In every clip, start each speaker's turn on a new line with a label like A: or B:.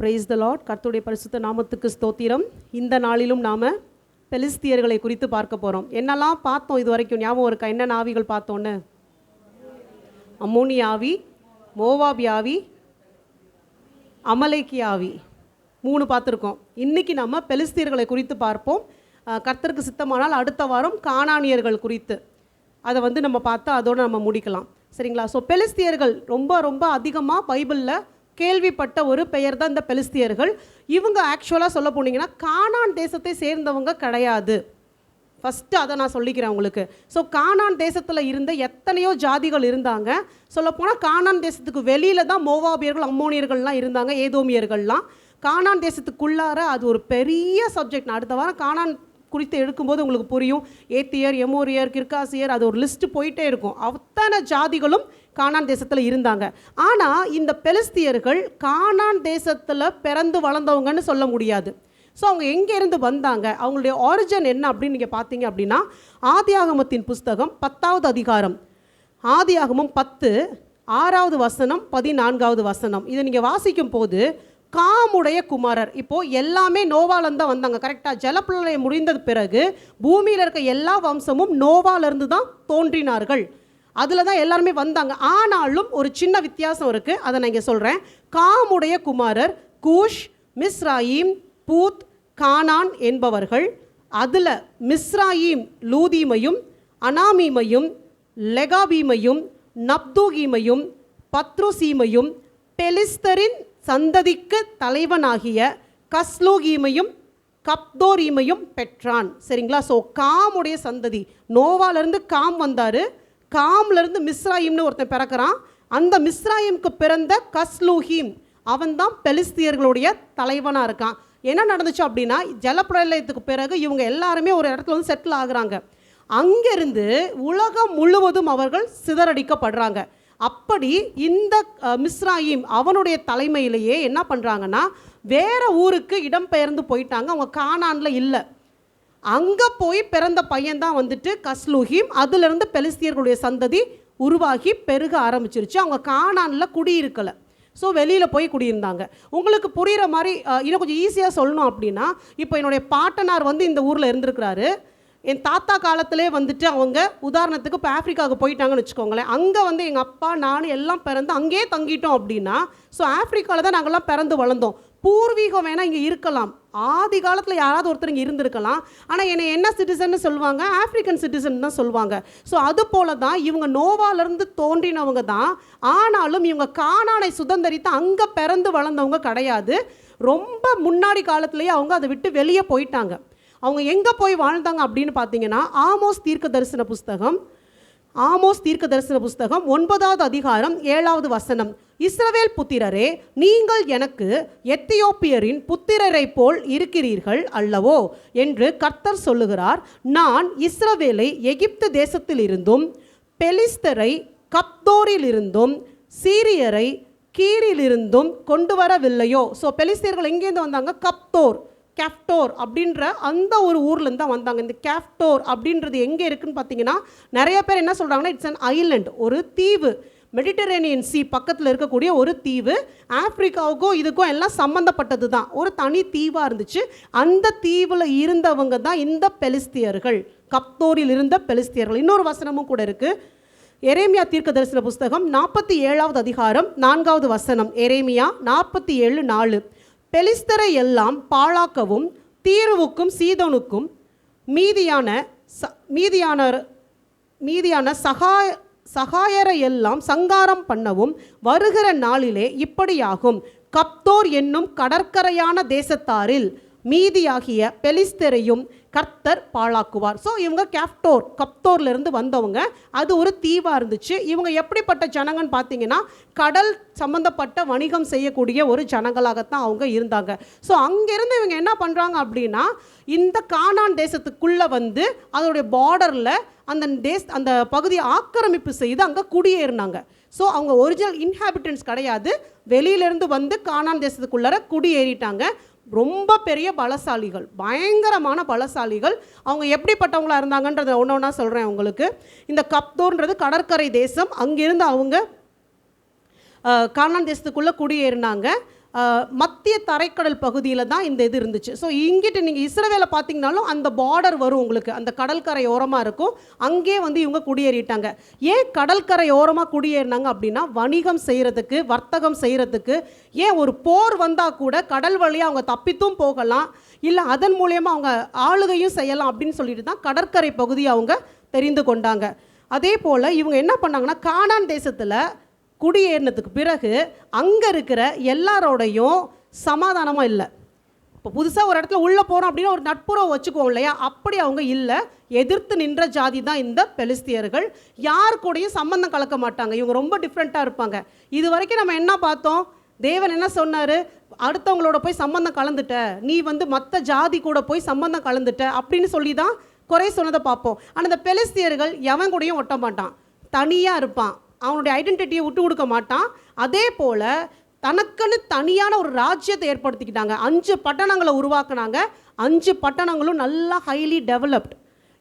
A: Praise the Lord. கர்த்தருடைய பரிசுத்த நாமத்துக்கு ஸ்தோத்திரம். இந்த நாளிலும் நாம் பெலிஸ்தியர்களை குறித்து பார்க்க போகிறோம். என்னெல்லாம் பார்த்தோம் இது வரைக்கும் ஞாபகம் இருக்கா? என்ன ஆவிகள் பார்த்தோன்னு? அம்மோனி ஆவி, மோவாபி ஆவி, அமலேக்கி ஆவி, 3 பார்த்துருக்கோம். இன்றைக்கி நம்ம பெலிஸ்தியர்களை குறித்து பார்ப்போம். கர்த்தருக்கு சித்தமானால் அடுத்த வாரம் கானானியர்கள் குறித்து அதை நம்ம பார்த்தா அதோடு நம்ம முடிக்கலாம். சரிங்களா? ஸோ பெலிஸ்தியர்கள் ரொம்ப அதிகமாக பைபிளில் கேள்விப்பட்ட ஒரு பெயர் தான் இந்த பெலிஸ்தியர்கள். இவங்க ஆக்சுவலாக சொல்ல போனீங்கன்னா கானான் தேசத்தை சேர்ந்தவங்க கிடையாது. ஃபஸ்ட்டு அதை நான் சொல்லிக்கிறேன் உங்களுக்கு. ஸோ கானான் தேசத்தில் இருந்த எத்தனையோ ஜாதிகள் இருந்தாங்க. சொல்லப்போனால் கானான் தேசத்துக்கு வெளியில் தான் மோவாபியர்கள், அம்மோனியர்கள்லாம் இருந்தாங்க, ஏதோமியர்கள்லாம். கானான் தேசத்துக்குள்ளார அது ஒரு பெரிய சப்ஜெக்ட். நான் அடுத்த வாரம் கானான் குறித்து எடுக்கும்போது உங்களுக்கு புரியும். ஏத்தியர், எமோரியர், கிர்காசியர், அது ஒரு லிஸ்ட்டு போயிட்டே இருக்கும். அத்தனை ஜாதிகளும் கானான் தேசத்தில் இருந்தாங்க. ஆனால் இந்த பெலிஸ்தியர்கள் கானான் தேசத்தில் பிறந்து வளர்ந்தவங்கன்னு சொல்ல முடியாது. ஸோ அவங்க எங்கேருந்து வந்தாங்க, அவங்களுடைய ஆரிஜின் என்ன அப்படின்னு நீங்கள் பார்த்தீங்க அப்படின்னா, ஆதியாகமத்தின் புஸ்தகம் 10வது அதிகாரம், ஆதியாகமம் 10 6வது வசனம் 14வது வசனம், இதை நீங்கள் வாசிக்கும் போது காமுடைய குமாரர், இப்போது எல்லாமே நோவாலேருந்து தான் வந்தாங்க. கரெக்டாக ஜலப்பிரளயம் முடிந்தது பிறகு பூமியில் இருக்க எல்லா வம்சமும் நோவாலேருந்து தான் தோன்றினார்கள். அதில் தான் எல்லாருமே வந்தாங்க. ஆனாலும் ஒரு சின்ன வித்தியாசம் இருக்குது, அதை நான் இங்கே சொல்கிறேன். காமுடைய குமாரர் கூஷ், மிஸ்ராயிம், பூத், கானான் என்பவர்கள். அதில் மிஸ்ராயிம் லூதீமையும், அனாமீமையும், லெகாபீமையும், நப்தூகீமையும், பத்ருசீமையும், பெலிஸ்தரின் சந்ததிக்கு தலைவனாகிய கஸ்லூகீமையும் கப்தோரீமையும் பெற்றான். சரிங்களா? ஸோ காமுடைய சந்ததி, நோவாலேருந்து காம் வந்தார். காம்லேருந்து மிஸ்ராயிம்னு ஒருத்தன் பிறக்கிறான். அந்த மிஸ்ராயிம்க்கு பிறந்த கஸ்லூஹீம் அவன்தான் பெலிஸ்தியர்களுடைய தலைவனாக இருக்கான். என்ன நடந்துச்சு அப்படின்னா, ஜலப்பிரளயத்துக்கு பிறகு இவங்க எல்லாருமே ஒரு இடத்துல செட்டில் ஆகுறாங்க. அங்கேருந்து உலகம் முழுவதும் அவர்கள் சிதறடிக்கப்படுறாங்க. அப்படி இந்த மிஸ்ராயிம் அவனுடைய தலைமையிலேயே என்ன பண்ணுறாங்கன்னா, வேறு ஊருக்கு இடம்பெயர்ந்து போயிட்டாங்க. அவங்க கானானில் இல்லை. அங்கே போய் பிறந்த பையன்தான் கஸ்லூஹீம். அதிலிருந்து பெலிஸ்தியர்களுடைய சந்ததி உருவாகி பெருக ஆரம்பிச்சிருச்சு. அவங்க கானானில் குடியிருக்கலை. ஸோ வெளியில் போய் குடியிருந்தாங்க. உங்களுக்கு புரிகிற மாதிரி இன்னும் கொஞ்சம் ஈஸியாக சொல்லணும் அப்படின்னா, இப்போ என்னுடைய பாட்டனார் இந்த ஊரில் இருந்திருக்கிறாரு. என் தாத்தா காலத்திலே அவங்க உதாரணத்துக்கு இப்போ ஆஃப்ரிக்காவுக்கு போயிட்டாங்கன்னு வச்சுக்கோங்களேன். அங்கே எங்கள் அப்பா நான் எல்லாம் பிறந்து அங்கேயே தங்கிட்டோம் அப்படின்னா, ஸோ ஆஃப்ரிக்காவில் தான் நாங்கள்லாம் பிறந்து வளர்ந்தோம். பூர்வீகம் வேணால் இங்கே இருக்கலாம், ஆதி காலத்தில் யாராவது ஒருத்தர் இங்கே இருந்திருக்கலாம். ஆனால் என்னை என்ன சிட்டிசன்னு சொல்லுவாங்க? ஆஃப்ரிக்கன் சிட்டிசன் தான் சொல்லுவாங்க. ஸோ அது போல தான் இவங்க நோவாலேருந்து தோன்றினவங்க தான். ஆனாலும் இவங்க கானானை சுதந்திரித்து அங்கே பிறந்து வளர்ந்தவங்க கிடையாது. ரொம்ப முன்னாடி காலத்துலேயே அவங்க அதை விட்டு வெளியே போயிட்டாங்க. அவங்க எங்கே போய் வாழ்ந்தாங்க அப்படின்னு பார்த்தீங்கன்னா, ஆமோஸ் தீர்க்க தரிசன புஸ்தகம் 9வது அதிகாரம் 7வது வசனம், இஸ்ரவேல் புத்திரரே, நீங்கள் எனக்கு எத்தியோப்பியரின் புத்திரரை போல் இருக்கிறீர்கள் அல்லவோ என்று கர்த்தர் சொல்லுகிறார். நான் இஸ்ரவேலை எகிப்து தேசத்திலிருந்தும், பெலிஸ்தரை கப்தோரிலிருந்தும், சீரியரை கீரிலிருந்தும் கொண்டு வரவில்லையோ? ஸோ பெலிஸ்தியர்கள் எங்கேருந்து வந்தாங்க? கேஃப்டோர் அப்படின்ற அந்த ஒரு ஊர்லேருந்து தான் வந்தாங்க. இந்த கேஃப்டோர் அப்படின்றது எங்கே இருக்குதுன்னு பார்த்தீங்கன்னா, நிறைய பேர் என்ன சொல்கிறாங்கன்னா, இட்ஸ் அன் ஐலண்ட், ஒரு தீவு, மெடிட்டரேனியன் சி பக்கத்தில் இருக்கக்கூடிய ஒரு தீவு. ஆஃப்ரிக்காவுக்கும் இதுக்கும் எல்லாம் சம்மந்தப்பட்டது தான், ஒரு தனி தீவாக இருந்துச்சு. அந்த தீவில் இருந்தவங்க தான் இந்த பெலிஸ்தியர்கள், கப்தோரில் இருந்த பெலிஸ்தியர்கள். இன்னொரு வசனமும் கூட இருக்குது, எரேமியா தீர்க்க தரிசன புஸ்தகம் 47வது அதிகாரம் 4வது வசனம், எரேமியா 47:4, பெலிஸ்தரை எல்லாம் பாழாக்கவும், தீருவுக்கும் சீதோனுக்கும் மீதியான சகாயரை எல்லாம் சங்காரம் பண்ணவும் வருகிற நாளிலே இப்படியாகும். கப்தோர் என்னும் கடற்கரையான தேசத்தாரில் மீதியாகிய பெலிஸ்தரையும் கர்த்தர் பாழாக்குவார். ஸோ இவங்க கப்தோர்லேருந்து வந்தவங்க. அது ஒரு தீவாக இருந்துச்சு. இவங்க எப்படிப்பட்ட ஜனங்கன்னு பார்த்தீங்கன்னா, கடல் சம்மந்தப்பட்ட வணிகம் செய்யக்கூடிய ஒரு ஜனங்களாகத்தான் அவங்க இருந்தாங்க. ஸோ அங்கேருந்து இவங்க என்ன பண்ணுறாங்க அப்படின்னா, இந்த கானான் தேசத்துக்குள்ளே அதோடைய பார்டரில் அந்த பகுதியை ஆக்கிரமிப்பு செய்து அங்கே குடியேறினாங்க. ஸோ அவங்க ஒரிஜினல் இன்ஹாபிட்டன்ஸ் கிடையாது, வெளியிலேருந்து கானான் தேசத்துக்குள்ளார குடியேறிட்டாங்க. ரொம்ப பெரிய பலசாலிகள், பயங்கரமான பலசாலிகள். அவங்க எப்படிப்பட்டவங்களாக இருந்தாங்கன்றதை ஒன்றா சொல்கிறேன் உங்களுக்கு. இந்த கப்தோர்ன்றது கடற்கரை தேசம். அங்கிருந்து அவங்க கானான் தேசத்துக்குள்ளே குடியேறினாங்க. மத்திய தரைக்கடல் பகுதியில் தான் இந்த இது இருந்துச்சு. ஸோ இங்கிட்டு நீங்கள் இஸ்ரவேலை பார்த்தீங்கனாலும் அந்த பார்டர் வரும் உங்களுக்கு, அந்த கடற்கரை ஓரமாக இருக்கும். அங்கே வந்து இவங்க குடியேறிட்டாங்க. ஏன் கடற்கரை ஓரமாக குடியேறினாங்க அப்படின்னா, வணிகம் செய்கிறதுக்கு, வர்த்தகம் செய்கிறதுக்கு. ஏன் ஒரு போர் வந்தால் கூட கடல் வழியாக அவங்க தப்பித்தும் போகலாம், இல்லை அதன் மூலயமா அவங்க ஆளுகையும் செய்யலாம் அப்படின்னு சொல்லிட்டு தான் கடற்கரை பகுதியை அவங்க தெரிந்து கொண்டாங்க. அதே போல் இவங்க என்ன பண்ணாங்கன்னா, கானான் தேசத்தில் குடியேறினதுக்கு பிறகு அங்கே இருக்கிற எல்லாரோடையும் சமாதானமாக இல்லை. இப்போ புதுசாக ஒரு இடத்துல உள்ளே போகிறோம் அப்படின்னா ஒரு நட்புறவு வச்சுக்குவோம் இல்லையா, அப்படி அவங்க இல்லை. எதிர்த்து நின்ற ஜாதி தான் இந்த பெலிஸ்தியர்கள். யார் கூடயும் சம்பந்தம் கலக்க மாட்டாங்க. இவங்க ரொம்ப டிஃப்ரெண்ட்டாக இருப்பாங்க. இது வரைக்கும் நம்ம என்ன பார்த்தோம், தேவன் என்ன சொன்னார், அடுத்தவங்களோட போய் சம்பந்தம் கலந்துட்ட, நீ வந்து மற்ற ஜாதி கூட போய் சம்பந்தம் கலந்துட்ட அப்படின்னு சொல்லி தான் குறை சொன்னதை பார்ப்போம். ஆனால் இந்த பெலிஸ்தியர்கள் எவன் கூடயும் ஒட்ட மாட்டான், தனியாக இருப்பான், அவனுடைய ஐடென்டிட்டியை விட்டு கொடுக்க மாட்டான். அதே போல் தனக்குன்னு தனியான ஒரு ராஜ்யத்தை ஏற்படுத்திக்கிட்டாங்க. 5 பட்டணங்களை உருவாக்குனாங்க. 5 பட்டணங்களும் நல்லா ஹைலி டெவலப்ட்.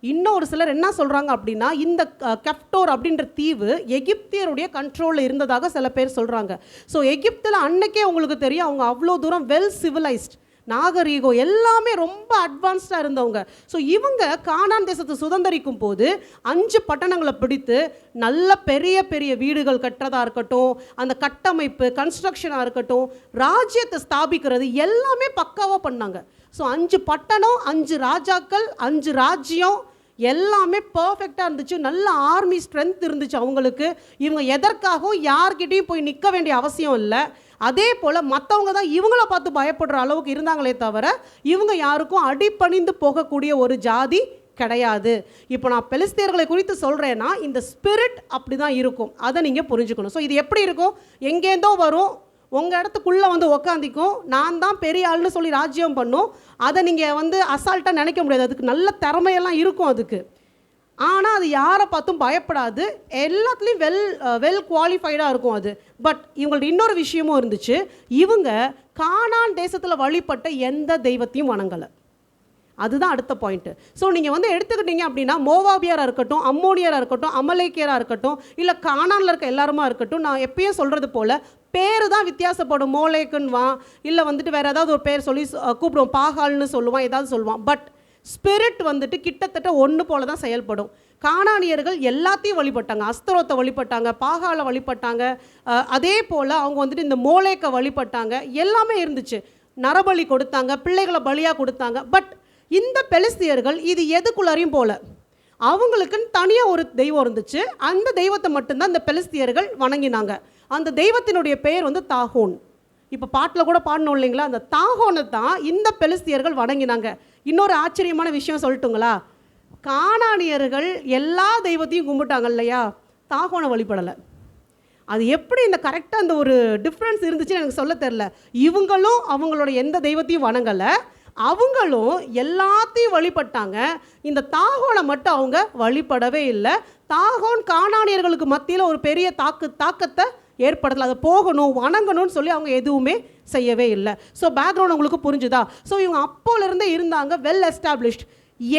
A: இன்னும் ஒரு சிலர் என்ன சொல்கிறாங்க அப்படின்னா, இந்த கெப்டோர் அப்படின்ற தீவு எகிப்தியருடைய கண்ட்ரோலில் இருந்ததாக சில பேர் சொல்கிறாங்க. ஸோ எகிப்தில் அன்னைக்கே உங்களுக்கு தெரியும், அவங்க அவ்வளோ தூரம் வெல் சிவிலைஸ்ட், நாகரீகம் எல்லாமே ரொம்ப அட்வான்ஸ்டாக இருந்தவங்க. ஸோ இவங்க கானான் தேசத்தை சுதந்திரிக்கும் போது 5 பட்டணங்களை பிடித்து நல்ல பெரிய பெரிய வீடுகள் கட்டுறதா இருக்கட்டும், அந்த கட்டமைப்பு கன்ஸ்ட்ரக்ஷனாக இருக்கட்டும், ராஜ்யத்தை ஸ்தாபிக்கிறது எல்லாமே பக்காவாக பண்ணாங்க. ஸோ 5 பட்டணம், 5 ராஜாக்கள், 5 ராஜ்யம் எல்லாமே பர்ஃபெக்டாக இருந்துச்சு. நல்ல ஆர்மி ஸ்ட்ரென்த் இருந்துச்சு அவங்களுக்கு. இவங்க எதற்காகவும் யார்கிட்டையும் போய் நிற்க வேண்டிய அவசியம் இல்லை. அதே போல் மற்றவங்க தான் இவங்கள பார்த்து பயப்படுற அளவுக்கு இருந்தாங்களே தவிர இவங்க யாருக்கும் அடிபணிந்து போகக்கூடிய ஒரு ஜாதி கிடையாது. இப்போ நான் பெலிஸ்தியர்களை குறித்து சொல்கிறேன்னா இந்த ஸ்பிரிட் அப்படி தான் இருக்கும், அதை நீங்கள் புரிஞ்சுக்கணும். ஸோ இது எப்படி இருக்கும், எங்கேருந்தோ வரும், உங்கள் இடத்துக்குள்ளே வந்து உக்காந்திக்கும், நான் தான் பெரிய ஆள்னு சொல்லி ராஜ்யம் பண்ணும். அதை நீங்கள் வந்து அசால்ட்டாக நினைக்க முடியாது, அதுக்கு நல்ல திறமையெல்லாம் இருக்கும் அதுக்கு. ஆனால் அது யாரை பார்த்தும் பயப்படாது, எல்லாத்துலேயும் வெல் குவாலிஃபைடாக இருக்கும் அது. பட் இவங்கள்ட்ட இன்னொரு விஷயமும் இருந்துச்சு, இவங்க கானான் தேசத்தில் வழிபட்ட எந்த தெய்வத்தையும் வணங்கலை. அதுதான் அடுத்த பாயிண்ட்டு. ஸோ நீங்கள் வந்து எடுத்துக்கிட்டீங்க அப்படின்னா, மோவாபியராக இருக்கட்டும், அம்மோனியராக இருக்கட்டும், அமலேக்கியராக இருக்கட்டும், இல்லை கானானில் இருக்க எல்லாருமா இருக்கட்டும், நான் எப்பயும் சொல்கிறது போல் பேர் தான் வித்தியாசப்படும். மோலேக்குன்னுவான், இல்லை வந்துட்டு வேறு ஏதாவது ஒரு பேர் சொல்லி கூப்பிடுவோம், பாகால்னு சொல்லுவான், ஏதாவது சொல்லுவான். பட் ஸ்பிரிட் வந்துட்டு கிட்டத்தட்ட ஒன்று போல தான் செயல்படும். கானானியர்கள் எல்லாத்தையும் வழிபட்டாங்க, அஸ்தரோத்தை வழிபட்டாங்க, பாகாலை வழிபட்டாங்க, அதே போல் அவங்க வந்துட்டு இந்த மோலேக்கை வழிபட்டாங்க, எல்லாமே இருந்துச்சு. நரபலி கொடுத்தாங்க, பிள்ளைகளை பலியாக கொடுத்தாங்க. பட் இந்த பெலிஸ்தியர்கள் இது எதுக்குள்ளாரையும் போல, அவங்களுக்குன்னு தனியாக ஒரு தெய்வம் இருந்துச்சு. அந்த தெய்வத்தை மட்டும்தான் இந்த பெலிஸ்தியர்கள் வணங்கினாங்க. அந்த தெய்வத்தினுடைய பெயர் வந்து தாகோன். இப்போ பாட்டில் கூட பாடணும் இல்லைங்களா, அந்த தாகோனை தான் இந்த பெலிஸ்தியர்கள் வணங்கினாங்க. இன்னொரு ஆச்சரியமான விஷயம் சொல்லட்டுங்களா, கானானியர்கள் எல்லா தெய்வத்தையும் கும்பிட்டாங்க இல்லையா, தாகோனை வழிபடலை. அது எப்படி இந்த கரெக்டாக அந்த ஒரு டிஃப்ரென்ஸ் இருந்துச்சுன்னு எனக்கு சொல்ல தெரில. இவங்களும் அவங்களோட எந்த தெய்வத்தையும் வணங்கலை, அவங்களும் எல்லாத்தையும் வழிபட்டாங்க. இந்த தாகோனை மட்டும் அவங்க வழிபடவே இல்லை. தாகோன் கானானியர்களுக்கு மத்தியில் ஒரு பெரிய தாக்கத்தை ஏற்படுத்தல, அதை போகணும் வணங்கணும்னு சொல்லி அவங்க எதுவுமே செய்யவே இல்லை. ஸோ பேக்ரவுண்ட் உங்களுக்கு புரிஞ்சுதா? ஸோ இவங்க அப்போலேருந்தே இருந்தாங்க வெல் எஸ்டாப்ளிஷ்ட்.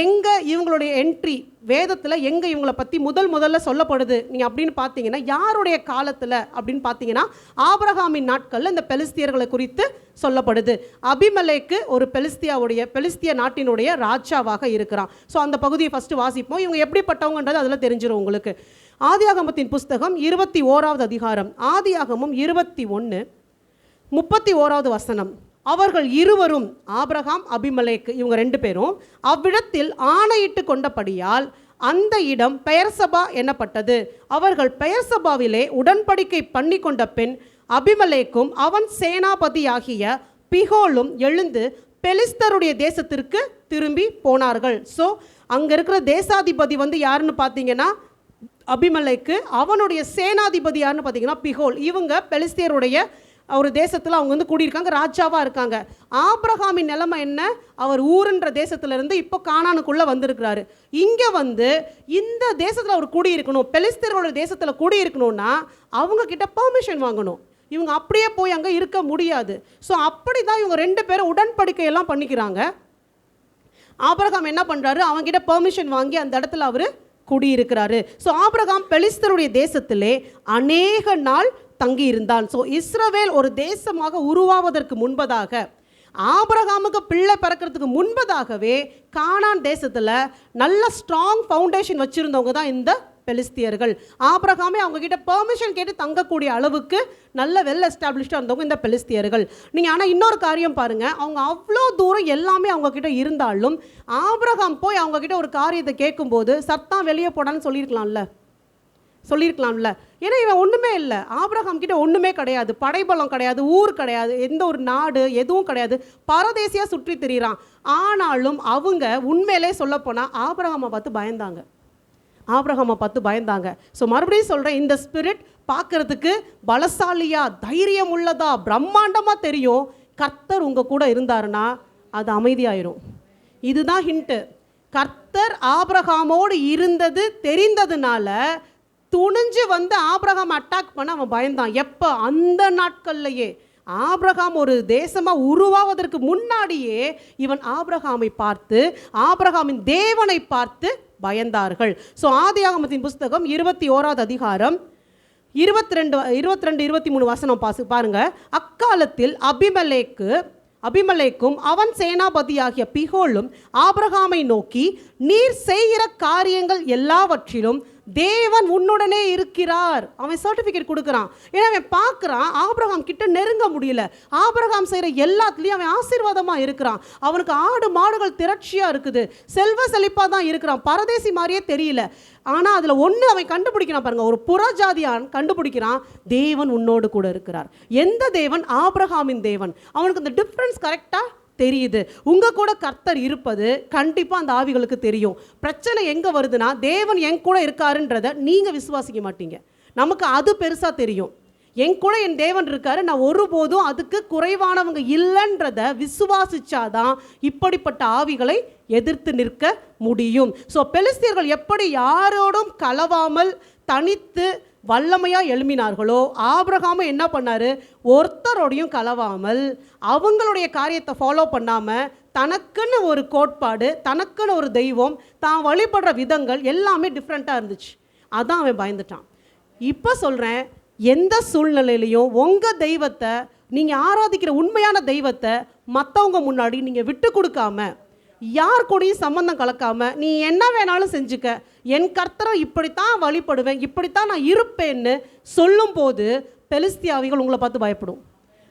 A: எங்கே இவங்களுடைய என்ட்ரி வேதத்தில் எங்கே இவங்களை பற்றி முதல்ல சொல்லப்படுது நீங்கள் அப்படின்னு பார்த்தீங்கன்னா, யாருடைய காலத்தில் அப்படின்னு பார்த்தீங்கன்னா, ஆபிரகாமின் நாட்களில் இந்த பெலிஸ்தியர்களை குறித்து சொல்லப்படுது. அபிமெலேக்கு ஒரு பெலிஸ்திய நாட்டினுடைய ராஜாவாக இருக்கிறான். ஸோ அந்த பகுதியை ஃபஸ்ட்டு வாசிப்போம். இவங்க எப்படிப்பட்டவங்கன்றது அதில் தெரிஞ்சிடும் உங்களுக்கு. ஆதியாகமத்தின் புஸ்தகம் 21வது அதிகாரம், ஆதியாகமம் 21:31 வசனம். அவர்கள் இருவரும், ஆபிரகாம் அபிமெலேக்கு, இவங்க 2 பேரும் அவ்விடத்தில் ஆணையிட்டு கொண்டபடியால் அந்த இடம் பெயர்சபா எனப்பட்டது. அவர்கள் பெயர்சபாவிலே உடன்படிக்கை பண்ணி கொண்ட பின் அபிமெலேக்கும் அவன் சேனாபதியாகிய பிகோலும் எழுந்து பெலிஸ்தருடைய தேசத்திற்கு திரும்பி போனார்கள். ஸோ அங்கே இருக்கிற தேசாதிபதி வந்து யாருன்னு பார்த்தீங்கன்னா அபிமெலேக்கு, அவனுடைய சேனாதிபதி யாருன்னு பார்த்தீங்கன்னா பிகோல். இவங்க பெலிஸ்தியருடைய ஒரு தேசத்தில் அவங்க வந்து கூடியிருக்காங்க, ராஜாவாக இருக்காங்க. ஆபிரகாமின் நிலைமை என்ன, அவர் ஊருன்ற தேசத்துலேருந்து இப்போ கானானுக்குள்ளே வந்திருக்கிறாரு. இங்கே வந்து இந்த தேசத்தில் அவர் கூடியிருக்கணும், பெலிஸ்தீரோட தேசத்தில் கூடியிருக்கணும்னா அவங்க கிட்ட பெர்மிஷன் வாங்கணும். இவங்க அப்படியே போய் அங்கே இருக்க முடியாது. ஸோ அப்படி தான் இவங்க 2 பேரும் உடன்படிக்கையெல்லாம் பண்ணிக்கிறாங்க. ஆபிரகாம் என்ன பண்ணுறாரு, அவங்ககிட்ட பெர்மிஷன் வாங்கி அந்த இடத்துல அவர் குடியிருக்கிறாரு. ஸோ ஆபிரகாம் பெலிஸ்தருடைய தேசத்திலே அநேக நாள் தங்கியிருந்தான். ஸோ இஸ்ரவேல் ஒரு தேசமாக உருவாவதற்கு முன்பதாக, ஆபிரகாமுக்கு பிள்ளை பிறக்கிறதுக்கு முன்பதாகவே கானான் தேசத்தில் நல்ல ஸ்ட்ராங் ஃபவுண்டேஷன் வச்சுருந்தவங்க தான் இந்த பெலிஸ்தியர்கள். ஆபிரகாமே அவங்க கிட்ட பெர்மிஷன் கேட்டு தங்கக்கூடிய அளவுக்கு நல்ல வெல் எஸ்டாப்ளிஷ்டாக இருந்தவங்க இந்த பெலிஸ்தியர்கள். நீங்கள் ஆனால் இன்னொரு காரியம் பாருங்கள், அவங்க அவ்வளோ தூரம் எல்லாமே அவங்கக்கிட்ட இருந்தாலும் ஆபிரகாம் போய் அவங்கக்கிட்ட ஒரு காரியத்தை கேட்கும்போது சத்தம் வெளியே போடான்னு சொல்லியிருக்கலாம்ல. ஏன்னா இவன் ஒன்றுமே இல்லை, ஆபிரகாம் கிட்ட ஒன்றுமே கிடையாது, படைபலம் கிடையாது, ஊர் கிடையாது, எந்த ஒரு நாடு எதுவும் கிடையாது, பரதேசியாக சுற்றி திரிகிறான். ஆனாலும் அவங்க உண்மையிலே சொல்லப்போனால் ஆபிரகாமை பார்த்து பயந்தாங்க. ஸோ மறுபடியும் சொல்கிறேன், இந்த ஸ்பிரிட் பார்க்குறதுக்கு பலசாலியா, தைரியம் உள்ளதா, பிரம்மாண்டமாக தெரியும். கர்த்தர் உங்கள் கூட இருந்தாருன்னா அது அமைதியாயிரும். இதுதான் ஹிண்ட்டு. கர்த்தர் ஆபிரகாமோடு இருந்தது தெரிந்ததுனால துணிஞ்சு வந்து ஆபிரகாம் அட்டாக் பண்ண அவன் பயந்தான். எப்போ? அந்த நாட்கள்லையே. ஆபிரகாம் ஒரு தேசமாக உருவாவதற்கு முன்னாடியே இவன் ஆபிரகாமை பார்த்து, ஆபிரகாமின் தேவனை பார்த்து பயந்தார்கள். ஸோ ஆதியாகமத்தின் புஸ்தகம் 21வது அதிகாரம் 22-23 வசனம் பாருங்க. அக்காலத்தில் அபிமெலேக்கும் அவன் சேனாபதியாகிய பிகோலும் ஆபிரகாமை நோக்கி, நீர் செய்கிற காரியங்கள் எல்லாவற்றிலும் தேவன் உன்னுடனே இருக்கிறார். அவன் சர்டிஃபிகேட் கொடுக்குறான். ஏன்னா அவன் பார்க்குறான் ஆபிரகாம் கிட்ட நெருங்க முடியல. ஆபிரகாம் செய்கிற எல்லாத்துலேயும் அவன் ஆசீர்வாதமாக இருக்கிறான். அவனுக்கு ஆடு மாடுகள் திரட்சியாக இருக்குது, செல்வ செழிப்பாக தான் இருக்கிறான், பரதேசி மாதிரியே தெரியல. ஆனால் அதில் ஒன்று அவன் கண்டுபிடிக்கிறான் பாருங்க, ஒரு புறஜாதியான் கண்டுபிடிக்கிறான், தேவன் உன்னோடு கூட இருக்கிறார். எந்த தேவன்? ஆபிரகாமின் தேவன். அவனுக்கு அந்த டிஃப்ரென்ஸ் கரெக்டாக தெரியுது. உங்கள் கூட கர்த்தர் இருப்பது கண்டிப்பாக அந்த ஆவிகளுக்கு தெரியும். பிரச்சனை எங்கே வருதுன்னா, தேவன் என் கூட இருக்காருன்றதை நீங்கள் விசுவாசிக்க மாட்டீங்க. நமக்கு அது பெருசாக தெரியும். என் கூட என் தேவன் இருக்காரு, நான் ஒருபோதும் அதுக்கு குறைவானவங்க இல்லைன்றதை விசுவாசிச்சாதான் இப்படிப்பட்ட ஆவிகளை எதிர்த்து நிற்க முடியும். ஸோ பெலிஸ்தியர்கள் எப்படி யாரோடும் கலவாமல் தனித்து வல்லமையாக எழும்பினார்களோ, ஆபிரகாமும் என்ன பண்ணார்? ஒருத்தரோடையும் கலவாமல் அவங்களுடைய காரியத்தை ஃபாலோ பண்ணாமல் தனக்குன்னு ஒரு கோட்பாடு, தனக்குன்னு ஒரு தெய்வம், தான் வழிபடுற விதங்கள் எல்லாமே டிஃப்ரெண்ட்டாக இருந்துச்சு. அதான் அவன் பயந்துட்டான். இப்போ சொல்கிறேன், எந்த சூழ்நிலையிலையும் உங்கள் தெய்வத்தை, நீங்கள் ஆராதிக்கிற உண்மையான தெய்வத்தை மற்றவங்க முன்னாடி நீங்கள் விட்டு கொடுக்காம, யார் கூடயும் சம்பந்தம் கலக்காம, நீ என்ன வேணாலும் செஞ்சுக்க, என் கர்த்தரை இப்படித்தான் வழிபடுவேன், இப்படித்தான் நான் இருப்பேன்னு சொல்லும்போது பெலிஸ்தியாவிகள் உங்களை பார்த்து பயப்படும்.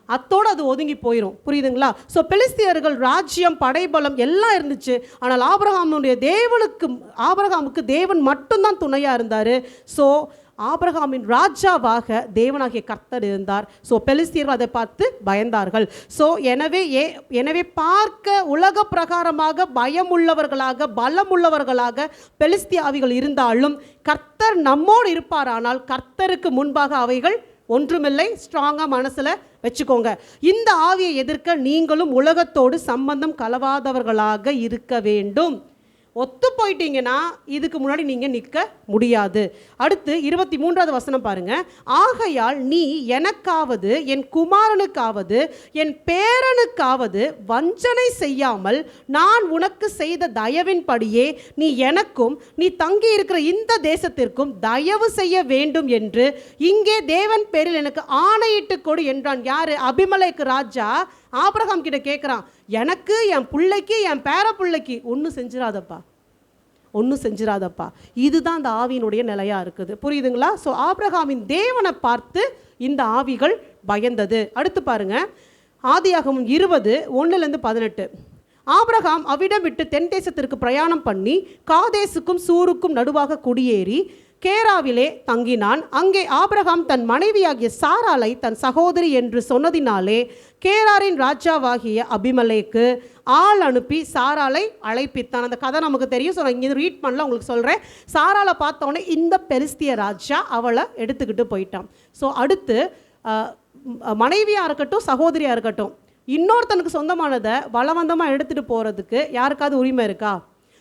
A: அத்தோடு அது ஒதுங்கி போயிடும். புரியுதுங்களா? ஸோ பெலிஸ்தியர்கள் ராஜ்யம், படைபலம் எல்லாம் இருந்துச்சு. ஆனால் ஆபிரகாமுக்கு தேவன் மட்டும்தான் துணையாக இருந்தார். ஸோ ஆபிரகாமின் ராஜாவாக தேவனாகிய கர்த்தர் இருந்தார். ஸோ பெலிஸ்தியர்கள் அதை பார்த்து பயந்தார்கள். ஸோ எனவே பார்க்க உலக பிரகாரமாக பயமுள்ளவர்களாக, பலமுள்ளவர்களாக பெலிஸ்தியாவிகள் இருந்தாலும் கர்த்தர் நம்மோடு இருப்பாரானால் கர்த்தருக்கு முன்பாக அவைகள் ஒன்றுமில்லை. ஸ்ட்ராங்காக மனசில் வச்சுக்கோங்க. இந்த ஆவியை எதிர்க்க நீங்களும் உலகத்தோடு சம்பந்தம் கலவாதவர்களாக இருக்க வேண்டும். ஒத்து போயிட்டீங்கன்னா இதுக்கு முன்னாடி நீங்கள் நிற்க முடியாது. அடுத்து 23வது வசனம் பாருங்க. ஆகையால் நீ எனக்காவது, என் குமாரனுக்காவது, என் பேரனுக்காவது வஞ்சனை செய்யாமல் நான் உனக்கு செய்த தயவின்படியே நீ எனக்கும் நீ தங்கி இருக்கிற இந்த தேசத்திற்கும் தயவு செய்ய வேண்டும் என்று இங்கே தேவன் பேரில் எனக்கு ஆணையிட்டு கொடு என்றான். யாரு? அபிமெலேக்கு ராஜா ஆபிரகாம் கிட்ட கேட்குறான், எனக்கு, என் பிள்ளைக்கு, என் பேர பிள்ளைக்கு ஒன்றும் செஞ்சிடாதப்பா. இதுதான் அந்த ஆவியினுடைய நிலையாக இருக்குது. புரியுதுங்களா? ஸோ ஆபிரகாமின் தேவனை பார்த்து இந்த ஆவிகள் பயந்தது. அடுத்து பாருங்க, ஆதியாகமம் 20:1-18. ஆபிரகாம் அவ்விடம் விட்டு தென் தேசத்திற்கு பிரயாணம் பண்ணி காதேசுக்கும் சூருக்கும் நடுவாக குடியேறி கேராவிலே தங்கினான். அங்கே ஆபிரகாம் தன் மனைவியாகிய சாராளை தன் சகோதரி என்று சொன்னதினாலே கேராரின் ராஜாவாகிய அபிமெலேக்கு ஆள் அனுப்பி சாராளை அழைப்பித்தான். அந்த கதை நமக்கு தெரியும். ஸோ நான் இங்கே ரீட் பண்ணல, உங்களுக்கு சொல்கிறேன். சாராளை பார்த்தோன்னே இந்த பெலிஸ்திய ராஜா அவளை எடுத்துக்கிட்டு போயிட்டான். ஸோ அடுத்து மனைவியாக இருக்கட்டும், சகோதரியாக இருக்கட்டும், இன்னொருத்தனுக்கு சொந்தமானதை பலவந்தமாக எடுத்துகிட்டு போகிறதுக்கு யாருக்காவது உரிமை இருக்கா?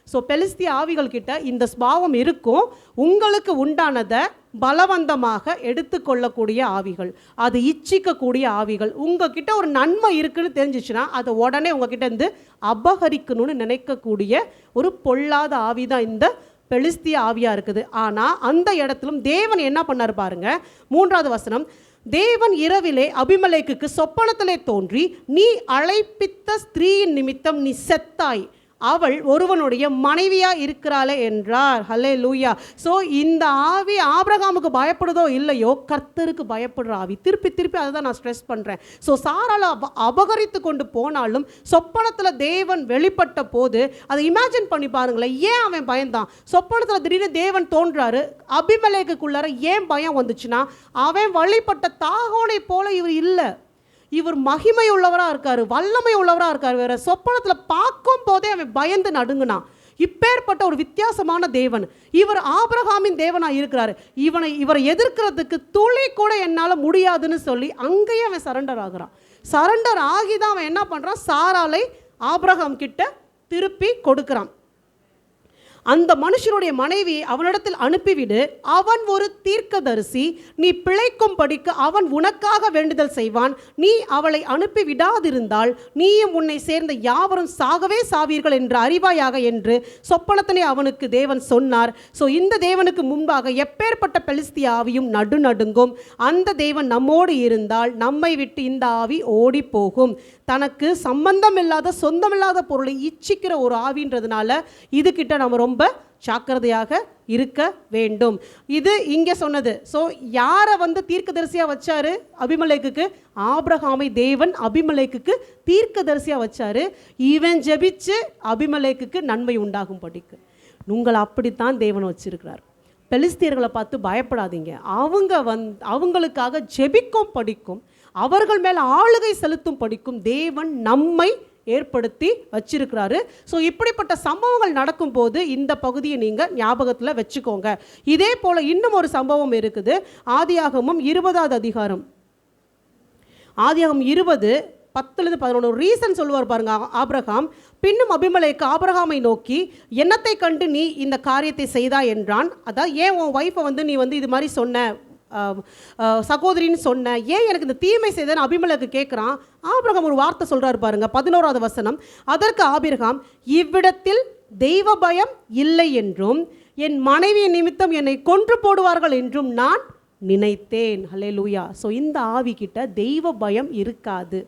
A: ஸோ பெலிஸ்திய ஆவிகள் கிட்ட இந்த ஸ்பாவம் இருக்கும். உங்களுக்கு உண்டானதை பலவந்தமாக எடுத்துக்கொள்ளக்கூடிய ஆவிகள், அது இச்சிக்கக்கூடிய ஆவிகள். உங்ககிட்ட ஒரு நன்மை இருக்குன்னு தெரிஞ்சிச்சுன்னா அதை உடனே உங்ககிட்ட இருந்து அபகரிக்கணும்னு நினைக்கக்கூடிய ஒரு பொல்லாத ஆவி தான் இந்த பெலிஸ்திய ஆவியாக இருக்குது. ஆனால் அந்த இடத்திலும் தேவன் என்ன பண்ணார் பாருங்க. 3வது வசனம். தேவன் இரவிலே அபிமெலேக்குக்கு சொப்பனத்திலே தோன்றி, நீ அழைப்பித்த ஸ்திரீயின் நிமித்தம் நீ செத்தாய், அவள் ஒருவனுடைய மனைவியா இருக்கிறாளே என்றார். ஹல்லேலூயா. ஸோ இந்த ஆவி ஆபிரகாமுக்கு பயப்படுதோ இல்லையோ, கர்த்தருக்கு பயப்படுற ஆவி. திருப்பி திருப்பி அதை தான் நான் ஸ்ட்ரெஸ் பண்ணுறேன். ஸோ சாராளை அபகரித்து கொண்டு போனாலும் சொப்பனத்தில் தேவன் வெளிப்பட்ட போது அதை இமேஜின் பண்ணி பாருங்களேன். ஏன் அவன் பயந்தான்? சொப்பனத்தில் திடீர்னு தேவன் தோன்றாரு. அபிமெலேக்குள்ளார ஏன் பயம் வந்துச்சுன்னா, அவன் வழிபட்ட தாகோனை போல இவர் இல்லை. இவர் மகிமை உள்ளவராக இருக்கார், வல்லமை உள்ளவராக இருக்கார். வேற சொப்பனத்தில் பார்க்கும் போதே அவன் பயந்து நடுங்கினான். இப்பேற்பட்ட ஒரு வித்தியாசமான தேவன் இவர், ஆபிரகாமின் தேவனாக இருக்கிறார். இவரை எதிர்க்கிறதுக்கு துளி கூட என்னால் முடியாதுன்னு சொல்லி அங்கேயே அவன் சரண்டர் ஆகிறான். சரண்டர் ஆகி தான் அவன் என்ன பண்ணுறான், சாராளை ஆபிரகாம் கிட்ட திருப்பி கொடுக்குறான். அந்த மனுஷனுடைய மனைவி அவனிடத்தில் அனுப்பிவிடு, அவன் ஒரு தீர்க்கதரிசி, நீ பிழைக்கும் படிக்க அவன் உனக்காக வேண்டுதல் செய்வான், நீ அவளை அனுப்பிவிடாதிருந்தால் நீயும் உன்னை சேர்ந்த யாவரும் சாகவே சாவீர்கள் என்று அறிவாயாக என்று சொப்பனத்தினை அவனுக்கு தேவன் சொன்னார். ஸோ இந்த தேவனுக்கு முன்பாக எப்பேற்பட்ட பெலிஸ்திய ஆவியும் நடுநடுங்கும். அந்த தேவன் நம்மோடு இருந்தால் நம்மை விட்டு இந்த ஆவி ஓடி போகும். தனக்கு சம்பந்தம் இல்லாத சொந்தமில்லாத பொருளை இச்சிக்கிற ஒரு ஆவின்றதுனால இதுகிட்ட நம்ம ரொம்ப ஜாக்கிரதையாக இருக்க வேண்டும். இது இங்கே சொன்னது. ஸோ யாரை தீர்க்கதரிசியாக வச்சாரு அபிமெலேக்குக்கு? ஆபிரகாமை தேவன் அபிமெலேக்குக்கு தீர்க்கதரிசியாக வச்சாரு. இவன் ஜெபிச்சு அபிமெலேக்குக்கு நன்மை உண்டாகும் படிக்கு. உங்களை அப்படித்தான் தேவன் வச்சிருக்கிறார். பெலிஸ்தியர்களை பார்த்து பயப்படாதீங்க. அவங்களுக்காக ஜெபிக்கும் படிக்கும், அவர்கள் மேலே ஆளுகை செலுத்தும் படிக்கும் தேவன் நம்மை ஏற்படுத்தி வச்சிருக்கிறாரு. ஸோ இப்படிப்பட்ட சம்பவங்கள் நடக்கும்போது இந்த பகுதியை நீங்கள் ஞாபகத்தில் வச்சுக்கோங்க. இதே போல் இன்னும் ஒரு சம்பவம் இருக்குது. ஆதியாகமம் 20வது அதிகாரம், ஆதியாகமம் 20:10-11 ரீசன் சொல்லுவார் பாருங்க ஆபிரகாம். பின்னும் அபிமெலேக்கு ஆபிரகாமை நோக்கி, என்னத்தை கண்டு நீ இந்த காரியத்தை செய்தாய் என்றான். அதான் ஏன் உன் ஒய்ஃபை நீ இது மாதிரி சொன்ன, சகோதரின்னு சொன்ன, ஏன் எனக்கு இந்த தீமை செய்தேன்னு அபிமெலேக்கு கேட்குறான். ஆபிரகாம் ஒரு வார்த்தை சொல்கிறார் பாருங்க, 11வது வசனம். அதற்கு ஆபிரகாம், இவ்விடத்தில் தெய்வ பயம் இல்லை என்றும் என் மனைவியின் நிமித்தம் என்னை கொன்று போடுவார்கள் என்றும் நான் நினைத்தேன். ஹல்லேலூயா. ஸோ இந்த ஆவிக்கிட்ட தெய்வ பயம் இருக்காது.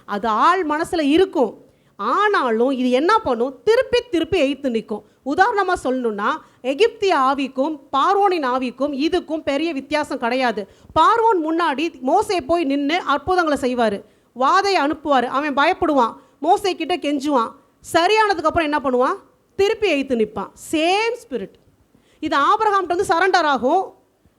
A: அது ஆள் மனசில் இருக்கும். ஆனாலும் இது என்ன பண்ணும், திருப்பி திருப்பி எய்த்து நிற்கும். உதாரணமாக சொல்லணும்னா, எகிப்திய ஆவிக்கும் பார்வோனின் ஆவிக்கும் இதுக்கும் பெரிய வித்தியாசம் கிடையாது. பார்வோன் முன்னாடி மோசே போய் நின்று அற்புதங்களை செய்வார், வாதையை அனுப்புவார், அவன் பயப்படுவான், மோசே கிட்ட கெஞ்சுவான். சரியானதுக்கப்புறம் என்ன பண்ணுவான், திருப்பி எய்த்து நிற்பான். Same spirit. இது ஆபிரகாம்கிட்ட சரண்டர் ஆகும்,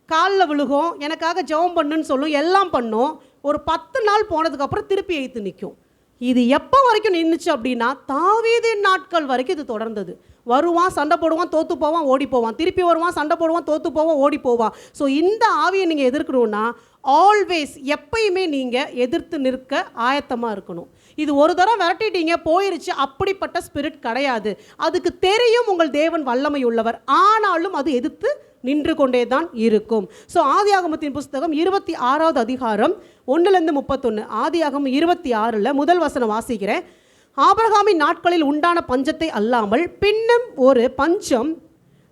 A: காலில் விழுகும், எனக்காக ஜெபம் பண்ணுன்னு சொல்லும், எல்லாம் பண்ணும். ஒரு 10 நாள் போனதுக்கப்புறம் திருப்பி எய்த்து நிற்கும். இது எப்போ வரைக்கும் நின்றுச்சு அப்படின்னா, தாவீதின் நாட்கள் வரைக்கும் இது தொடர்ந்தது. வருவான், சண்டை போடுவான், தோற்று போவான், ஓடி போவான், திருப்பி வருவான், சண்டை போடுவான், தோற்று போவான், ஓடி போவான். ஸோ இந்த ஆவியை நீங்கள் எதிர்க்கணும்னா ஆல்வேஸ் எப்பயுமே நீங்கள் எதிர்த்து நிற்க ஆயத்தமாக இருக்கணும். இது ஒரு தடவை விரட்டிட்டீங்க போயிருச்சு, அப்படிப்பட்ட ஸ்பிரிட் கிடையாது. அதுக்கு தெரியும் உங்கள் தேவன் வல்லமை உள்ளவர், ஆனாலும் அது எதிர்த்து நின்று கொண்டே தான் இருக்கும். ஸோ ஆதியாகமத்தின் புஸ்தகம் 26வது அதிகாரம் 1-31. ஆதியாகமம் 26 முதல் வசனம் வாசிக்கிறேன். ஆபிரகாமின் நாட்களில் உண்டான பஞ்சத்தை அல்லாமல் பின்னும் ஒரு பஞ்சம்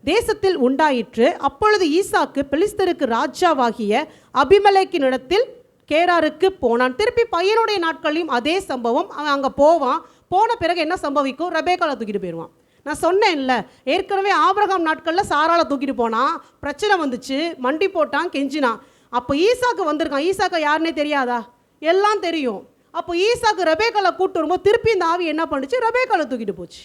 A: தேசத்தில் உண்டாயிற்று. அப்பொழுது ஈசாக்கு பெலிஸ்தருக்கு ராஜாவாகிய அபிமெலேக்கினிடத்தில் கேராருக்கு போனான். திருப்பி பையனுடைய நாட்களையும் அதே சம்பவம். அவன் அங்கே போவான். போன பிறகு என்ன சம்பவிக்கும், ரெபேக்காளை தூக்கிட்டு போயிடுவான். நான் சொன்னேன்ல, ஏற்கனவே ஆபிரகாம் நாட்களில் சாராளை தூக்கிட்டு போனான், பிரச்சனை வந்துச்சு, மண்டி போட்டான், கெஞ்சினான். அப்போ ஈசாக்கு வந்திருக்கான். ஈசாக்கை யாருன்னே தெரியாதா? எல்லாம் தெரியும். அப்போ ஈசாக்கு ரெபேக்காளை கூப்பிட்டு வரும்போது திருப்பி இந்த ஆவி என்ன பண்ணுச்சு, ரெபேக்காளை தூக்கிட்டு போச்சு.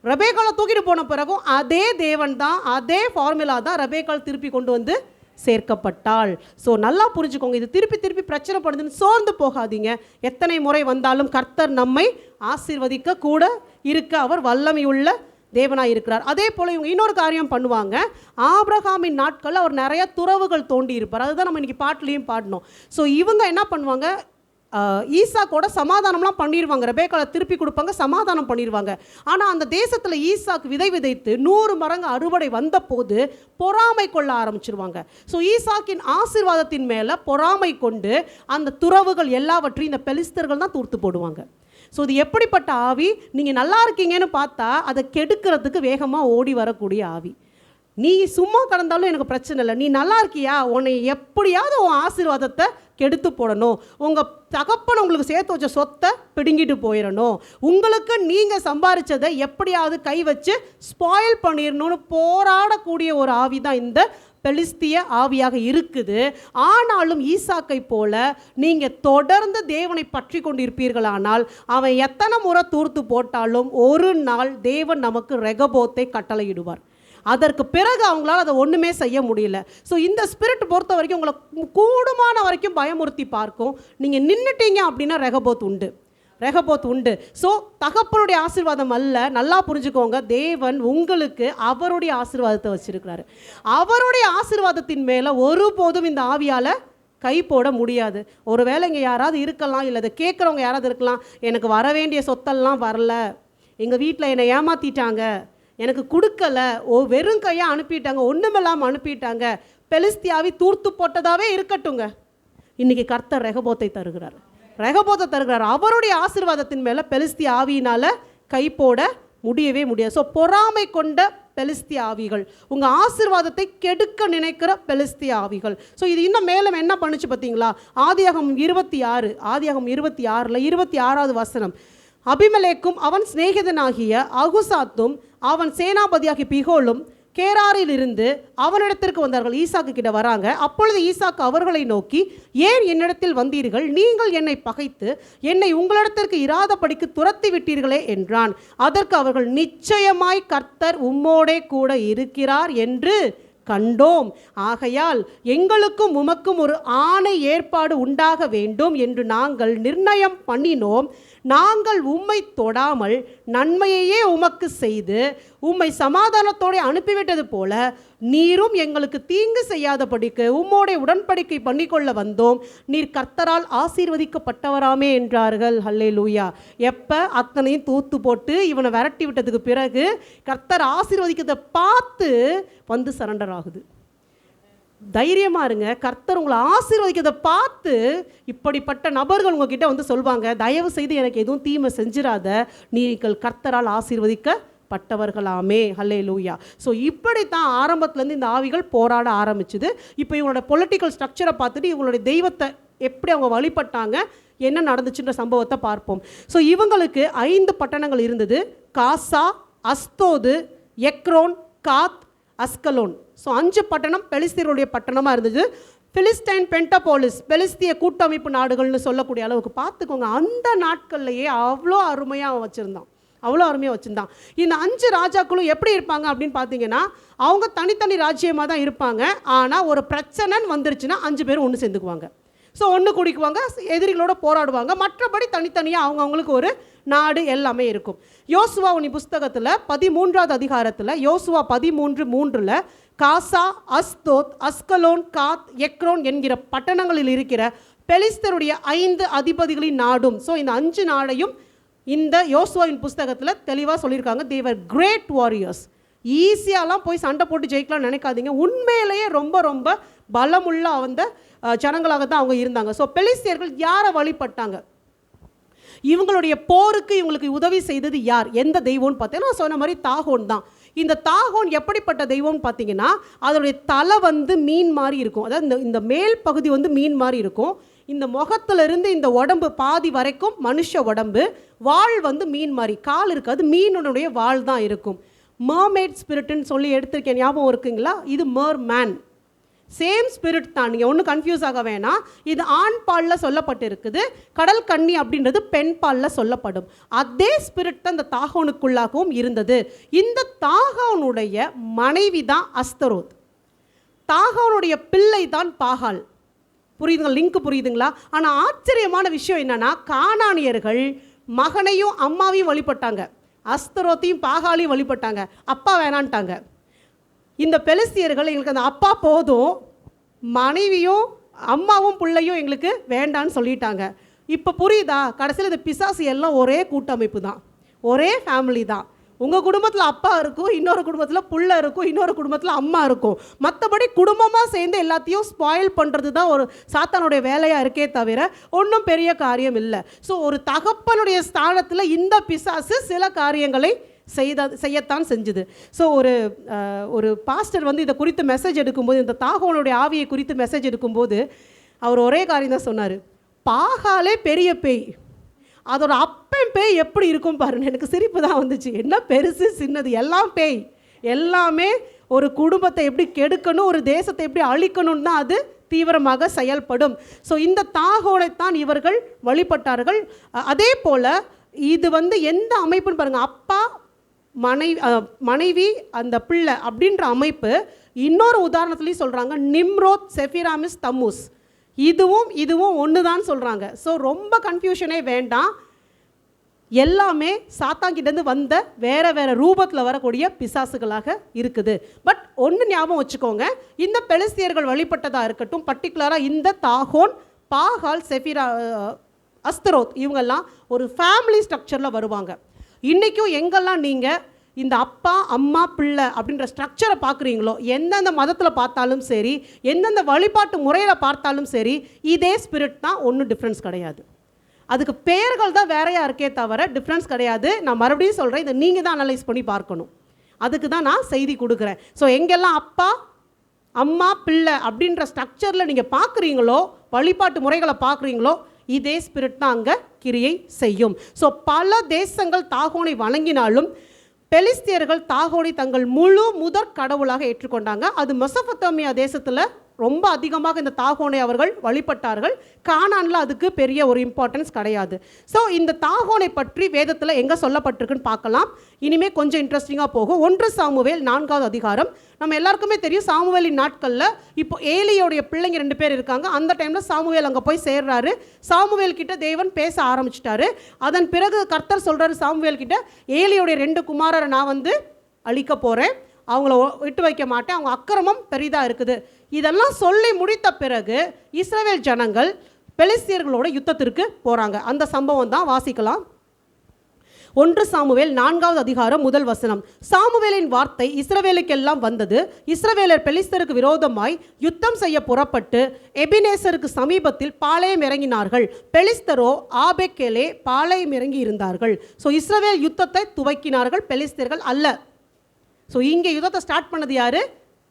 A: ரெபேக்காளை தூக்கிட்டு போன பிறகும் அதே தேவன் தான், அதே ஃபார்முலா தான் ரெபேக்காள் திருப்பி கொண்டு வந்து சேர்க்கப்பட்டாள். ஸோ நல்லா புரிஞ்சுக்கோங்க, இது திருப்பி திருப்பி பிரச்சனை பண்ணுதுன்னு சோர்ந்து போகாதீங்க. எத்தனை முறை வந்தாலும் கர்த்தர் நம்மை ஆசீர்வதிக்க கூட இருக்க அவர் வல்லமையுள்ள தேவனாக இருக்கிறார். அதே போல் இவங்க இன்னொரு காரியம் பண்ணுவாங்க. ஆபிரகாமின் நாட்களில் அவர் நிறைய துறவுகள் தோண்டி இருப்பார். அதுதான் நம்ம இன்றைக்கி பாட்டிலையும் பாடணும். ஸோ இவங்க என்ன பண்ணுவாங்க, ஈசாக்கோட சமாதானம்லாம் பண்ணிடுவாங்க, ரெபேக்காளை திருப்பி கொடுப்பாங்க, சமாதானம் பண்ணிடுவாங்க. ஆனால் அந்த தேசத்தில் ஈசாக்கு விதை விதைத்து 100 மரங்க அறுவடை வந்த போது பொறாமை கொள்ள ஆரம்பிச்சிருவாங்க. ஸோ ஈசாக்கின் ஆசீர்வாதத்தின் மேலே பொறாமை கொண்டு அந்த துறவுகள் எல்லாவற்றையும் இந்த பெலிஸ்தர்கள் தான் தூர்த்து போடுவாங்க. ஸோ இது எப்படிப்பட்ட ஆவி, நீங்கள் நல்லா இருக்கீங்கன்னு பார்த்தா அதை கெடுக்கிறதுக்கு வேகமாக ஓடி வரக்கூடிய ஆவி. நீ சும்மா கடந்தாலும் எனக்கு பிரச்சனை இல்லை, நீ நல்லா இருக்கியா, உன்னை எப்படியாவது உன் ஆசீர்வாதத்தை கெடுத்து போடணும், உங்கள் தகப்பன் உங்களுக்கு சேர்த்து வச்ச சொத்தை பிடுங்கிட்டு போயிடணும், உங்களுக்கு நீங்கள் சம்பாதிச்சதை எப்படியாவது கை வச்சு ஸ்பாயில் பண்ணிடணும்னு போராடக்கூடிய ஒரு ஆவி தான் இந்த பெலிஸ்திய ஆவியாக இருக்குது. ஆனாலும் ஈசாக்கை போல நீங்கள் தொடர்ந்து தேவனை பற்றி கொண்டிருப்பீர்களானால் அவன் எத்தனை முறை தூர்த்து போட்டாலும் ஒரு நாள் தேவன் நமக்கு ரெகபோத்தை கட்டளையிடுவார். அதற்கு பிறகு அவங்களால அதை ஒன்றுமே செய்ய முடியல. ஸோ இந்த ஸ்பிரிட் பொறுத்த வரைக்கும் உங்களை கூடுமான வரைக்கும் பயமுறுத்தி பார்க்கும். நீங்கள் நின்றுட்டீங்க அப்படின்னா ரெகபோத் உண்டு. ஸோ தகப்பனுடைய ஆசீர்வாதம் அல்ல, நல்லா புரிஞ்சுக்கோங்க. தேவன் உங்களுக்கு அவருடைய ஆசீர்வாதத்தை வச்சிருக்கிறாரு. அவருடைய ஆசீர்வாதத்தின் மேலே ஒருபோதும் இந்த ஆவியால் கை போட முடியாது. ஒருவேளை இங்கே யாராவது இருக்கலாம், இல்லை அதை கேட்குறவங்க யாராவது இருக்கலாம், எனக்கு வர வேண்டிய சொத்தெல்லாம் வரல, எங்கள் வீட்டில் என்னை ஏமாற்றிட்டாங்க, எனக்கு கொடுக்கல, வெறும் கையாக அனுப்பிட்டாங்க, ஒன்றுமில்லாமல் அனுப்பிட்டாங்க, பெலிஸ்தியாவி தூர்த்து போட்டதாகவே இருக்கட்டுங்க. இன்றைக்கி கர்த்தர் ரெகபோத்தை தருகிறார். அவருடைய ஆசீர்வாதத்தின் மேலே பெலிஸ்திய ஆவியினால் கை போட முடியவே முடியாது. ஸோ பொறாமை கொண்ட பெலிஸ்திய ஆவிகள், உங்கள் ஆசீர்வாதத்தை கெடுக்க நினைக்கிற பெலிஸ்திய ஆவிகள். ஸோ இது இன்னும் மேலும் என்ன பண்ணுச்சு பார்த்தீங்களா? ஆதியாகமம் 26 26வது வசனம். அபிமெலேக்கும் அவன் சிநேகிதனாகிய அகுசாத்தும் அவன் சேனாபதியாகிய பிகோலும் கேராரில் இருந்து அவனிடத்திற்கு வந்தார்கள். ஈசாக்கு கிட்ட வராங்க. அப்பொழுது ஈசாக்கு அவர்களை நோக்கி, ஏன் என்னிடத்தில் வந்தீர்கள்? நீங்கள் என்னை பகைத்து என்னை உங்களிடத்திற்கு இராதபடிக்கு துரத்தி விட்டீர்களே என்றான். அதற்கு அவர்கள், நிச்சயமாய் கர்த்தர் உம்மோடே கூட இருக்கிறார் என்று கண்டோம், ஆகையால் எங்களுக்கும் உமக்கும் ஒரு ஆணை ஏற்பாடு உண்டாக வேண்டும் என்று நாங்கள் நிர்ணயம் பண்ணினோம். நாங்கள் உம்மை தொடாமல் நன்மையையே உமக்கு செய்து உம்மை சமாதானத்தோடு அனுப்பிவிட்டது போல நீரும் எங்களுக்கு தீங்கு செய்யாதபடிக்கு உம்மோடைய உடன்படிக்கை பண்ணிக்கொள்ள வந்தோம். நீர் கர்த்தரால் ஆசீர்வதிக்கப்பட்டவராமே என்றார்கள். ஹல்லேலூயா. எப்போ அத்தனையும் தூத்து போட்டு இவனை விரட்டி விட்டதுக்கு பிறகு கர்த்தர் ஆசீர்வதிக்கிறதை பார்த்து வந்து சரண்டர் ஆகுது. தைரியமாக இருங்க. கர்த்தர் உங்களை ஆசீர்வதிக்கிறதை பார்த்து இப்படிப்பட்ட நபர்கள் உங்ககிட்ட வந்து சொல்வாங்க, தயவு செய்து எனக்கு எதுவும் தீமை செஞ்சிடாத, நீங்கள் கர்த்தரால் ஆசீர்வதிக்கப்பட்டவர்களாமே. ஹல்லேலூயா. ஸோ இப்படித்தான் ஆரம்பத்துலேருந்து இந்த ஆவிகள் போராட ஆரம்பிச்சுது. இப்போ இவங்களோட பொலிட்டிக்கல் ஸ்ட்ரக்சரை பார்த்துட்டு இவங்களுடைய தெய்வத்தை எப்படி அவங்க வழிபட்டாங்க, என்ன நடந்துச்சுன்ற சம்பவத்தை பார்ப்போம். ஸோ இவங்களுக்கு 5 பட்டணங்கள் இருந்தது. காசா, அஸ்தோது, எக்ரோன், காத், அஸ்கலோன். ஸோ 5 பட்டணம் பெலிஸ்தியருடைய பட்டணமாக இருந்தது. பிலிஸ்டைன் பென்டபோலிஸ், பெலிஸ்திய கூட்டமைப்பு நாடுகள்னு சொல்லக்கூடிய அளவுக்கு பார்த்துக்கோங்க. அந்த நாட்கள்லையே அவ்வளோ அருமையாக வச்சுருந்தான். இந்த 5 ராஜாக்களும் எப்படி இருப்பாங்க அப்படின்னு பார்த்தீங்கன்னா, அவங்க தனித்தனி ராஜ்யமாக தான் இருப்பாங்க. ஆனால் ஒரு பிரச்சனைன்னு வந்துருச்சுன்னா 5 பேரும் ஒன்று சேர்ந்துக்குவாங்க. ஸோ ஒன்று குடிக்குவாங்க, எதிரிகளோட போராடுவாங்க. மற்றபடி தனித்தனியாக அவங்கவுங்களுக்கு ஒரு நாடு எல்லாமே இருக்கும். யோசுவா புஸ்தகத்தில் 13வது அதிகாரத்தில் யோசுவா 13:3 காசா, அஸ்தோத், அஸ்கலோன், காத், எக்ரோன் என்கிற பட்டணங்களில் இருக்கிற பெலிஸ்தருடைய 5 அதிபதிகளின் நாடும். ஸோ இந்த 5 நாடையும் இந்த யோசுவாவின் புஸ்தகத்தில் தெளிவாக சொல்லியிருக்காங்க. they were great warriors. ஈஸியாலாம் போய் சண்டை போட்டு ஜெயிக்கலாம்னு நினைக்காதீங்க. உண்மையிலேயே ரொம்ப ரொம்ப பலமுள்ள அந்த ஜனங்களாக தான் அவங்க இருந்தாங்க. ஸோ பெலிஸ்தியர்கள் யாரை வழிபட்டாங்க? இவங்களுடைய போருக்கு இவங்களுக்கு உதவி செய்தது யார்? எந்த தெய்வம்னு பார்த்தீங்கன்னா, நான் சொன்ன மாதிரி தாகோன் தான். இந்த தாகோன் எப்படிப்பட்ட தெய்வம்னு பார்த்தீங்கன்னா, அதனுடைய தலை மீன் மாதிரி இருக்கும். அதாவது இந்த மேல் பகுதி மீன் மாதிரி இருக்கும். இந்த முகத்திலிருந்து இந்த உடம்பு பாதி வரைக்கும் மனுஷ உடம்பு, வால் மீன் மாதிரி, கால் இருக்காது, மீனுடைய வால் தான் இருக்கும். மர்மேட் ஸ்பிரிட்னு சொல்லி எடுத்திருக்கேன், ஞாபகம் இருக்குங்களா? இது மர்மேன், சேம் ஸ்பிரிட் தான். நீங்கள் ஒன்றும் கன்ஃபியூஸ் ஆக வேணாம். இது ஆண் பாலில் சொல்லப்பட்டு இருக்குது. கடல் கன்னி அப்படின்றது பெண் பாலில் சொல்லப்படும். அதே ஸ்பிரிட் தான் இந்த தாகோனுக்குள்ளாகவும் இருந்தது. இந்த தாகோனுடைய மனைவி தான் அஸ்தரோத். தாகோனுடைய பிள்ளை தான் பாகால். புரியுதுங்களா? லிங்க் புரியுதுங்களா? ஆனால் ஆச்சரியமான விஷயம் என்னன்னா, கானானியர்கள் மகனையும் அம்மாவையும் வழிபட்டாங்க, அஸ்தரோத்தையும் பாகாலையும் வழிபட்டாங்க. அப்பா வேணான்ட்டாங்க. இந்த பெலிஸ்தியர்கள், எங்களுக்கு அந்த அப்பா போதும், மனைவியும் அம்மாவும் பிள்ளையும் எங்களுக்கு வேண்டான்னு சொல்லிட்டாங்க. இப்போ புரியுதா? கடைசியில் இந்த பிசாசு எல்லாம் ஒரே கூட்டமைப்பு தான், ஒரே ஃபேமிலி தான். உங்கள் குடும்பத்தில் அப்பா இருக்கும், இன்னொரு குடும்பத்தில் புள்ள இருக்கும், இன்னொரு குடும்பத்தில் அம்மா இருக்கும். மற்றபடி குடும்பமாக சேர்ந்து எல்லாத்தையும் ஸ்பாயில் பண்ணுறது தான் ஒரு சாத்தானுடைய வேலையாக இருக்கே தவிர ஒன்றும் பெரிய காரியம் இல்லை. ஸோ ஒரு தகப்பனுடைய ஸ்தானத்தில் இந்த பிசாசு சில காரியங்களை செய்யத்தான் செஞ்சுது. ஸோ ஒரு பாஸ்டர் இதை குறித்து மெசேஜ் எடுக்கும்போது, இந்த தாகோனுடைய ஆவியை குறித்து மெசேஜ் எடுக்கும்போது, அவர் ஒரே காரியம் தான் சொன்னார், பாகாலே பெரிய பேய், அதோட அப்பன் பேய் எப்படி இருக்கும் பாருங்க. எனக்கு சிரிப்பு தான் வந்துச்சு. என்ன பெருசு சின்னது எல்லாம் பேய், எல்லாமே ஒரு குடும்பத்தை எப்படி கெடுக்கணும், ஒரு தேசத்தை எப்படி அழிக்கணும்னு தான் அது தீவிரமாக செயல்படும். ஸோ இந்த தாகோனைத்தான் இவர்கள் வழிபட்டார்கள். அதே போல் இது எந்த அமைப்புன்னு பாருங்கள், அப்பா மனைவி அந்த பிள்ளை அப்படின்ற அமைப்பு. இன்னொரு உதாரணத்துலேயும் சொல்கிறாங்க, நிம்ரோத் செஃபிராமிஸ் தம்மூஸ், இதுவும் ஒன்று தான் சொல்கிறாங்க. ஸோ ரொம்ப கன்ஃபியூஷனே வேண்டாம். எல்லாமே சாத்தாங்கிட்டேருந்து வந்த வேறு வேறு ரூபத்தில் வரக்கூடிய பிசாசுகளாக இருக்குது. பட் ஒன்று ஞாபகம் வச்சுக்கோங்க, இந்த பெலிஸ்தியர்கள் வழிபட்டதாக இருக்கட்டும், பர்டிகுலராக இந்த தாகோன், பாகால், செஃபிரா, அஸ்தரோத், இவங்கெல்லாம் ஒரு ஃபேமிலி ஸ்ட்ரக்சரில் வருவாங்க. இன்றைக்கும் எங்கெல்லாம் நீங்கள் இந்த அப்பா அம்மா பிள்ளை அப்படின்ற ஸ்ட்ரக்சரை பார்க்குறீங்களோ, எந்தெந்த மதத்தில் பார்த்தாலும் சரி, எந்தெந்த வழிபாட்டு முறையில் பார்த்தாலும் சரி, இதே ஸ்பிரிட் தான், ஒன்றும் டிஃப்ரென்ஸ் கிடையாது. அதுக்கு பெயர்கள் தான் வேறையாக இருக்கே தவிர டிஃப்ரென்ஸ் கிடையாது. நான் மறுபடியும் சொல்கிறேன், இதை நீங்கள் தான் அனலைஸ் பண்ணி பார்க்கணும். அதுக்கு தான் நான் செய்தி கொடுக்குறேன். ஸோ எங்கெல்லாம் அப்பா அம்மா பிள்ளை அப்படின்ற ஸ்ட்ரக்சரில் நீங்கள் பார்க்குறீங்களோ, வழிபாட்டு முறைகளை பார்க்குறீங்களோ, இதே ஸ்பிரிட் தான் அங்கே கிரியை செய்யும். ஸோ பல தேசங்கள் தாகோனை வணங்கினாலும் பெலிஸ்தியர்கள் தாகோனை தங்கள் முழு முதற் கடவுளாக ஏற்றுக்கொண்டாங்க. அது மெசொப்பொத்தாமியா தேசத்தில் ரொம்ப அதிகமாக இந்த தாகோனை அவர்கள் வழிபட்டார்கள். கானானில் அதுக்கு பெரிய ஒரு இம்பார்ட்டன்ஸ் கிடையாது. ஸோ இந்த தாகோனை பற்றி வேதத்தில் எங்கே சொல்லப்பட்டிருக்குன்னு பார்க்கலாம். இனிமேல் கொஞ்சம் இன்ட்ரெஸ்டிங்காக போகும். 1 சாமுவேல் 4வது அதிகாரம். நம்ம எல்லாருக்குமே தெரியும், சாமுவேலின் நாட்களில் இப்போ ஏலியோடைய பிள்ளைங்க 2 பேர் இருக்காங்க. அந்த டைமில் சாமுவேல் அங்கே போய் சேர்றாரு. சாமுவேல் கிட்ட தேவன் பேச ஆரம்பிச்சிட்டாரு. அதன் பிறகு கர்த்தர் சொல்கிறாரு சாமுவேல் கிட்ட, ஏலியோடைய 2 குமாரரை நான் அழிக்க போகிறேன், அவங்கள விட்டு வைக்க மாட்டேன், அவங்க அக்கிரமம் பெரிதாக இருக்குது. இதெல்லாம் சொல்லி முடித்த பிறகு இஸ்ரவேல் ஜனங்கள் பெலிஸ்தியர்களோட யுத்தத்திற்கு போகிறாங்க. அந்த சம்பவம் தான் வாசிக்கலாம். 1 சாமுவேல் 4வது அதிகாரம் 1 வசனம். சாமுவேலின் வார்த்தை இஸ்ரவேலுக்கெல்லாம் வந்தது. இஸ்ரவேலர் பெலிஸ்தருக்கு விரோதமாய் யுத்தம் செய்ய புறப்பட்டு எபினேசருக்கு சமீபத்தில் பாளையம் இறங்கினார்கள். பெலிஸ்தரோ ஆபெக்கேலே பாளையம் இறங்கி இருந்தார்கள். ஸோ இஸ்ரவேல் யுத்தத்தை துவக்கினார்கள், பெலிஸ்தர்கள் அல்ல. ஸோ இங்கே யுத்தத்தை ஸ்டார்ட் பண்ணது யார்?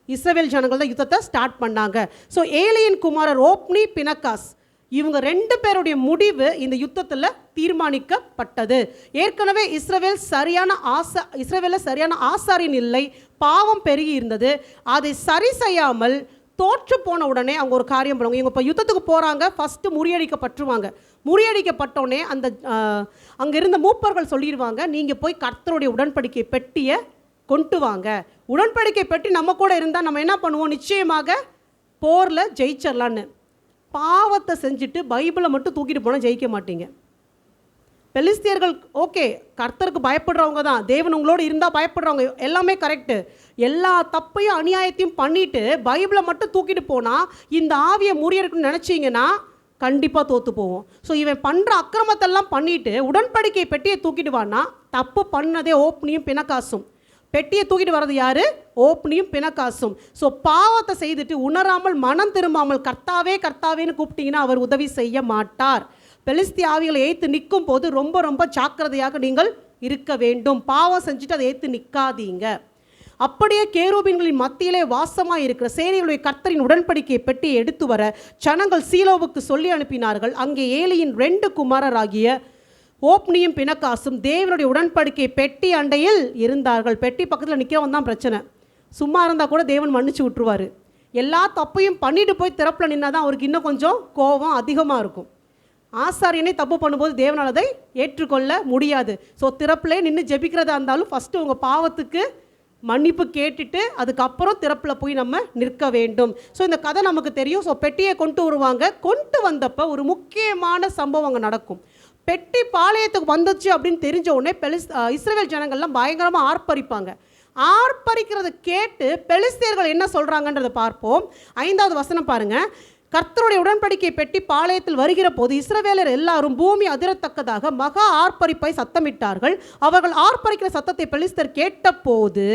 A: இஸ்ரவேல் ஜனங்கள் தான் யுத்தத்தை ஸ்டார்ட் பண்ணாங்க. ஸோ ஏலியின் குமாரர் ஓப்னி, பினகாஸ், இவங்க 2 பேருடைய முடிவு இந்த யுத்தத்தில் தீர்மானிக்கப்பட்டது. ஏற்கனவே இஸ்ரவேலில் சரியான ஆசாரியன் இல்லை, பாவம் பெருகி இருந்தது. அதை சரி செய்யாமல் தோற்று போன உடனே அவங்க ஒரு காரியம் பண்ணுவாங்க. இவங்க இப்போ யுத்தத்துக்கு போகிறாங்க, ஃபஸ்ட்டு முறியடிக்கப்பட்டுருவாங்க. முறியடிக்கப்பட்டோடனே அந்த அங்கே இருந்த மூப்பர்கள் சொல்லிடுவாங்க, நீங்கள் போய் கர்த்தருடைய உடன்படிக்கை பெட்டியை கொண்டு வாங்க. உடன்படிக்கை பெட்டி நம்ம கூட இருந்தால் நம்ம என்ன பண்ணுவோம், நிச்சயமாக போரில் ஜெயிச்சிடலான்னு. பாவத்தை செஞ்சுட்டு பைபிளை மட்டும் தூக்கிட்டு போனால் ஜெயிக்க மாட்டீங்க. பெலிஸ்தியர்கள் ஓகே, கர்த்தருக்கு பயப்படுறவங்க தான், தேவன் உங்களோடு இருந்தால் பயப்படுறவங்க, எல்லாமே கரெக்டு. எல்லா தப்பையும் அநியாயத்தையும் பண்ணிவிட்டு பைபிளை மட்டும் தூக்கிட்டு போனால் இந்த ஆவியை முறியடிக்கணும்னு நினச்சிங்கன்னா கண்டிப்பாக தோற்று போவோம். ஸோ இவன் பண்ணுற அக்கிரமத்தெல்லாம் பண்ணிவிட்டு உடன்படிக்கை பெட்டியை தூக்கிட்டு வானா, தப்பு பண்ணதே ஓப்னியும் பினகாசும். பெட்டியை தூக்கிட்டு வர்றது யார்? ஓப்னியும் பினகாசும். ஸோ பாவத்தை செய்துட்டு உணராமல் மனம் திரும்பாமல் கர்த்தாவே கர்த்தாவேன்னு கூப்பிட்டீங்கன்னா அவர் உதவி செய்ய மாட்டார். பெலிஸ்திய ஆவிகளை ஏற்று நிற்கும் போது ரொம்ப ரொம்ப ஜாக்கிரதையாக நீங்கள் இருக்க வேண்டும். பாவம் செஞ்சுட்டு அதை ஏற்று நிற்காதீங்க. அப்படியே கேரூபின்களின் மத்தியிலே வாசமாக இருக்கிற சேனைகளுடைய கர்த்தரின் உடன்படிக்கையை பெட்டியை எடுத்து வர ஜனங்கள் சீலோவுக்கு சொல்லி அனுப்பினார்கள். அங்கே ஏலியின் 2 குமாரராகிய ஓப்னியும் பினகாசும் தேவனுடைய உடன்படிக்கை பெட்டி அண்டையில் இருந்தார்கள். பெட்டி பக்கத்தில் நிற்கிறவன் தான் பிரச்சனை. சும்மா இருந்தால் கூட தேவன் மன்னிச்சு விட்டுருவார். எல்லா தப்பையும் பண்ணிட்டு போய் திறப்பில் நின்னா தான் அவருக்கு இன்னும் கொஞ்சம் கோபம் அதிகமாக இருக்கும். ஆசாரியனை தப்பு பண்ணும்போது தேவனால் அதை ஏற்றுக்கொள்ள முடியாது. ஸோ திறப்பிலே நின்று ஜெபிக்கிறதா இருந்தாலும் ஃபஸ்ட்டு உங்கள் பாவத்துக்கு மன்னிப்பு கேட்டுட்டு அதுக்கப்புறம் திறப்பில் போய் நம்ம நிற்க வேண்டும். ஸோ இந்த கதை நமக்கு தெரியும். ஸோ பெட்டியை கொண்டு வருவாங்க. கொண்டு வந்தப்போ ஒரு முக்கியமான சம்பவம் அங்கே நடக்கும். பெட்டி பாளையத்துக்கு வந்துச்சு அப்படின்னு தெரிஞ்ச உடனே இஸ்ரவேல் ஜனங்கள்லாம் பயங்கரமாக ஆர்ப்பரிப்பாங்க. ஆர்ப்பரிக்கிறத கேட்டு பெலிஸ்தியர்கள் என்ன சொல்கிறாங்கன்றதை பார்ப்போம். 5வது வசனம் பாருங்கள். கர்த்தருடைய உடன்படிக்கை பெட்டி பாளையத்தில் வருகிற போது இஸ்ரவேலர் எல்லாரும் பூமி அதிரத்தக்கதாக மகா ஆர்ப்பரிப்பை சத்தமிட்டார்கள். அவர்கள் ஆர்ப்பரிக்கிற சத்தத்தை பெலிஸ்தர் கேட்ட போது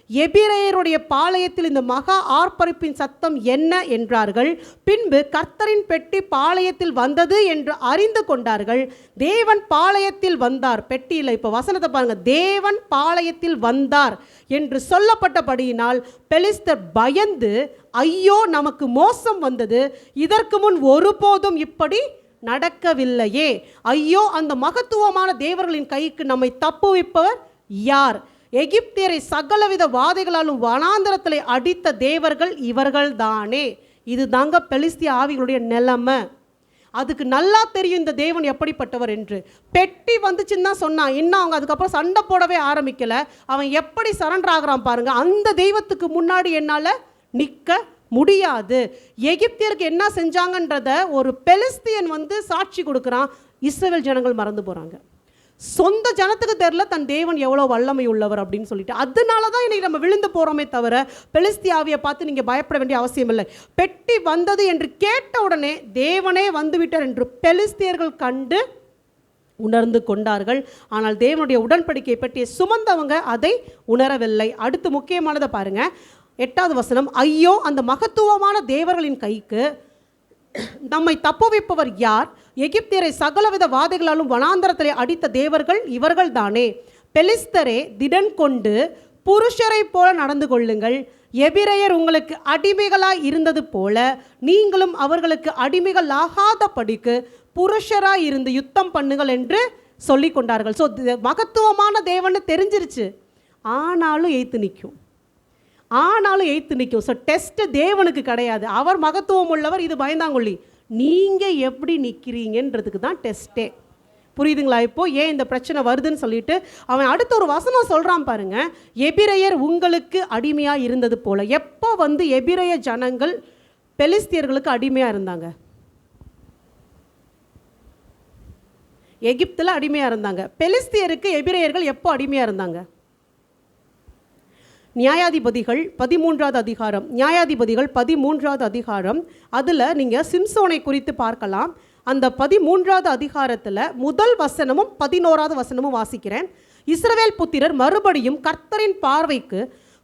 A: எபிரேயருடைய பாளையத்தில் இந்த மகா ஆர்ப்பரிப்பின் சத்தம் என்ன என்றார்கள். பின்பு கர்த்தரின் பெட்டி பாளையத்தில் வந்தது என்று அறிந்து கொண்டார்கள். தேவன் பாளையத்தில் வந்தார், பெட்டியில் இப்போ வசனத்தை பாருங்க, தேவன் பாளையத்தில் வந்தார் என்று சொல்லப்பட்டபடியினால் பெலிஸ்தர் பயந்து, ஐயோ நமக்கு மோசம் வந்தது, இதற்கு முன் ஒருபோதும் இப்படி நடக்கவில்லையே, ஐயோ அந்த மகத்துவமான தேவர்களின் கைக்கு நம்மை தப்புவிப்பவர் யார்? எகிப்தியரை சகலவித வாதைகளாலும் வனாந்தரத்தில் அடித்த தேவர்கள் இவர்கள் தானே. இது தாங்க பெலிஸ்திய ஆவிகளுடைய நிலைமை. அதுக்கு நல்லா தெரியும் இந்த தேவன் எப்படிப்பட்டவர் என்று. பெட்டி வந்துச்சுன்னு தான் சொன்னான், இன்னும் அவங்க அதுக்கப்புறம் சண்டை போடவே ஆரம்பிக்கல. அவன் எப்படி சரண்டர் ஆகிறான் பாருங்க. அந்த தெய்வத்துக்கு முன்னாடி என்னால் நிற்க முடியாது. எகிப்தியருக்கு என்ன செஞ்சாங்கன்றத ஒரு பெலிஸ்தியன் சாட்சி கொடுக்குறான். இஸ்ரவேல் ஜனங்கள் மறந்து போகிறாங்க. சொந்த ஜனத்துக்கு தெரியல தன் தேவன் எவ்வளோ வல்லமை உள்ளவர் அப்படின்னு சொல்லிட்டு. அதனால தான் இன்னைக்கு நம்ம விழுந்து போகிறோமே தவிர பெலிஸ்தியாவியை பார்த்து நீங்கள் பயப்பட வேண்டிய அவசியம் இல்லை. பெட்டி வந்தது என்று கேட்ட உடனே தேவனே வந்துவிட்டார் என்று பெலிஸ்தியர்கள் கண்டு உணர்ந்து கொண்டார்கள். ஆனால் தேவனுடைய உடன்படிக்கை பெட்டியை சுமந்தவங்க அதை உணரவில்லை. அடுத்து முக்கியமானதை பாருங்க, 8வது வசனம், ஐயோ அந்த மகத்துவமான தேவர்களின் கைக்கு நம்மை தப்புவிப்பவர் யார்? எகிப்தியரை சகலவித வாதைகளாலும் வனாந்தரத்திலே அடித்த தேவர்கள் இவர்கள் தானே. பெலிஸ்தரே திடன் கொண்டு புருஷரை போல நடந்து கொள்ளுங்கள். எபிரேயர் உங்களுக்கு அடிமைகளாய் இருந்தது போல நீங்களும் அவர்களுக்கு அடிமைகள் ஆகாதபடிக்கு புருஷராய் இருந்து யுத்தம் பண்ணுங்கள் என்று சொல்லி கொண்டார்கள். ஸோ மகத்துவமான தேவன்னு தெரிஞ்சிருச்சு, ஆனாலும் எய்த்து நிற்கும். ஸோ டெஸ்ட் தேவனுக்கு கிடையாது, அவர் மகத்துவம் உள்ளவர், இது பயந்தாங்கொள்ளி. நீங்கள் எப்படி நிற்கிறீங்கன்றதுக்கு தான் டெஸ்ட்டே. புரியுதுங்களா? இப்போ ஏன் இந்த பிரச்சனை வருதுன்னு சொல்லிட்டு அவன் அடுத்த ஒரு வசனம் சொல்கிறான் பாருங்க, எபிரேயர் உங்களுக்கு அடிமையாக இருந்தது போல. எப்போ எபிரேய ஜனங்கள் பெலிஸ்தியர்களுக்கு அடிமையாக இருந்தாங்க? எகிப்தில் அடிமையாக இருந்தாங்க. பெலிஸ்தியருக்கு எபிரேயர்கள் எப்போ அடிமையாக இருந்தாங்க? நியாயாதிபதிகள் 13வது அதிகாரம், நியாயாதிபதிகள் 13வது அதிகாரம், அதில் நீங்கள் சிம்சோனை குறித்து பார்க்கலாம். அந்த 13வது அதிகாரத்தில் முதல் வசனமும் 11வது வசனமும் வாசிக்கிறேன். இஸ்ரவேல் புத்திரர் மறுபடியும் கர்த்தரின் பார்வைக்கு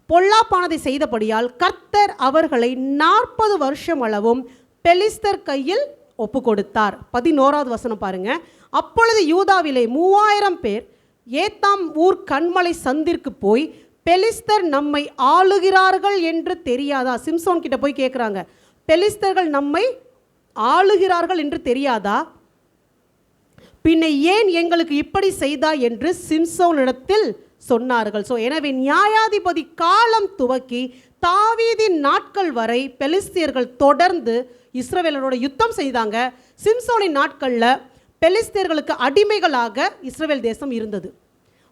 A: பொல்லாப்பானதை செய்தபடியால் கர்த்தர் அவர்களை 40 வருஷம் அளவும் பெலிஸ்தர் கையில் ஒப்பு கொடுத்தார். 11வது வசனம் பாருங்க, அப்பொழுது யூதாவிலே 3000 பேர் ஏத்தாம் ஊர் கண்மலை சந்திற்கு போய், பெலிஸ்தர் நம்மை ஆளுகிறார்கள் என்று தெரியாதா? சிம்சோன் கிட்ட போய் கேட்குறாங்க, பெலிஸ்தர்கள் நம்மை ஆளுகிறார்கள் என்று தெரியாதா? பின்ன ஏன் எங்களுக்கு இப்படி செய்தா என்று சிம்சோனிடத்தில் சொன்னார்கள். ஸோ எனவே நியாயாதிபதி காலம் துவக்கி தாவீதின் நாட்கள் வரை பெலிஸ்தியர்கள் தொடர்ந்து இஸ்ரவேலரோட யுத்தம் செய்தாங்க. சிம்சோனின் நாட்களில் பெலிஸ்தியர்களுக்கு அடிமைகளாக இஸ்ரவேல் தேசம் இருந்தது.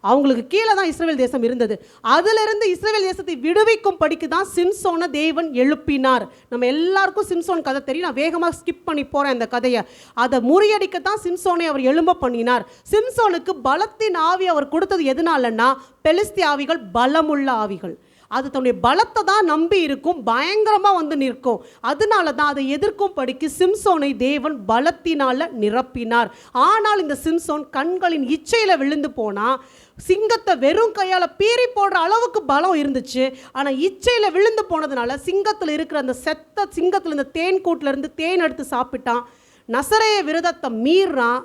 A: அவங்களுக்கு கீழே தான் இஸ்ரவேல் தேசம் இருந்தது. அதிலிருந்து இஸ்ரவேல் தேசத்தை விடுவிக்கும் படிக்கு தான் சிம்சோனை தேவன் எழுப்பினார். நம்ம எல்லாருக்கும் சிம்சோன் கதை தெரியும், நான் வேகமாக ஸ்கிப் பண்ணி போகிறேன் அந்த கதையை. அதை முறியடிக்கத்தான் சிம்சோனை அவர் எழும்ப பண்ணினார். சிம்சோனுக்கு பலத்தின் ஆவி அவர் கொடுத்தது எதனாலன்னா, பெலிஸ்திய ஆவிகள் பலமுள்ள ஆவிகள், அது தன்னுடைய பலத்தை தான் நம்பி இருக்கும், பயங்கரமாக நிற்கும். அதனால தான் அதை எதிர்க்கும் படிக்கு சிம்சோனை தேவன் பலத்தினால நிரப்பினார். ஆனால் இந்த சிம்சோன் கண்களின் இச்சையில் விழுந்து போனால், சிங்கத்தை வெறும் கையால் பீறி போடுற அளவுக்கு பலம் இருந்துச்சு. ஆனால் இச்சையில் விழுந்து போனதுனால சிங்கத்தில் இருக்கிற அந்த செத்த சிங்கத்தில் இந்த தேன் கூட்டிலேருந்து தேன் எடுத்து சாப்பிட்டான். நசரேய விரதத்தை மீறான்.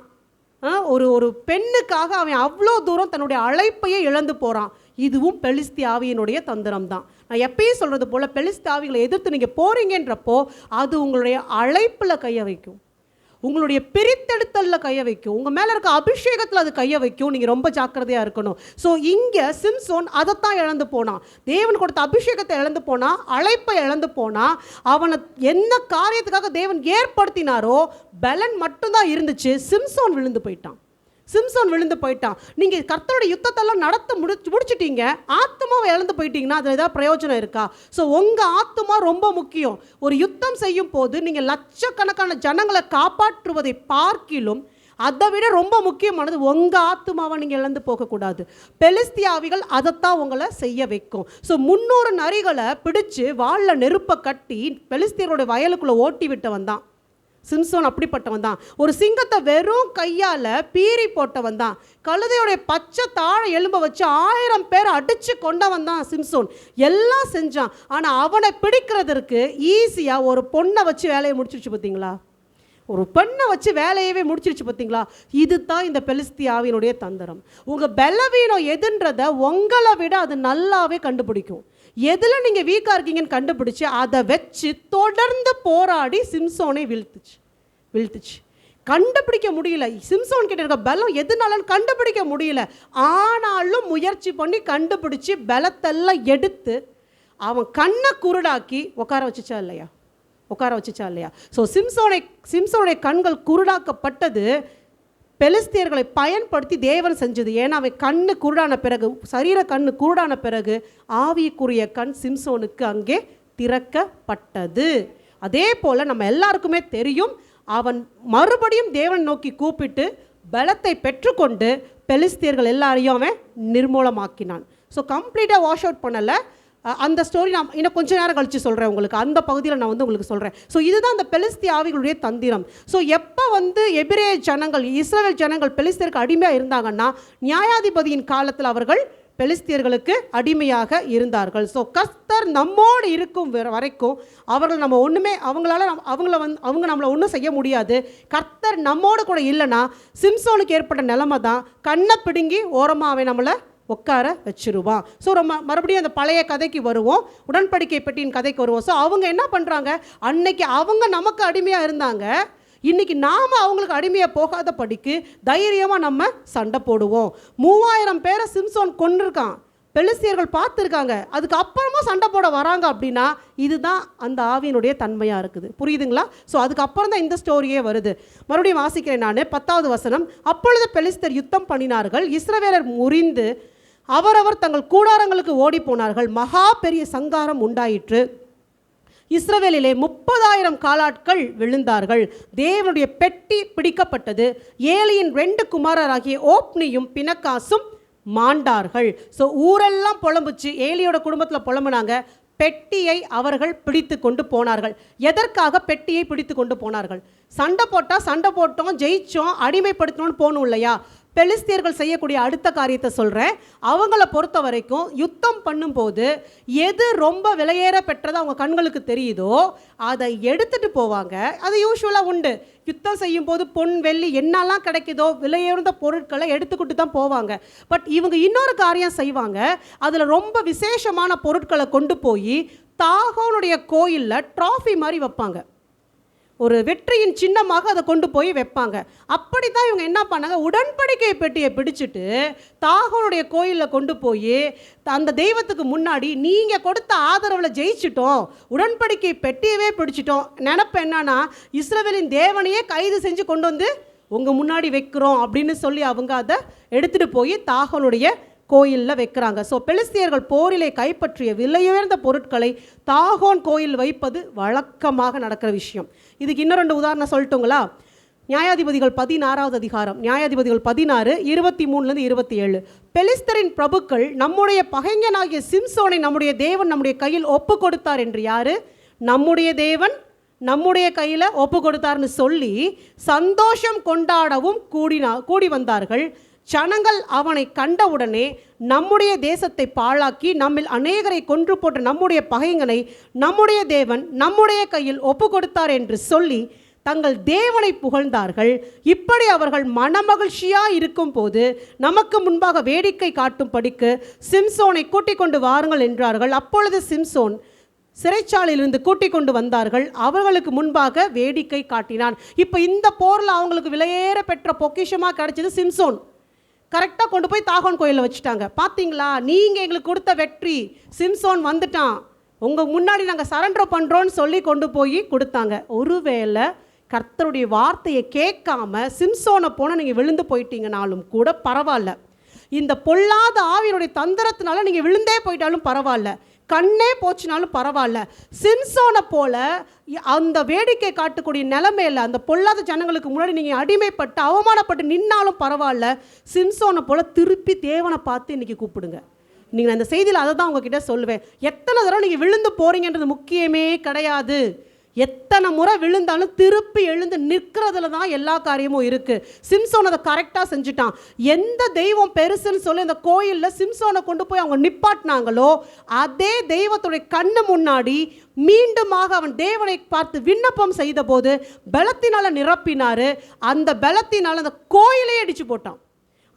A: ஒரு பெண்ணுக்காக அவன் அவ்வளோ தூரம் தன்னுடைய அழைப்பையே இழந்து போகிறான். இதுவும் பெலிஸ்திய ஆவியினுடைய தந்திரம் தான். நான் எப்பயும் சொல்கிறது போல், பெலிஸ்திய ஆவிகளை எதிர்த்து நீங்கள் போகிறீங்கன்றப்போ அது உங்களுடைய அழைப்பில் கைய வைக்கும், உங்களுடைய பிரித்தெடுத்தலில் கைய வைக்கும், உங்கள் மேலே இருக்க அபிஷேகத்தில் அது கைய வைக்கும். நீங்கள் ரொம்ப ஜாக்கிரதையாக இருக்கணும். ஸோ இங்கே சிம்சோன் அதைத்தான் இழந்து போனான். தேவன் கொடுத்த அபிஷேகத்தை இழந்து போனால், அழைப்பை இழந்து போனால், அவனை என்ன காரியத்துக்காக தேவன் ஏற்படுத்தினாரோ பலன் மட்டும்தான் இருந்துச்சு. சிம்சோன் விழுந்து போயிட்டான். நீங்கள் கர்த்தருடைய யுத்தத்தெல்லாம் நடத்த முடிச்சிட்டீங்க, ஆத்மாவை இழந்து போயிட்டீங்கன்னா அதில் ஏதாவது பிரயோஜனம் இருக்கா? ஸோ உங்கள் ஆத்மா ரொம்ப முக்கியம். ஒரு யுத்தம் செய்யும் போது நீங்கள் லட்சக்கணக்கான ஜனங்களை காப்பாற்றுவதை பார்க்கிலும் அதை விட ரொம்ப முக்கியமானது உங்கள் ஆத்மாவை நீங்கள் இழந்து போகக்கூடாது. பெலிஸ்திய ஆவிகள் அதைத்தான் உங்களை செய்ய வைக்கும். ஸோ 300 நரிகளை பிடிச்சு வாளில் நெருப்பை கட்டி பெலிஸ்தியரோட வயலுக்குள்ளே ஓட்டி விட்டு வந்தான். சிம்சோன் அப்படிப்பட்டவன் தான். ஒரு சிங்கத்தை வெறும் கையால் பீறி போட்டவன் தான். கழுதையோடைய பச்சை தாழை எலும்பை வச்சு 1000 பேரை அடித்து கொண்டவன் தான் சிம்சோன். எல்லாம் செஞ்சான். ஆனால் அவனை பிடிக்கிறதுக்கு ஈஸியாக ஒரு பொண்ணை வச்சு வேலையை முடிச்சிருச்சு பார்த்தீங்களா? ஒரு பெண்ணை வச்சு வேலையவே முடிச்சிருச்சு பார்த்தீங்களா? இது தான் இந்த பெலிஸ்தியாவினுடைய தந்திரம். உங்கள் பலவீனம் எதுன்றதை உங்களை விட அது நல்லாவே கண்டுபிடிக்கும். எதில் நீங்கள் வீக்காக இருக்கீங்கன்னு கண்டுபிடிச்சி அதை வச்சு தொடர்ந்து போராடி சிம்சோனை வீழ்த்துச்சு. கண்டுபிடிக்க முடியல. சிம்சோன் கிட்ட இருக்க பலம் எதுனாலும் கண்டுபிடிக்க முடியல. ஆனாலும் முயற்சி பண்ணி கண்டுபிடிச்சி பலத்தெல்லாம் எடுத்து அவன் கண்ணை குருடாக்கி உட்கார வச்சுச்சா இல்லையா? ஸோ சிம்சோனுடைய கண்கள் குருடாக்கப்பட்டது பெலிஸ்தியர்களை பயன்படுத்தி தேவன் செஞ்சது. ஏன்னா அவன் கண்ணு குருடான பிறகு, சரீர கண்ணு குருடான பிறகு ஆவிக்குரிய கண் சிம்சோனுக்கு அங்கே திறக்கப்பட்டது. அதே போல் நம்ம எல்லாருக்குமே தெரியும், அவன் மறுபடியும் தேவன் நோக்கி கூப்பிட்டு பலத்தை பெற்றுக்கொண்டு பெலிஸ்தியர்கள் எல்லாரையும் அவன் நிர்மூலமாக்கினான். ஸோ கம்ப்ளீட்டாக வாஷ் அவுட் பண்ணலை. அந்த ஸ்டோரி நான் இன்னும் கொஞ்சம் நேரம் கழித்து சொல்கிறேன் உங்களுக்கு. அந்த பகுதியில் நான் உங்களுக்கு சொல்கிறேன். ஸோ இதுதான் அந்த பெலிஸ்திய ஆவிகளுடைய தந்திரம். ஸோ எப்போ எபிரேய ஜனங்கள், இஸ்ரவேல் ஜனங்கள் பெலிஸ்தியருக்கு அடிமையாக இருந்தாங்கன்னா, நியாயாதிபதியின் காலத்தில் அவர்கள் பெலிஸ்தியர்களுக்கு அடிமையாக இருந்தார்கள். ஸோ கர்த்தர் நம்மோடு இருக்கும் வரைக்கும் அவர்கள் நம்ம ஒன்றுமே அவங்க நம்மளை ஒன்றும் செய்ய முடியாது. கர்த்தர் நம்மோடு கூட இல்லைன்னா சிம்சோனுக்கு ஏற்பட்ட நிலைமை தான். கண்ணை பிடுங்கி ஓரமாகவே நம்மளை உட்கார வச்சிருவான். ஸோ மறுபடியும் அந்த பழைய கதைக்கு வருவோம், உடன்படிக்கை பெட்டியின் கதைக்கு வருவோம். ஸோ அவங்க என்ன பண்ணுறாங்க, அன்னைக்கு அவங்க நமக்கு அடிமையாக இருந்தாங்க, இன்றைக்கி நாம் அவங்களுக்கு அடிமையாக போகாத படிக்கு தைரியமாக நம்ம சண்டை போடுவோம். 3000 பேரை சிம்சோன் கொண்டிருக்கான், பெலிஸ்தியர்கள் பார்த்துருக்காங்க, அதுக்கு அப்புறமா சண்டை போட வராங்க. அப்படின்னா இதுதான் அந்த ஆவியினுடைய தன்மையாக இருக்குது. புரியுதுங்களா? ஸோ அதுக்கப்புறம் தான் இந்த ஸ்டோரியே வருது. மறுபடியும் வாசிக்கிறேன் நான், 10வது வசனம். அப்பொழுது பெலிஸ்தர் யுத்தம் பண்ணினார்கள், இஸ்ரவேலர் முறிந்து அவரவர் தங்கள் கூடாரங்களுக்கு ஓடி போனார்கள். மகா பெரிய சங்காரம் உண்டாயிற்று. இஸ்ரவேலிலே 30,000 காலாட்கள் விழுந்தார்கள். தேவனுடைய பெட்டி பிடிக்கப்பட்டது. ஏலியின் 2 குமாரராகிய ஓப்னியும் பினகாசும் மாண்டார்கள். ஸோ ஊரெல்லாம் புலம்புச்சு, ஏலியோட குடும்பத்தில் புலம்புனாங்க. பெட்டியை அவர்கள் பிடித்து கொண்டு போனார்கள். எதற்காக பெட்டியை பிடித்து கொண்டு போனார்கள்? சண்டை போட்டால் சண்டை போட்டோம், ஜெயிச்சோம், அடிமைப்படுத்தணும்னு போகணும் இல்லையா? பெலிஸ்தியர்கள் செய்யக்கூடிய அடுத்த காரியத்தை சொல்கிறேன். அவங்கள பொறுத்த வரைக்கும் யுத்தம் பண்ணும்போது எது ரொம்ப விலையேற பெற்றதோ அவங்க கண்களுக்கு தெரியுதோ அதை எடுத்துகிட்டு போவாங்க. அது யூஸ்வலாக உண்டு. யுத்தம் செய்யும் போது பொன் வெள்ளி என்னெல்லாம் கிடைக்குதோ விலையுயர்ந்த பொருட்களை எடுத்துக்கிட்டு தான் போவாங்க. பட் இவங்க இன்னொரு காரியம் செய்வாங்க. அதில் ரொம்ப விசேஷமான பொருட்களை கொண்டு போய் தாகோனுடைய கோயிலில் ட்ராஃபி மாதிரி வைப்பாங்க. ஒரு வெற்றியின் சின்னமாக அதை கொண்டு போய் வைப்பாங்க. அப்படி தான் இவங்க என்ன பண்ணாங்க, உடன்படிக்கை பெட்டியை பிடிச்சிட்டு தாகோனுடைய கோயிலில் கொண்டு போய் அந்த தெய்வத்துக்கு முன்னாடி நீங்கள் கொடுத்த ஆதரவில் ஜெயிச்சிட்டோம், உடன்படிக்கை பெட்டியவே பிடிச்சிட்டோம், நினப்பு என்னன்னா இஸ்ரவேலின் தேவனையே கைது செஞ்சு கொண்டு வந்து உங்கள் முன்னாடி வைக்கிறோம் அப்படின்னு சொல்லி அவங்க அதை எடுத்துகிட்டு போய் தாகோனுடைய கோயிலில் வைக்கிறாங்க. ஸோ பெலிஸ்தியர்கள் போரிலே கைப்பற்றிய விலையுயர்ந்த பொருட்களை தாகோன் கோயில் வைப்பது வழக்கமாக நடக்கிற விஷயம். இதுக்கு இன்னும் 2 உதாரணம் சொல்லட்டுங்களா? நியாயாதிபதிகள் 16வது அதிகாரம், நியாயாதிபதிகள் 16 23-27. பெலிஸ்தரின் பிரபுக்கள் நம்முடைய பகைஞனாகிய சிம்சோனை நம்முடைய தேவன் நம்முடைய கையில் ஒப்பு கொடுத்தார் என்று. யாரு? நம்முடைய தேவன் நம்முடைய கையில் ஒப்பு கொடுத்தார்னு சொல்லி சந்தோஷம் கொண்டாடவும் கூடி வந்தார்கள். ஜனங்கள் அவனை கண்டவுடனே நம்முடைய தேசத்தை பாழாக்கி நம்மில் அநேகரை கொன்று போட்ட நம்முடைய பகைஞனை நம்முடைய தேவன் நம்முடைய கையில் ஒப்பு கொடுத்தார் என்று சொல்லி தங்கள் தேவனை புகழ்ந்தார்கள். இப்படி அவர்கள் மனமகிழ்ச்சியாக இருக்கும் போது நமக்கு முன்பாக வேடிக்கை காட்டும் படிக்கு சிம்சோனை கூட்டிக் கொண்டு வாருங்கள் என்றார்கள். அப்பொழுது சிம்சோன் சிறைச்சாலையிலிருந்து கூட்டிக் கொண்டு வந்தார்கள், அவர்களுக்கு முன்பாக வேடிக்கை காட்டினான். இப்போ இந்த போரில் அவங்களுக்கு விலையேற பெற்ற பொக்கிஷமாக கிடைச்சது சிம்சோன். கரெக்டாக கொண்டு போய் தாகோன் கோயிலில் வச்சுட்டாங்க. பார்த்தீங்களா, நீங்கள் எங்களுக்கு கொடுத்த வெற்றி, சிம்சோன் வந்துட்டான், உங்கள் முன்னாடி நாங்கள் சரண்டர் பண்ணுறோன்னு சொல்லி கொண்டு போய் கொடுத்தாங்க. ஒருவேளை கர்த்தருடைய வார்த்தையை கேட்காம சிம்சோனை போனால் நீங்கள் விழுந்து போயிட்டீங்கனாலும் கூட பரவாயில்ல, இந்த பொல்லாத ஆவியினுடைய தந்திரத்தினால நீங்கள் விழுந்தே போயிட்டாலும் பரவாயில்ல, கண்ணே போச்சுனாலும் பரவாயில்ல, சிம்சோனை போல அந்த வேடிக்கை காட்டக்கூடிய நிலைமையில் அந்த பொல்லாத ஜனங்களுக்கு முன்னாடி நீங்கள் அடிமைப்பட்டு அவமானப்பட்டு நின்னாலும் பரவாயில்ல, சிம்சோனை போல திருப்பி தேவனை பார்த்து இன்றைக்கி கூப்பிடுங்க. நீங்கள் அந்த செய்தியில் அதை தான் உங்ககிட்ட சொல்லுவேன். எத்தனை தடவை நீங்கள் விழுந்து போகிறீங்கன்றது முக்கியமே கிடையாது. எத்தனை முறை விழுந்தாலும் திருப்பி எழுந்து நிற்கிறதுல தான் எல்லா காரியமும் இருக்குது. சிம்சோன் அதை கரெக்டாக செஞ்சுட்டான். எந்த தெய்வம் பெருசுன்னு சொல்லி அந்த கோயிலில் சிம்சோனை கொண்டு போய் அவங்க நிப்பாட்டினாங்களோ அதே தெய்வத்துடைய கண்ணு முன்னாடி மீண்டுமாக அவன் தேவனை பார்த்து விண்ணப்பம் செய்த போது பலத்தினால நிரப்பினார். அந்த பலத்தினால் அந்த கோயிலே அடித்து போட்டான்.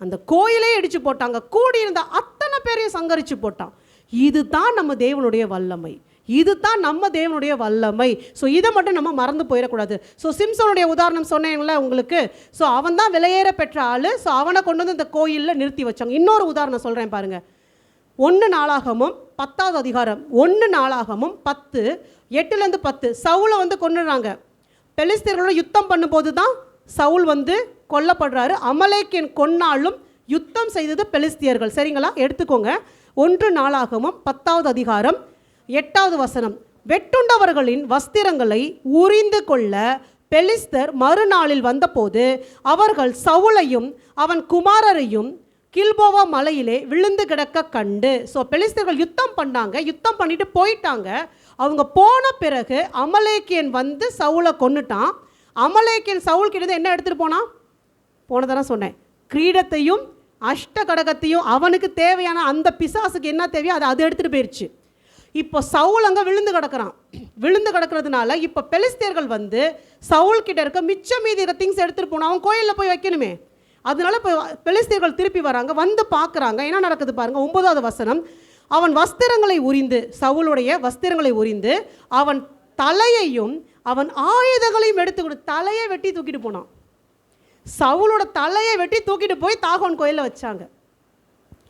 A: அந்த கோயிலே அடித்து போட்டாங்க. கூடியிருந்த அத்தனை பேரையும் சங்கரித்து போட்டான். இதுதான் நம்ம தேவனுடைய வல்லமை. இதுதான் நம்ம தேவனுடைய வல்லமை. ஸோ இதை மட்டும் நம்ம மறந்து போயிடக்கூடாது. ஸோ சிம்சோனுடைய உதாரணம் சொன்னேன்ல உங்களுக்கு. ஸோ அவன் தான் விலையேற பெற்ற ஆள். ஸோ அவனை கொண்டு வந்து இந்த கோயிலில் நிறுத்தி வச்சாங்க. இன்னொரு உதாரணம் சொல்கிறேன் பாருங்கள். 1 நாளாகமும் 10வது அதிகாரம் 1 நாளாகமும் 10 8லேருந்து 10 சவுலை வந்து கொண்டுறாங்க. பெலிஸ்தீர்களோட யுத்தம் பண்ணும்போது தான் சவுல் வந்து கொல்லப்படுறாரு. அமலேக்கின் கொன்னாலும் யுத்தம் செய்தது பெலிஸ்தியர்கள். சரிங்களா, எடுத்துக்கோங்க. 1 நாளாகமும் 10வது அதிகாரம் 8வது வசனம். வெட்டுண்டவர்களின் வஸ்திரங்களை உரிந்து கொள்ள பெலிஸ்தர் மறுநாளில் வந்தபோது அவர்கள் சவுலையும் அவன் குமாரரையும் கில்போவா மலையிலே விழுந்து கிடக்க கண்டு. ஸோ பெலிஸ்தர்கள் யுத்தம் பண்ணாங்க. யுத்தம் பண்ணிட்டு போயிட்டாங்க. அவங்க போன பிறகு அமலேக்கியன் வந்து சவுலை கொன்னுட்டான். அமலேக்கியன் சவுல் கிட்ட என்ன எடுத்துகிட்டு போனதான சொன்னேன். கிரீடத்தையும் அஷ்ட கடகத்தையும் அவனுக்கு தேவையான அந்த பிசாசுக்கு என்ன தேவையோ அது எடுத்துகிட்டு போயிடுச்சு. இப்போ சவுல் அங்கே விழுந்து கிடக்கிறான். விழுந்து கிடக்கிறதுனால இப்போ பெலிஸ்தியர்கள் வந்து சவுல் கிட்ட இருக்க மிச்சம் மீதி திங்ஸ் எடுத்துகிட்டு போனால் அவன் கோயிலில் போய் வைக்கணுமே. அதனால இப்போ பெலிஸ்தியர்கள் திருப்பி வராங்க. வந்து பார்க்குறாங்க. என்ன நடக்குது பாருங்கள். 9வது வசனம். அவன் வஸ்திரங்களை உரிந்து, சவுளுடைய வஸ்திரங்களை உரிந்து அவன் தலையையும் அவன் ஆயுதங்களையும் எடுத்து தலையை வெட்டி தூக்கிட்டு போனான். சவுலோட தலையை வெட்டி தூக்கிட்டு போய் தாகோன் கோயிலில் வச்சாங்க.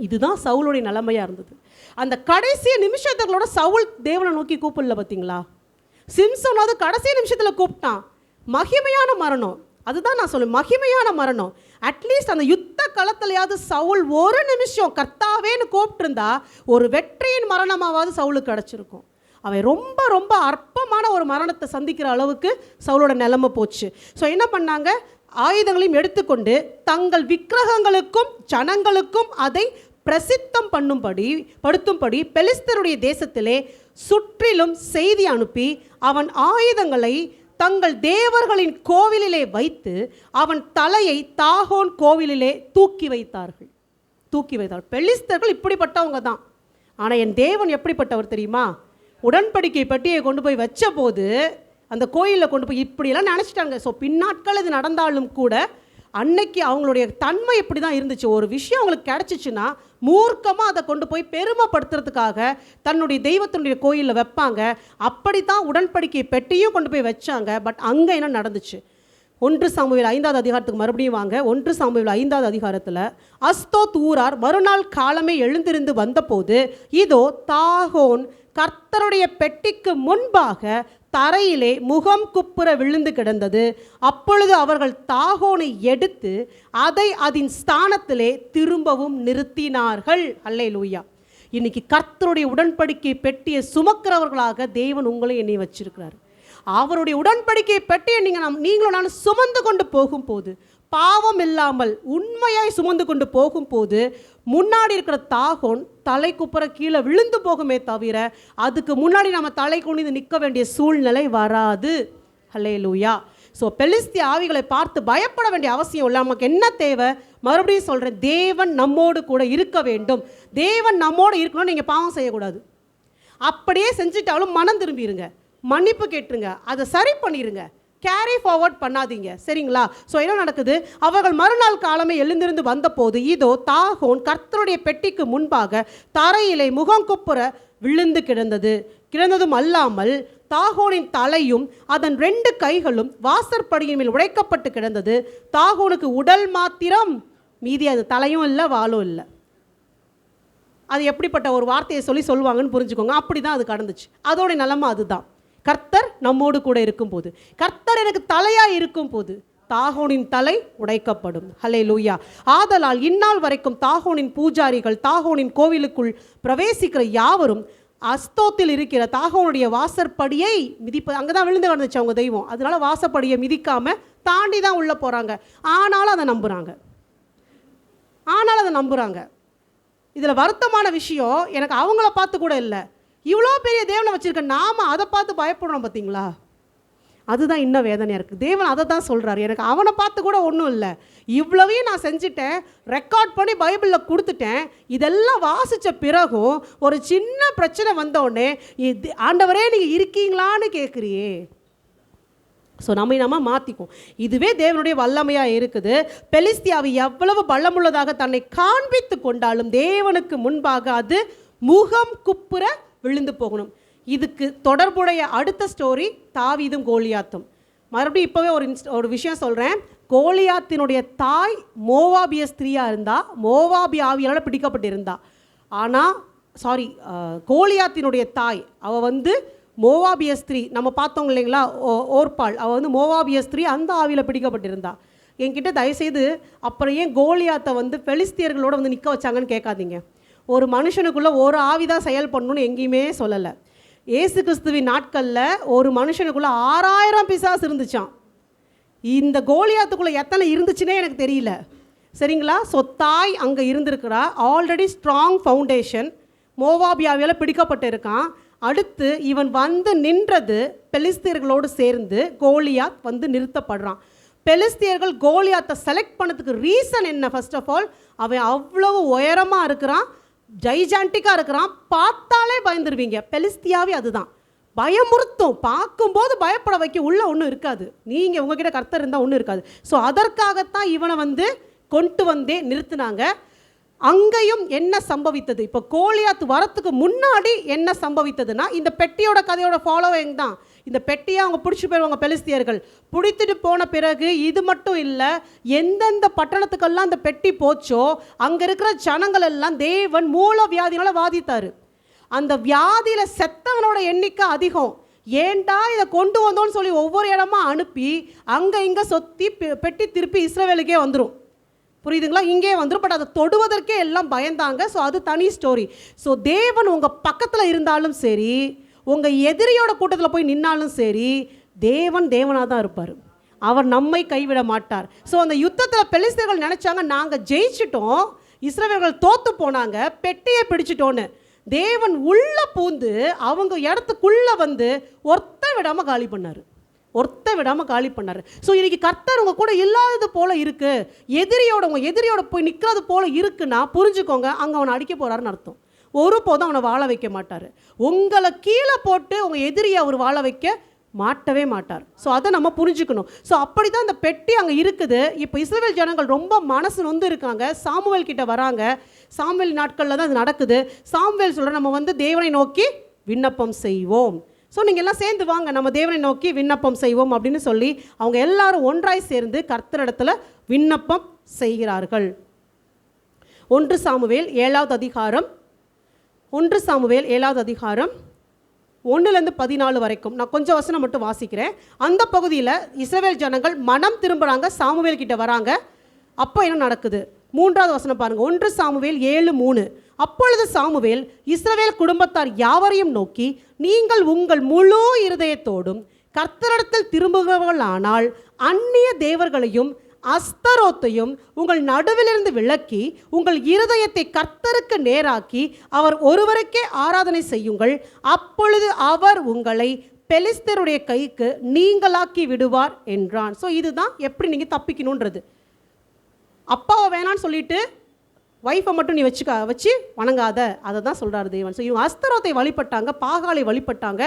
A: இதுதான் சவுளுடைய நிலைமையாக இருந்தது. அந்த கடைசி நிமிஷத்துகளோட சவுல் தேவனை நோக்கி கூப்பிடல பார்த்தீங்களா. சிம்சோனாவது கடைசி நிமிஷத்தில் கூப்பிட்டான். மகிமையான மரணம். அதுதான் நான் சொல்லுவேன், மகிமையான மரணம். அட்லீஸ்ட் அந்த யுத்த களத்திலையாவது சவுல் ஒரு நிமிஷம் கர்த்தாவேன்னு கூப்பிட்டுருந்தா ஒரு வெற்றியின் மரணமாவது சவுலுக்கு கிடச்சிருக்கும். அவன் ரொம்ப ரொம்ப அற்பமான ஒரு மரணத்தை சந்திக்கிற அளவுக்கு சவுலோட நிலைமை போச்சு. ஸோ என்ன பண்ணாங்க, ஆயுதங்களையும் எடுத்துக்கொண்டு தங்கள் விக்கிரகங்களுக்கும் ஜனங்களுக்கும் அதை பிரசித்தம் படுத்தும்படி பெலிஸ்தருடைய தேசத்திலே சுற்றிலும் செய்தி அனுப்பி அவன் ஆயுதங்களை தங்கள் தேவர்களின் கோவிலிலே வைத்து அவன் தலையை தாகோன் கோவிலிலே தூக்கி வைத்தார்கள். பெலிஸ்தர்கள் இப்படிப்பட்டவங்க தான். ஆனால் என் தேவன் எப்படிப்பட்டவர் தெரியுமா? உடன்படிக்கை பெட்டியை கொண்டு போய் வச்ச போது அந்த கோயிலில் கொண்டு போய் இப்படியெல்லாம் நினச்சிட்டாங்க. ஸோ பின்னாட்கள் இது நடந்தாலும் கூட அன்னைக்கு அவங்களுடைய தன்மை இப்படி தான் இருந்துச்சு. ஒரு விஷயம் அவங்களுக்கு கிடச்சிச்சுன்னா மூர்க்கமாக அதை கொண்டு போய் பெருமைப்படுத்துறதுக்காக தன்னுடைய தெய்வத்தினுடைய கோயிலில் வைப்பாங்க. அப்படி தான் உடன்படிக்கை பெட்டியும் கொண்டு போய் வச்சாங்க. பட் அங்கே என்ன நடந்துச்சு? 1 சாமுவேல் 5வது அதிகாரத்துக்கு மறுபடியும் வாங்க. 1 சாமுவேல் 5வது அதிகாரத்தில் அஸ்தோத் ஊரார் மறுநாள் காலமே எழுந்திருந்து வந்தபோது இதோ தாகோன் கர்த்தருடைய பெட்டிக்கு முன்பாக தரையிலே முகம் குப்புற விழுந்து கிடந்தது. அப்பொழுது அவர்கள் தாகோனை எடுத்து அதை அதன் ஸ்தானத்திலே திரும்பவும் நிறுத்தினார்கள். அல்லேலூயா. இன்னைக்கு கர்த்தருடைய உடன்படிக்கை பெட்டியை சுமக்கிறவர்களாக தேவன் உங்களை என்னை வச்சிருக்கிறார். அவருடைய உடன்படிக்கை பெட்டியை நீங்களும் நான் சுமந்து கொண்டு போகும்போது, பாவம் இல்லாமல் உண்மையாய் சுமந்து கொண்டு போகும்போது முன்னாடி இருக்கிற தாகோன் தலை குப்புற கீழே விழுந்து போகுமே தவிர அதுக்கு முன்னாடி நம்ம தலை குனிந்து நிற்க வேண்டிய சூழ்நிலை வராது. ஹல்லேலூயா. ஸோ பெலிஸ்திய ஆவிகளை பார்த்து பயப்பட வேண்டிய அவசியம் இல்லை. நமக்கு என்ன தேவை? மறுபடியும் சொல்கிறேன், தேவன் நம்மோடு கூட இருக்க வேண்டும். தேவன் நம்மோடு இருக்கணும். நீங்கள் பாவம் செய்யக்கூடாது. அப்படியே செஞ்சுட்டாலும் மனம் திரும்பிடுங்க, மன்னிப்பு கேட்டுருங்க, அதை சரி பண்ணிடுங்க, கேரி ஃபார்வர்ட் பண்ணாதீங்க. சரிங்களா? ஸோ என்ன நடக்குது? அவர்கள் மறுநாள் காலமே எழுந்திருந்து வந்தபோது இதோ தாகோன் கர்த்தருடைய பெட்டிக்கு முன்பாக தரையிலே முகங்குப்புற விழுந்து கிடந்ததும் அல்லாமல் தாகோனின் தலையும் அதன் 2 கைகளும் வாசற்படியின் மேல் உடைக்கப்பட்டு கிடந்தது. தாகோனுக்கு உடல் மாத்திரம் மீதி, அது தலையும் இல்லை வாலும் இல்லை. அது எப்படிப்பட்ட ஒரு வார்த்தையை சொல்லுவாங்கன்னு புரிஞ்சுக்கோங்க. அப்படி தான் அது கடந்துச்சு. அதோட நிலைமை அதுதான். கர்த்தர் நம்மோடு கூட இருக்கும்போது, கர்த்தர் எனக்கு தலையாய் இருக்கும்போது தாகோனின் தலை உடைக்கப்படும். ஹல்லேலூயா. ஆதலால் இந்நாள் வரைக்கும் தாகோனின் பூஜாரிகள் தாகோனின் கோவிலுக்குள் பிரவேசிக்கிற யாவரும் அஸ்தோத்தில் இருக்கிற தாகோனுடைய வாசற்படியை அங்கே தான் விழுந்து கிடந்துச்சு அவங்க தெய்வம். அதனால வாசப்படியை மிதிக்காம தாண்டி தான் உள்ளே போகிறாங்க. ஆனாலும் அதை நம்புகிறாங்க. இதில் வருத்தமான விஷயம், எனக்கு அவங்கள பார்த்து கூட இல்லை, இவ்வளோ பெரிய தேவனை வச்சுருக்க நாம் அதை பார்த்து பயப்படுறோம். பார்த்தீங்களா? அதுதான் இன்னும் வேதனையாக இருக்குது. தேவன் அதை தான் சொல்கிறார், எனக்கு அவனை பார்த்து கூட ஒன்றும் இல்லை, இவ்வளவையும் நான் செஞ்சுட்டேன், ரெக்கார்ட் பண்ணி பைபிளில் கொடுத்துட்டேன், இதெல்லாம் வாசித்த பிறகும் ஒரு சின்ன பிரச்சனை வந்தோடனே ஆண்டவரே நீங்கள் இருக்கீங்களான்னு கேட்குறியே. ஸோ நம்ம மாற்றிக்கும். இதுவே தேவனுடைய வல்லமையாக இருக்குது. பெலிஸ்தியாவை எவ்வளவு பலமுள்ளதாக தன்னை காண்பித்து கொண்டாலும் தேவனுக்கு முன்பாக அது முகம் குப்புற விழுந்து போகணும். இதுக்கு தொடர்புடைய அடுத்த ஸ்டோரி தாவீதும் கோலியாத்தும். மறுபடியும் இப்போவே ஒரு விஷயம் சொல்கிறேன். கோலியாத்தினுடைய தாய் மோவாபிய ஸ்திரீயாக இருந்தா, மோவாபிய ஆவியால் பிடிக்கப்பட்டிருந்தா. ஆனால் கோலியாத்தினுடைய தாய் அவள் மோவாபிய ஸ்திரீ, நம்ம பார்த்தோம் இல்லைங்களா, ஓர்பால், அவள் மோவாபிய ஸ்திரீ, அந்த ஆவியில் பிடிக்கப்பட்டிருந்தா. என்கிட்ட தயவுசெய்து அப்புறம் ஏன் கோலியாத்தை பெலிஸ்தியர்களோடு நிற்க வச்சாங்கன்னு கேட்காதீங்க. ஒரு மனுஷனுக்குள்ளே ஒரு ஆவி தான் செயல் பண்ணணும்னு எங்கேயுமே சொல்லலை. ஏசு கிறிஸ்துவின் நாட்களில் ஒரு மனுஷனுக்குள்ளே 6000 பிசாசு இருந்துச்சான். இந்த கோலியாத்துக்குள்ளே எத்தனை இருந்துச்சுன்னே எனக்கு தெரியல, சரிங்களா. ஸோ தாய் அங்கே இருந்திருக்கிறா, ஆல்ரெடி ஸ்ட்ராங் ஃபவுண்டேஷன், மோவாபியாவியால் பிடிக்கப்பட்டு இருக்கான். அடுத்து இவன் நின்றது பெலிஸ்தியர்களோடு சேர்ந்து கோலியாத் நிறுத்தப்படுறான். பெலிஸ்தியர்கள் கோலியாத்தை செலக்ட் பண்ணதுக்கு ரீசன் என்ன? ஃபர்ஸ்ட் ஆஃப் ஆல் அவன் அவ்வளவு உயரமாக இருக்கிறான், ஜைஜான்டிக்காக இருக்கிறான், பார்த்தாலே பயந்துருவீங்க. பெலிஸ்தியாவே அதுதான், பயமுறுத்தும், பார்க்கும்போது பயப்பட வைக்க, உள்ள ஒன்றும் இருக்காது, நீங்கள் உங்ககிட்ட கர்த்தர் இருந்தால் ஒன்றும் இருக்காது. ஸோ அதற்காகத்தான் இவனை கொண்டு வந்தே நிறுத்தினாங்க. அங்கேயும் என்ன சம்பவித்தது? இப்போ கோலியாத் வரத்துக்கு முன்னாடி என்ன சம்பவித்ததுன்னா, இந்த பெட்டியோட கதையோட ஃபாலோவிங் தான். இந்த பெட்டியை அவங்க பிடிச்சி போயிடுவாங்க பெலிஸ்தியர்கள். பிடித்துட்டு போன பிறகு இது மட்டும் இல்லை, எந்தெந்த பட்டணத்துக்கெல்லாம் அந்த பெட்டி போச்சோ அங்கே இருக்கிற ஜனங்கள் எல்லாம் தேவன் மூல வியாதினால வாதித்தார். அந்த வியாதியில் செத்தவனோட எண்ணிக்கை அதிகம். ஏண்டா இதை கொண்டு வந்தோன்னு சொல்லி ஒவ்வொரு இடமா அனுப்பி அங்கே இங்கே சொத்தி பெட்டி திருப்பி இஸ்ரவேலுக்கே வந்துடும். புரியுதுங்களா? இங்கே வந்துடும். பட் அதை தொடுவதற்கே எல்லாம் பயந்தாங்க. ஸோ அது தனி ஸ்டோரி. ஸோ தேவன் உங்கள் பக்கத்தில் இருந்தாலும் சரி, உங்கள் எதிரியோட கூட்டத்தில் போய் நின்னாலும் சரி, தேவனாக தான் இருப்பார். அவர் நம்மை கைவிட மாட்டார். ஸோ அந்த யுத்தத்தில் பெலிஸ்தர்கள் நினச்சாங்க நாங்கள் ஜெயிச்சிட்டோம், இஸ்ரவேலர்கள் தோற்று போனாங்க, பெட்டியை பிடிச்சிட்டோன்னு. தேவன் உள்ளே பூந்து அவங்க இடத்துக்குள்ளே ஒருத்த விடாமல் காலி பண்ணார். ஸோ இன்றைக்கி கர்த்தர் உங்கள் கூட இல்லாதது போல் இருக்குது, உங்கள் எதிரியோட போய் நிற்கிறது போல் இருக்குன்னா புரிஞ்சுக்கோங்க, அங்கே அவனை அடிக்க போகிறாருன்னு அர்த்தம். ஒருபோதும் அவனை வாழ வைக்க மாட்டார். உங்களை கீழே போட்டு உங்கள் எதிரியை அவர் வாழ வைக்க மாட்டவே மாட்டார். ஸோ அதை நம்ம புரிஞ்சுக்கணும். ஸோ அப்படி தான் இந்த பெட்டி அங்கே இருக்குது. இப்போ இஸ்ரவேல் ஜனங்கள் ரொம்ப மனசு இருக்காங்க. சாமுவேல் கிட்ட வராங்க. சாமுவேல் நாட்களில் தான் இது நடக்குது. சாமுவேல் சொல்கிற நம்ம தேவனை நோக்கி விண்ணப்பம் செய்வோம். ஸோ நீங்கள் எல்லாம் சேர்ந்து வாங்க, நம்ம தேவனை நோக்கி விண்ணப்பம் செய்வோம் அப்படின்னு சொல்லி அவங்க எல்லாரும் ஒன்றாய் சேர்ந்து கர்த்தரிடத்தில் விண்ணப்பம் செய்கிறார்கள். 1 சாமுவேல் 7வது அதிகாரம் 1 14 வரைக்கும் நான் கொஞ்சம் வசனம் மட்டும் வாசிக்கிறேன். அந்த பகுதியில் இஸ்ரவேல் ஜனங்கள் மனம் திரும்புகிறாங்க, சாமுவேல் கிட்ட வராங்க. அப்போ என்ன நடக்குது? 3வது வசனம் பாருங்கள். 1 சாமுவேல் 7:3. அப்பொழுது சாமுவேல் இஸ்ரவேல் குடும்பத்தார் யாவரையும் நோக்கி, நீங்கள் உங்கள் முழு இருதயத்தோடும் கர்த்தரிடத்தில் திரும்புகிறவர்களானால் அந்நிய தேவர்களையும் அஸ்தரோத்தையும் உங்கள் நடுவிலிருந்து விலக்கி உங்கள் இருதயத்தை கர்த்தருக்கு நேராக்கி அவர் ஒருவருக்கே ஆராதனை செய்யுங்கள். அப்பொழுது அவர் உங்களை பெலிஸ்தருடைய கைக்கு நீங்களாக்கி விடுவார் என்றான். ஸோ இதுதான் எப்படி நீங்கள் தப்பிக்கணுன்றது. அப்பாவை வேணான்னு சொல்லிட்டு ஒய்ஃபை மட்டும் நீ வச்சு வணங்காத, அதை தான் சொல்கிறார் தேவன். ஸோ இவங்க அஸ்தரோத்தை வழிபட்டாங்க, பாகாலை வழிபட்டாங்க.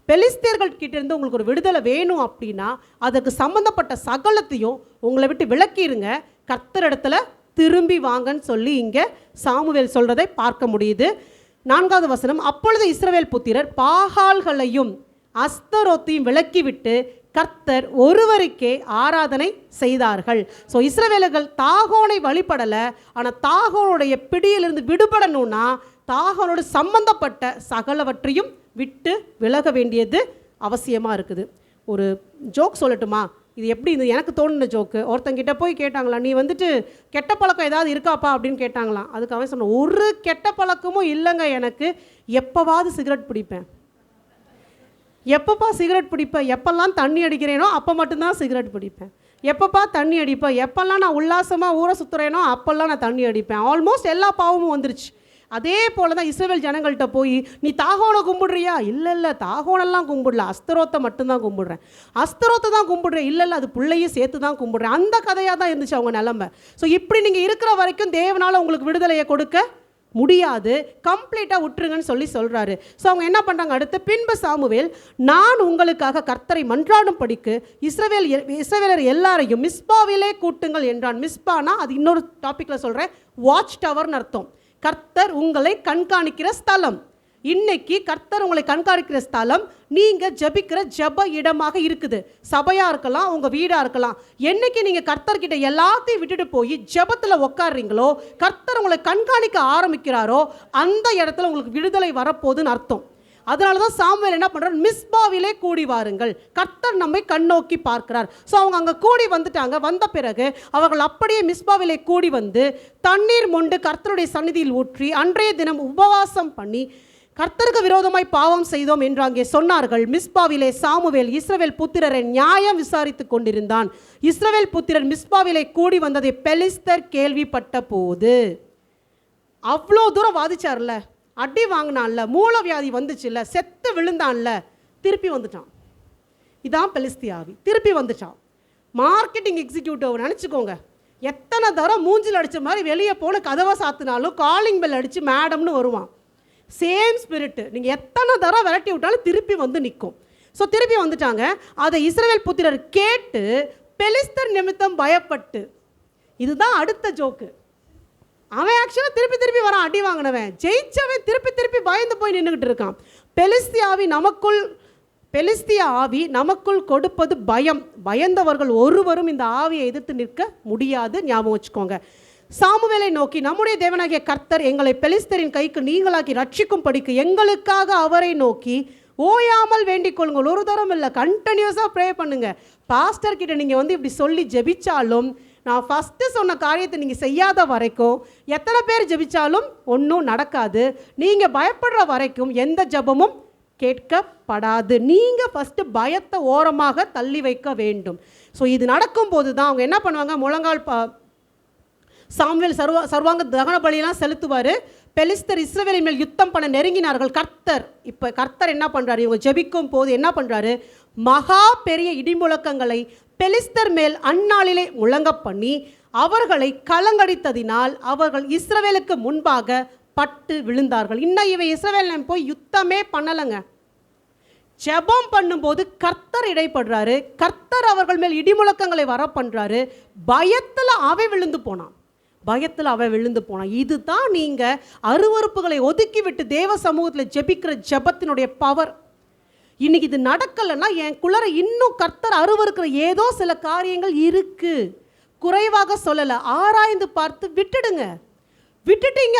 A: பெலிஸ்தர்கள் கிட்டேருந்து உங்களுக்கு ஒரு விடுதலை வேணும் அப்படின்னா அதுக்கு சம்மந்தப்பட்ட சகலத்தையும் உங்களை விட்டு விலக்கிடுங்க, கர்த்தரிடத்துல திரும்பி வாங்கன்னு சொல்லி இங்கே சாமுவேல் சொல்கிறதை பார்க்க முடியுது. 4வது வசனம். அப்பொழுது இஸ்ரவேல் புத்திரர் பாகால்களையும் அஸ்தரோத்தையும் விலக்கிவிட்டு கர்த்தர் ஒருவருக்கே ஆராதனை செய்தார்கள். ஸோ இஸ்ரவேலர்கள் தாகோனை வழிபடலை. ஆனால் தாகோனுடைய பிடியிலிருந்து விடுபடணும்னா தாகோனோடு சம்பந்தப்பட்ட சகலவற்றையும் விட்டு விலக வேண்டியது அவசியமாக இருக்குது. ஒரு ஜோக் சொல்லட்டுமா? இது எப்படி, இது எனக்கு தோணுன ஜோக்கு. ஒருத்தங்கிட்ட போய் கேட்டாங்களா, நீ கெட்ட பழக்கம் ஏதாவது இருக்காப்பா அப்படின்னு கேட்டாங்களாம். அதுக்கு அவன் சொன்ன, ஒரு கெட்ட பழக்கமும் இல்லைங்க எனக்கு, எப்போவாவது சிகரெட் பிடிப்பேன். எப்பப்பா சிகரெட் பிடிப்பேன்? எப்பெல்லாம் தண்ணி அடிக்கிறேனோ அப்போ மட்டும்தான் சிகரெட் பிடிப்பேன். எப்பப்பா தண்ணி அடிப்பேன்? எப்பெல்லாம் நான் உல்லாசமாக ஊரை சுற்றுறேனோ அப்போல்லாம் நான் தண்ணி அடிப்பேன். ஆல்மோஸ்ட் எல்லா பாவமும் வந்துருச்சு. அதே போல தான் இஸ்ரவேல் ஜனங்கள்கிட்ட போய் நீ தாகோனை கும்பிடுறியா? இல்லை தாகோனெல்லாம் கும்பிடல, அஸ்தரோத்தை மட்டும்தான் கும்பிடுறேன். அஸ்தரோத்தை தான் கும்பிடுறேன். இல்லை அது பிள்ளையும் சேர்த்து தான் கும்பிடுறேன். அந்த கதையாக தான் இருந்துச்சு அவங்க நிலமை. ஸோ இப்படி நீங்கள் இருக்கிற வரைக்கும் தேவனால் உங்களுக்கு விடுதலையை கொடுக்க முடியாது, கம்ப்ளீட்டாக விட்டுருங்கன்னு சொல்கிறாரு. ஸோ அவங்க என்ன பண்ணுறாங்க அடுத்து, பின்பு சாமுவேல் நான் உங்களுக்காக கர்த்தரை மன்றாடும் படிக்கு இஸ்ரவேலர் எல்லாரையும் மிஸ்பாவிலே கூட்டுங்கள் என்றான். மிஸ்பானா அது இன்னொரு டாப்பிக்கில் சொல்கிறேன், வாட்ச் டவர்னு அர்த்தம். கர்த்தர் உங்களை கண்காணிக்கிற ஸ்தலம். இன்னைக்கு கர்த்தர் உங்களை கண்காணிக்கிற ஸ்தலம் நீங்கள் ஜபிக்கிற ஜப இடமாக இருக்குது. சபையாக இருக்கலாம், உங்கள் வீடாக இருக்கலாம். என்னைக்கு நீங்கள் கர்த்தர்கிட்ட எல்லாத்தையும் விட்டுட்டு போய் ஜபத்தில் உட்காடுறீங்களோ, கர்த்தர் உங்களை கண்காணிக்க ஆரம்பிக்கிறாரோ, அந்த இடத்துல உங்களுக்கு விடுதலை வரப்போகுதுன்னு அர்த்தம். அதனால தான் சாமுவேல் என்ன பண்ணுறார், மிஸ்பாவிலே கூடி வாருங்கள், கர்த்தர் நம்மை கண்ணோக்கி பார்க்கிறார். ஸோ அவங்க அங்கே கூடி வந்துட்டாங்க. வந்த பிறகு அவர்கள் அப்படியே மிஸ்பாவிலே கூடி வந்து தண்ணீர் மொண்டு கர்த்தருடைய சந்நிதியில் ஊற்றி அன்றைய தினம் உபவாசம் பண்ணி கர்த்தருக்கு விரோதமாய் பாவம் செய்தோம் என்று அங்கே சொன்னார்கள். மிஸ்பாவிலே சாமுவேல் இஸ்ரவேல் புத்திரரை நியாயம் விசாரித்து கொண்டிருந்தான். இஸ்ரவேல் புத்திரர் மிஸ்பாவிலே கூடி வந்ததை பெலிஸ்தர் கேள்விப்பட்ட போது, அவ்வளோ தூரம் வாதிச்சார்ல, அடி வாங்கினான்ல, மூலவியாதி வந்துச்சுல்ல, செத்து விழுந்தான்ல, திருப்பி வந்துட்டான். இதான் பெலிஸ்தியாவி, திருப்பி வந்துட்டான். மார்க்கெட்டிங் எக்ஸிக்யூட்டிவ் நினச்சிக்கோங்க, எத்தனை தரம் மூஞ்சில் அடித்த மாதிரி வெளியே போன கதவை சாத்தினாலும் காலிங் பெல் அடித்து மேடம்னு வருவான். சேம் ஸ்பிரிட்டு, நீங்கள் எத்தனை தரம் விரட்டி விட்டாலும் திருப்பி வந்து நிற்கும். ஸோ திருப்பி வந்துட்டாங்க. அதை இஸ்ரவேல் புத்திரர் கேட்டு பெலிஸ்தர் நிமித்தம் பயப்பட்டு, இதுதான் அடுத்த ஜோக்கு. அவன் ஆக்சுவலாக திருப்பி வரான், அடி வாங்கினவன், ஜெயிச்சவன் திருப்பி பயந்து போய் நின்றுக்கிட்டு இருக்கான். பெலிஸ்திய ஆவி நமக்குள் கொடுப்பது பயம். பயந்தவர்கள் ஒருவரும் இந்த ஆவியை எதிர்த்து நிற்க முடியாது, ஞாபகம் வச்சுக்கோங்க. சாமுவேலை நோக்கி, நம்முடைய தேவனாகிய கர்த்தர் எங்களை பெலிஸ்தரின் கைக்கு நீங்களாக்கி ரட்சிக்கும் படிக்கு எங்களுக்காக அவரை நோக்கி ஓயாமல் வேண்டிக் கொள்ளுங்கள். ஒரு தரம் இல்லை, கண்டினியூஸாக ப்ரே பண்ணுங்க. பாஸ்டர் கிட்ட நீங்கள் வந்து இப்படி சொல்லி ஜெபிச்சாலும், நான் ஃபஸ்ட்டு சொன்ன காரியத்தை நீங்கள் செய்யாத வரைக்கும் எத்தனை பேர் ஜெபிச்சாலும் ஒன்றும் நடக்காது. நீங்கள் பயப்படுற வரைக்கும் எந்த ஜெபமும் கேட்கப்படாது. நீங்கள் ஃபஸ்ட்டு பயத்தை ஓரமாக தள்ளி வைக்க வேண்டும். ஸோ இது நடக்கும்போது தான் அவங்க என்ன பண்ணுவாங்க, முழங்கால் சாமுவேல் சர்வாங்க தகன பலியெல்லாம் செலுத்துவார். பெலிஸ்தர் இஸ்ரவேலின் மேல் யுத்தம் பண்ண நெருங்கினார்கள். கர்த்தர் என்ன பண்ணுறாரு, இவங்க ஜெபிக்கும் போது என்ன பண்ணுறாரு, மகா பெரிய இடிமுழக்கங்களை பெலிஸ்தர் மேல் அந்நாளிலே முழங்க பண்ணி அவர்களை கலங்கடித்ததினால் அவர்கள் இஸ்ரவேலுக்கு முன்பாக பட்டு விழுந்தார்கள். இன்னும் இவன் இஸ்ரவேல் போய் யுத்தமே பண்ணலைங்க. ஜெபம் பண்ணும்போது கர்த்தர் இடைப்படுறாரு. கர்த்தர் அவர்கள் மேல் இடிமுழக்கங்களை வர பண்ணுறாரு. பயத்தில் அவன் விழுந்து போனான். இதுதான் நீங்கள் அருவருப்புகளை ஒதுக்கி விட்டு தேவ சமூகத்தில் ஜெபிக்கிற ஜெபத்தினுடைய பவர். இன்னைக்கு இது நடக்கலைன்னா என் குளர இன்னும் கர்த்தர் அருவருக்கிற ஏதோ சில காரியங்கள் இருக்கு. குறைவாக சொல்லலை, ஆராய்ந்து பார்த்து விட்டுட்டீங்க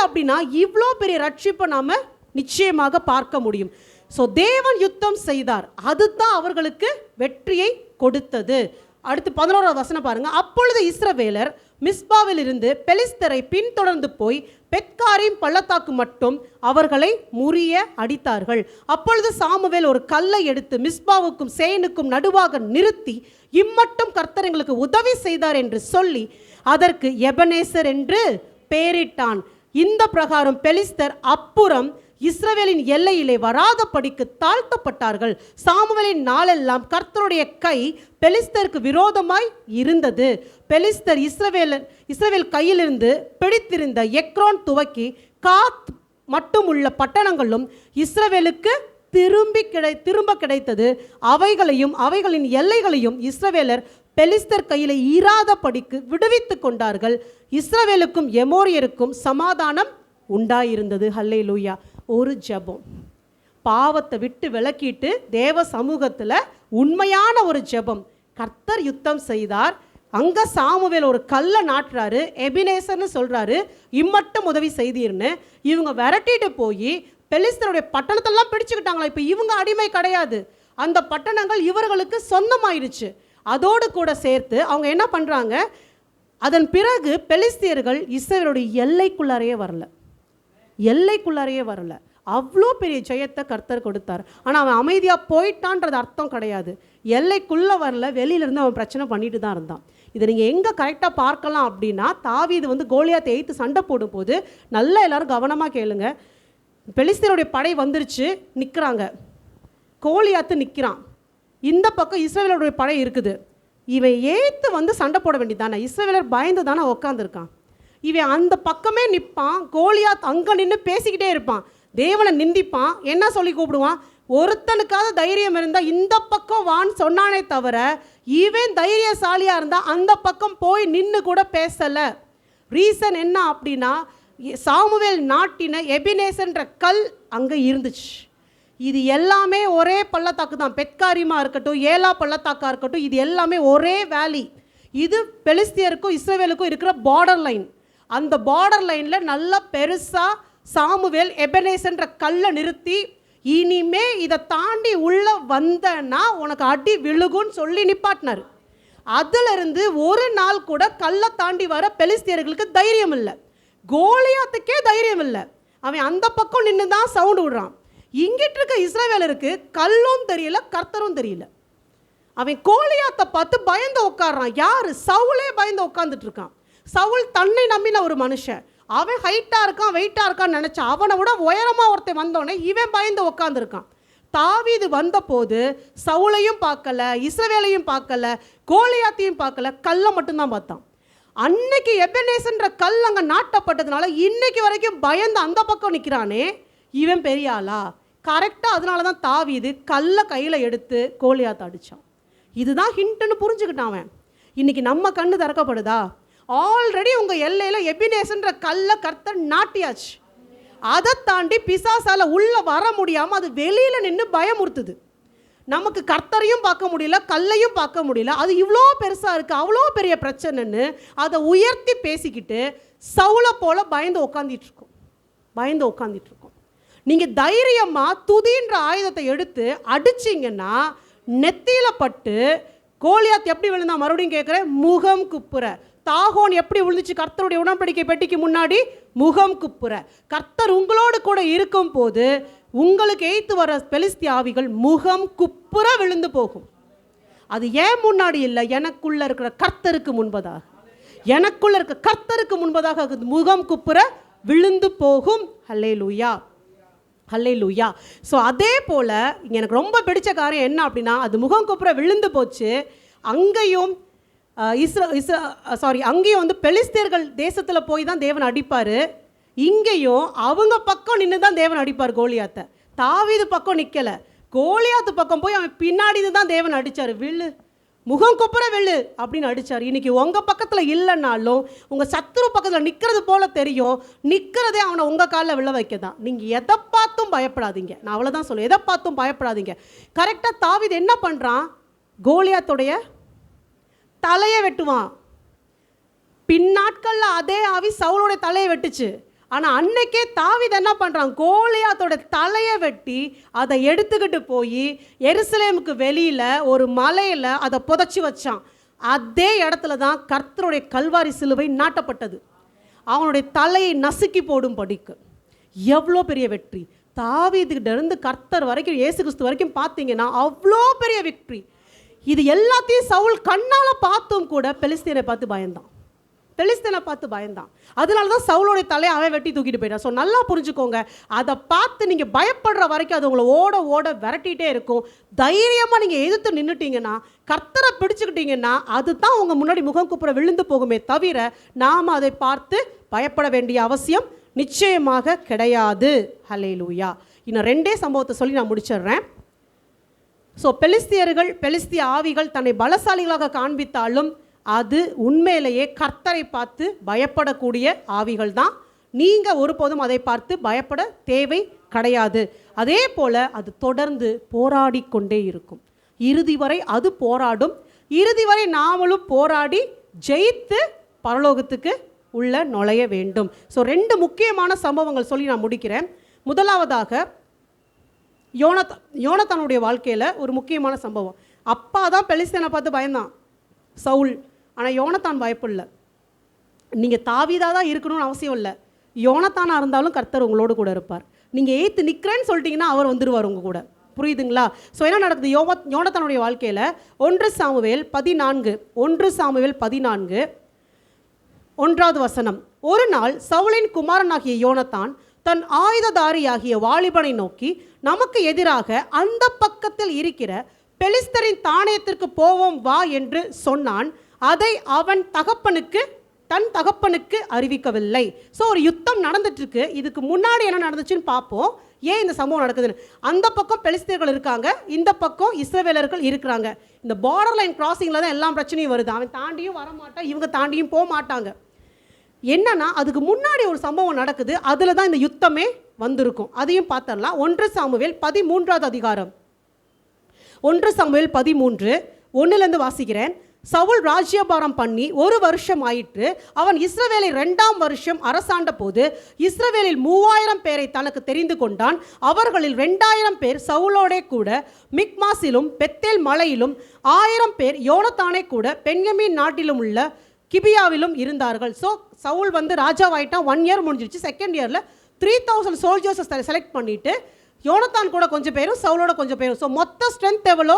A: அப்படின்னா இவ்வளோ பெரிய ரட்சிப்பை நாம் நிச்சயமாக பார்க்க முடியும். ஸோ தேவன் யுத்தம் செய்தார், அதுதான் அவர்களுக்கு வெற்றியை கொடுத்தது. அடுத்து 11வது வசனம் பாருங்க. அப்பொழுது இஸ்ரவேலர் மிஸ்பாவில் இருந்து பெலிஸ்தரை பின்தொடர்ந்து போய் பெத்காரிம் பள்ளத்தாக்கு மட்டும் அவர்களை முறிய அடித்தார்கள். அப்பொழுது சாமுவேல் ஒரு கல்லை எடுத்து மிஸ்பாவுக்கும் சேனுக்கும் நடுவாக நிறுத்தி, இம்மட்டும் கர்த்தர் எங்களுக்கு உதவி செய்தார் என்று சொல்லி அதற்கு எபனேசர் என்று பெயரிட்டான். இந்த பிரகாரம் பெலிஸ்தர் அப்புறம் இஸ்ரவேலின் எல்லையிலே வராதபடிக்கு தாழ்த்தப்பட்டார்கள். சாமுவேலின் நாளெல்லாம் கர்த்தருடைய கை பெலிஸ்தருக்கு விரோதமாய் இருந்தது. பெலிஸ்தர் இஸ்ரவேல் கையிலிருந்து பிடித்திருந்த எக்ரோன் துவக்கி காத் மட்டும் உள்ள பட்டணங்களும் இஸ்ரவேலுக்கு திரும்ப கிடைத்தது. அவைகளின் எல்லைகளையும் இஸ்ரவேலர் பெலிஸ்தர் கையில் இராதபடிக்கு விடுவித்து கொண்டார்கள். இஸ்ரவேலுக்கும் எமோரியருக்கும் சமாதானம் உண்டாயிருந்தது. ஹல்லேலூயா. ஒரு ஜெபம், பாவத்தை விட்டு விலக்கிட்டு தேவ சமூகத்தில் உண்மையான ஒரு ஜெபம். கர்த்தர் யுத்தம் செய்தார். அங்கே சாமுவேல் ஒரு கல்லை நாட்டுறாரு, எபினேசர்னு சொல்கிறாரு, இம்மட்டும் உதவி செய்தீர்னு. இவங்க விரட்டிட்டு போய் பெலிஸ்தருடைய பட்டணத்தெல்லாம் பிடிச்சுக்கிட்டாங்களா. இப்போ இவங்க அடிமை கிடையாது, அந்த பட்டணங்கள் இவர்களுக்கு சொந்தமாயிருச்சு. அதோடு கூட சேர்த்து அவங்க என்ன பண்ணுறாங்க, அதன் பிறகு பெலிஸ்தியர்கள் இஸ்ரவேலுடைய எல்லைக்குள்ளாரையே வரல. அவ்வளோ பெரிய ஜெயத்தை கர்த்தர் கொடுத்தார். ஆனால் அவன் அமைதியாக போயிட்டான்றது அர்த்தம் கிடையாது. எல்லைக்குள்ளே வரல, வெளியிலேருந்து அவன் பிரச்சனை பண்ணிட்டு தான் இருந்தான். இதை நீங்கள் எங்கே கரெக்டாக பார்க்கலாம் அப்படின்னா, தாவீது வந்து கோலியாத்தை எய்த்து சண்டை போடும்போது நல்லா எல்லோரும் கவனமாக கேளுங்க. பெலிஸ்தீனுடைய படை வந்துருச்சு, நிற்கிறாங்க. கோலியாத்து நிற்கிறான். இந்த பக்கம் இஸ்ரவேலருடைய படை இருக்குது. இவன் ஏற்று வந்து சண்டை போட வேண்டியதானே, இஸ்ரவேலர் பயந்து தானே உட்காந்துருக்கான். இவன் அந்த பக்கமே நிற்பான். கோலியாத் அங்கே நின்று பேசிக்கிட்டே இருப்பான், தேவனை நிந்திப்பான். என்ன சொல்லி கூப்பிடுவான்? ஒருத்தனுக்காவது தைரியம் இருந்தால் இந்த பக்கம் வான்னு சொன்னானே தவிர, இவன் தைரியசாலியாக இருந்தால் அந்த பக்கம் போய் நின்று கூட பேசலை. ரீசன் என்ன அப்படின்னா, சாமுவேல் நாட்டின எபினேசன்ற கல் அங்கே இருந்துச்சு. இது எல்லாமே ஒரே பள்ளத்தாக்கு தான். பெத்காரிமா இருக்கட்டும், ஏலா பள்ளத்தாக்கா இருக்கட்டும், இது எல்லாமே ஒரே வேலி. இது பெலிஸ்தியருக்கும் இஸ்ரவேலுக்கும் இருக்கிற பார்டர் லைன். அந்த பார்டர் லைனில் நல்லா பெருசாக சாமுவேல் எபனேசன்ற கல்லை நிறுத்தி, இனிமே இதை தாண்டி உள்ளே வந்தனா உனக்கு அடி விழுகுன்னு சொல்லி நிப்பாட்டினார். அதிலிருந்து ஒரு நாள் கூட கல்லை தாண்டி வர பெலிஸ்தியர்களுக்கு தைரியம் இல்லை. கோலியாத்துக்கே தைரியம் இல்லை. அவன் அந்த பக்கம் நின்று தான் சவுண்டு விடுறான். இங்கிட்டு இருக்க இஸ்ரவேலருக்கு கல்லும் தெரியல, கர்த்தரும் தெரியல. அவன் கோலியாத்தை பார்த்து பயந்து உட்காடுறான். யார்? சவுலே பயந்து உட்காந்துட்டு இருக்கான். சவுல் தன்னை நம்பின ஒரு மனுஷன். அவன் ஹைட்டாக இருக்கான், வெயிட்டாக இருக்கான்னு நினச்சான். அவனை விட உயரமாக ஒருத்தன் வந்தோடனே இவன் பயந்து உட்காந்துருக்கான். தாவீது வந்தபோது சவுலையும் பார்க்கல, இஸ்ரவேலையும் பார்க்கல, கோலியாத்தையும் பார்க்கல, கல்லை மட்டும்தான் பார்த்தான். அன்னைக்கு எபனேசன்ற கல் அங்கே நாட்டப்பட்டதுனால இன்னைக்கு வரைக்கும் பயந்து அந்த பக்கம் நிற்கிறானே, இவன் பெரிய ஆளா? கரெக்டாக அதனால தான் தாவீது கல்லை கையில் எடுத்து கோலியாத்தை அடித்தான். இதுதான் ஹிண்ட்டுன்னு புரிஞ்சுக்கிட்டான் அவன். இன்னைக்கு நம்ம கண்ணு திறக்கப்படுதா? ஆல்ரெடி உங்கள் எல்லையில் எபினேசன்ற கல்லை கர்த்தர் நாட்டியாச்சு. அதை தாண்டி பிசாசால உள்ளே வர முடியாமல் அது வெளியில் நின்று பயமுறுத்துது. நமக்கு கர்த்தரையும் பார்க்க முடியல, கல்லையும் பார்க்க முடியல. அது இவ்வளோ பெருசாக இருக்குது, அவ்வளோ பெரிய பிரச்சனைன்னு அதை உயர்த்தி பேசிக்கிட்டு சவுளை போல் பயந்து உட்காந்துட்ருக்கோம். நீங்கள் தைரியமாக துதின்ற ஆயுதத்தை எடுத்து அடிச்சிங்கன்னா நெத்தியில் பட்டு, கோலியாத் எப்படி விழுந்தா மறுபடியும் கேட்குறேன், முகம் குப்புற. தாகோன் எப்படி விழுந்துச்சு கர்த்தருடைய உடன்படிக்கை பெட்டிக்கு முன்னாடி? முகம் குப்புற. கர்த்தர் உங்களோடு கூட இருக்கும் போது உங்களுக்கு எய்த்து வர பெலிஸ்திய ஆவிகள் முகம் குப்புற விழுந்து போகும். அது ஏன் முன்னாடி இல்லை, எனக்குள்ள இருக்கிற கர்த்தருக்கு முன்பதாக, எனக்குள்ள இருக்க கர்த்தருக்கு முன்பதாக முகம் குப்புற விழுந்து போகும். ஹல்லேலூயா, ஹல்லேலூயா. ஸோ அதே போல் இங்கே எனக்கு ரொம்ப பிடிச்ச காரியம் என்ன அப்படின்னா, அது முகம் குப்புற விழுந்து போச்சு. அங்கேயும் அங்கேயும் வந்து பெலிஸ்தியர்கள் தேசத்தில் போய் தான் தேவன் அடிப்பார். இங்கேயும் அவங்க பக்கம் நின்று தான் தேவன் அடிப்பார் கோலியாத்தை. தாவீது பக்கம் நிற்கலை, கோலியாத்து பக்கம் போய் அவன் பின்னாடி தான் தேவன் அடித்தார். விழு, முகம் குப்புற விழு அப்படின்னு அடித்தார். இன்றைக்கி உங்கள் பக்கத்தில் இல்லைன்னாலும் உங்கள் சத்துரு பக்கத்தில் நிற்கிறது போல தெரியும், நிற்கிறதே அவனை உங்கள் காலில் விழ வைக்க தான். நீங்கள் எதை பார்த்தும் பயப்படாதீங்க. நான் அவ்வளோதான் சொல்லுவேன், எதை பார்த்தும் பயப்படாதீங்க. கரெக்டாக தாவீது என்ன பண்ணுறான்? கோலியாத்துடைய தலையை வெட்டுவான். பின்னாட்களில் அதே ஆவி சவுலோட தலையை வெட்டுச்சு. ஆனால் அன்னைக்கே தாவீது என்ன பண்ணுறான்? கோலியாத்தோட தலையை வெட்டி அதை எடுத்துக்கிட்டு போய் எருசலேமுக்கு வெளியில் ஒரு மலையில் அதை புதைச்சி வச்சான். அதே இடத்துல தான் கர்த்தருடைய கல்வாரி சிலுவை நாட்டப்பட்டது. அவனுடைய தலையை நசுக்கி போடும் படிக்கு. எவ்வளோ பெரிய வெற்றி! தாவீதுகிட்ட இருந்து கர்த்தர் வரைக்கும், இயேசு கிறிஸ்து வரைக்கும் பார்த்தீங்கன்னா அவ்வளோ பெரிய வெற்றி. இது எல்லாத்தையும் சவுல் கண்ணால் பார்த்தும் கூட பெலிஸ்தீனை பார்த்து பயந்தான். அதனால தான் சவுலோடைய தலையை அவன் வெட்டி தூக்கிட்டு போயிட்டான். ஸோ நல்லா புரிஞ்சுக்கோங்க, அதை பார்த்து நீங்கள் பயப்படுற வரைக்கும் அது உங்களை ஓட விரட்டிகிட்டே இருக்கும். தைரியமாக நீங்கள் எதிர்த்து நின்றுட்டீங்கன்னா, கர்த்தரை பிடிச்சிக்கிட்டீங்கன்னா, அதுதான் உங்கள் முன்னாடி முகம் குப்புற விழுந்து போகுமே தவிர நாம் அதை பார்த்து பயப்பட வேண்டிய அவசியம் நிச்சயமாக கிடையாது. ஹல்லேலூயா. இன்னும் 2 சம்பவத்தை சொல்லி நான் முடிச்சிடுறேன். ஸோ பெலிஸ்திய ஆவிகள் தன்னை பலசாலிகளாக காண்பித்தாலும் அது உண்மையிலேயே கர்த்தரை பார்த்து பயப்படக்கூடிய ஆவிகள் தான். நீங்கள் ஒருபோதும் அதை பார்த்து பயப்பட தேவை கிடையாது. அதே போல் அது தொடர்ந்து போராடி கொண்டே இருக்கும். இறுதி வரை அது போராடும். இறுதி வரை நாமளும் போராடி ஜெயித்து பரலோகத்துக்கு உள்ள நுழைய வேண்டும். ஸோ 2 முக்கியமான சம்பவங்கள் சொல்லி நான் முடிக்கிறேன். முதலாவதாக யோனத்தானுடைய வாழ்க்கையில் ஒரு முக்கியமான சம்பவம். அப்பா தான் பெலிஸ்தீனை பார்த்து பயந்தான், சவுல். ஆனால் யோனத்தான் பயப்படல. நீங்கள் தாவீதாக தான் இருக்கணும்னு அவசியம் இல்லை. யோனத்தானாக இருந்தாலும் கர்த்தர் உங்களோடு கூட இருப்பார். நீங்கள் எய்த்து நிற்கிறேன்னு சொல்லிட்டீங்கன்னா அவர் வந்துடுவார் உங்கள் கூட. புரியுதுங்களா? ஸோ என்ன நடக்குது யோனத்தானுடைய வாழ்க்கையில்? 1 சாமுவேல் 14 1வது வசனம். ஒரு நாள் சவுலின் குமாரனாகிய யோனத்தான் தன் ஆயுததாரியாகிய வாலிபனை நோக்கி, நமக்கு எதிராக அந்த பக்கத்தில் இருக்கிற பெலிஸ்தரின் தானியத்திற்கு போவோம் வா என்று சொன்னான். அதை அவன் தன் தகப்பனுக்கு அறிவிக்கவில்லை. ஸோ ஒரு யுத்தம் நடந்துட்டு இருக்கு. இதுக்கு முன்னாடி என்ன நடந்துச்சுன்னு பார்ப்போம், ஏன் இந்த சம்பவம் நடக்குதுன்னு. அந்த பக்கம் பெலிஸ்தீர்கள் இருக்காங்க, இந்த பக்கம் இஸ்ரவேலர்கள் இருக்கிறாங்க. இந்த பார்டர் லைன் கிராசிங்கில் தான் எல்லா பிரச்சனையும் வருது. அவன் தாண்டியும் வரமாட்டான், இவங்க தாண்டியும் போக மாட்டாங்க. என்னன்னா அதுக்கு முன்னாடி ஒரு சம்பவம் நடக்குது, அதில் தான் இந்த யுத்தமே வந்திருக்கும். அதையும் பார்த்துடலாம். 1 சாமுவேல் 13வது அதிகாரம். 1 சாமுவேல் 13:1 வாசிக்கிறேன். சவுல் ராஜ்யபாரம் பண்ணி 1 வருஷம் ஆயிற்று. அவன் இஸ்ரவேலை 2ஆம் வருஷம் அரசாண்ட போது இஸ்ரவேலில் 3000 பேரை தனக்கு தெரிந்து கொண்டான். அவர்களில் 2000 பேர் சவுலோடே கூட மிக்மாசிலும் பெத்தேல் மலையிலும் 1000 பேர் யோனத்தானே கூட பென்யமீன் நாட்டிலும் உள்ள கிபியாவிலும் இருந்தார்கள். ஸோ சவுல் ராஜாவாயிட்டான். 1 இயர் முடிஞ்சிருச்சு. 2nd இயரில் 3000 சோல்ஜர்ஸை செலக்ட் பண்ணிவிட்டு யோனத்தான் கூட கொஞ்சம் பேரும் சவுலோட கொஞ்சம் பேரும். ஸோ மொத்த ஸ்ட்ரென்த் எவ்வளோ?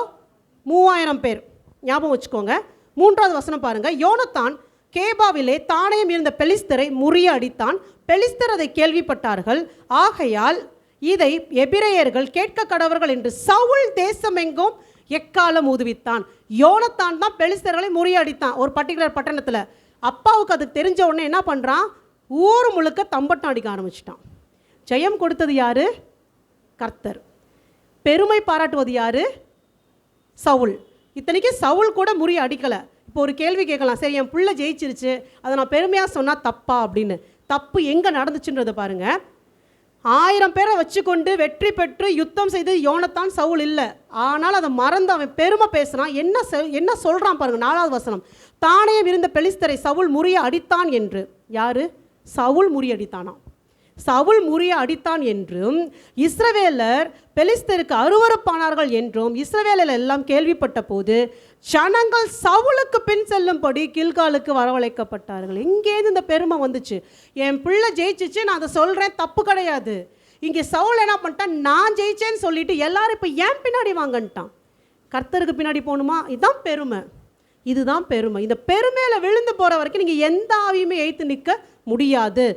A: 3000 பேர். ஞாபகம் வச்சுக்கோங்க. 3வது வசனம் பாருங்க. யோனத்தான் கேபாவிலே தானியம் இருந்த பெலிஸ்தரை முறியடித்தான். பெலிஸ்தர் அதை கேள்விப்பட்டார்கள். ஆகையால் இதை எபிரேயர்கள் கேட்க கடவர்கள் என்று சவுல் தேசமெங்கும் எக்காலம் ஊதுவித்தான். யோனத்தான் தான் பெலிஸ்தர்களை முறியடித்தான் ஒரு பர்டிகுலர் பட்டணத்தில். அப்பாவுக்கு அது தெரிஞ்ச உடனே என்ன பண்ணுறான்? ஊர் முழுக்க தம்பட்டம் அடிக்க ஆரம்பிச்சிட்டான். ஜெயம் கொடுத்தது யாரு? கர்த்தர். பெருமை பாராட்டுவது யாரு? சவுல். இத்தனைக்கு சவுல் கூட முறிய அடிக்கலை. இப்போ ஒரு கேள்வி கேட்கலாம், சரி என் பிள்ளை ஜெயிச்சிருச்சு, அதை நான் பெருமையாக சொன்னால் தப்பா அப்படின்னு. தப்பு எங்கே நடந்துச்சுன்றதை பாருங்கள். 1000 பேரை வச்சுக்கொண்டு வெற்றி பெற்று யுத்தம் செய்து யோனத்தான் சவுல் இல்லை. ஆனால் அதை மறந்து அவன் பெருமை பேசுகிறான். என்ன சொல்கிறான் பாருங்கள். 4வது வசனம். தானியம் இருந்த பெலிஸ்தரை சவுல் முறிய அடித்தான் என்று. யாரு? சவுல் முறியடித்தானா? சவுல் முறிய அடித்தான் என்றும் இஸ்ரவேலர் பெலிஸ்தருக்கு அருவருப்பானார்கள் என்றும் இஸ்ரவேலர் எல்லாம் கேள்விப்பட்ட போது ஜனங்கள் சவுலுக்கு பின் செல்லும்படி கில்காலுக்கு வரவழைக்கப்பட்டார்கள். இங்கேருந்து இந்த பெருமை வந்துச்சு. என் பிள்ளை ஜெயிச்சிச்சு, நான் அதை சொல்கிறேன், தப்பு கிடையாது. இங்கே சவுல் என்ன பண்ணிட்டான்? நான் ஜெயிச்சேன்னு சொல்லிட்டு எல்லாரும் இப்போ ஏன் பின்னாடி வாங்கன்ட்டான். கர்த்தருக்கு பின்னாடி போகணுமா? இதுதான் பெருமை. இதுதான் பெருமை. இந்த பெருமையில் விழுந்து போகிற வரைக்கும் நீங்கள் எந்த ஆவியுமே எய்த்து நிற்க முடியாது.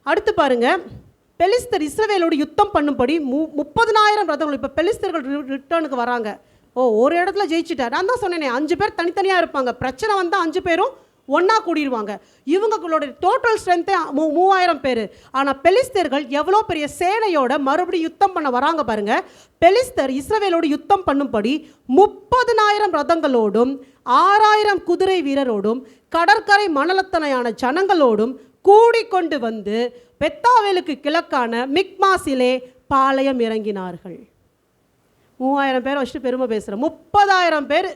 A: அடுத்து பாருங்க. பெலிஸ்தர் இஸ்ரவேலோடு யுத்தம் பண்ணும்படி 30,000 ரதங்கள். இப்போ பெலிஸ்தர்கள் ரிட்டர்னுக்கு வராங்க. ஒரு இடத்துல ஜெயிச்சுட்டார். நான் தான் சொன்னேனே 5 பேர் தனித்தனியாக இருப்பாங்க. பிரச்சனை வந்தால் 5 பேரும் ஒன்றா கூடிடுவாங்க. இவங்களோட டோட்டல் ஸ்ட்ரென்த்தே 3000 பேர். ஆனால் பெலிஸ்தர்கள் எவ்வளோ பெரிய சேனையோட மறுபடியும் யுத்தம் பண்ண வராங்க பாருங்க. பெலிஸ்தர் இஸ்ரவேலோடு யுத்தம் பண்ணும்படி 30,000 ரதங்களோடும் 6000 குதிரை வீரரோடும் கடற்கரை மணலத்தனையான ஜனங்களோடும் கூடிக்கொண்டு பெத்தாவேலுக்கு கிழக்கான மிக்மாசிலே பாளையம் இறங்கினார்கள். 3000 பேரை வச்சுட்டு பெருமை பேசுகிறேன். 30,000 பேர்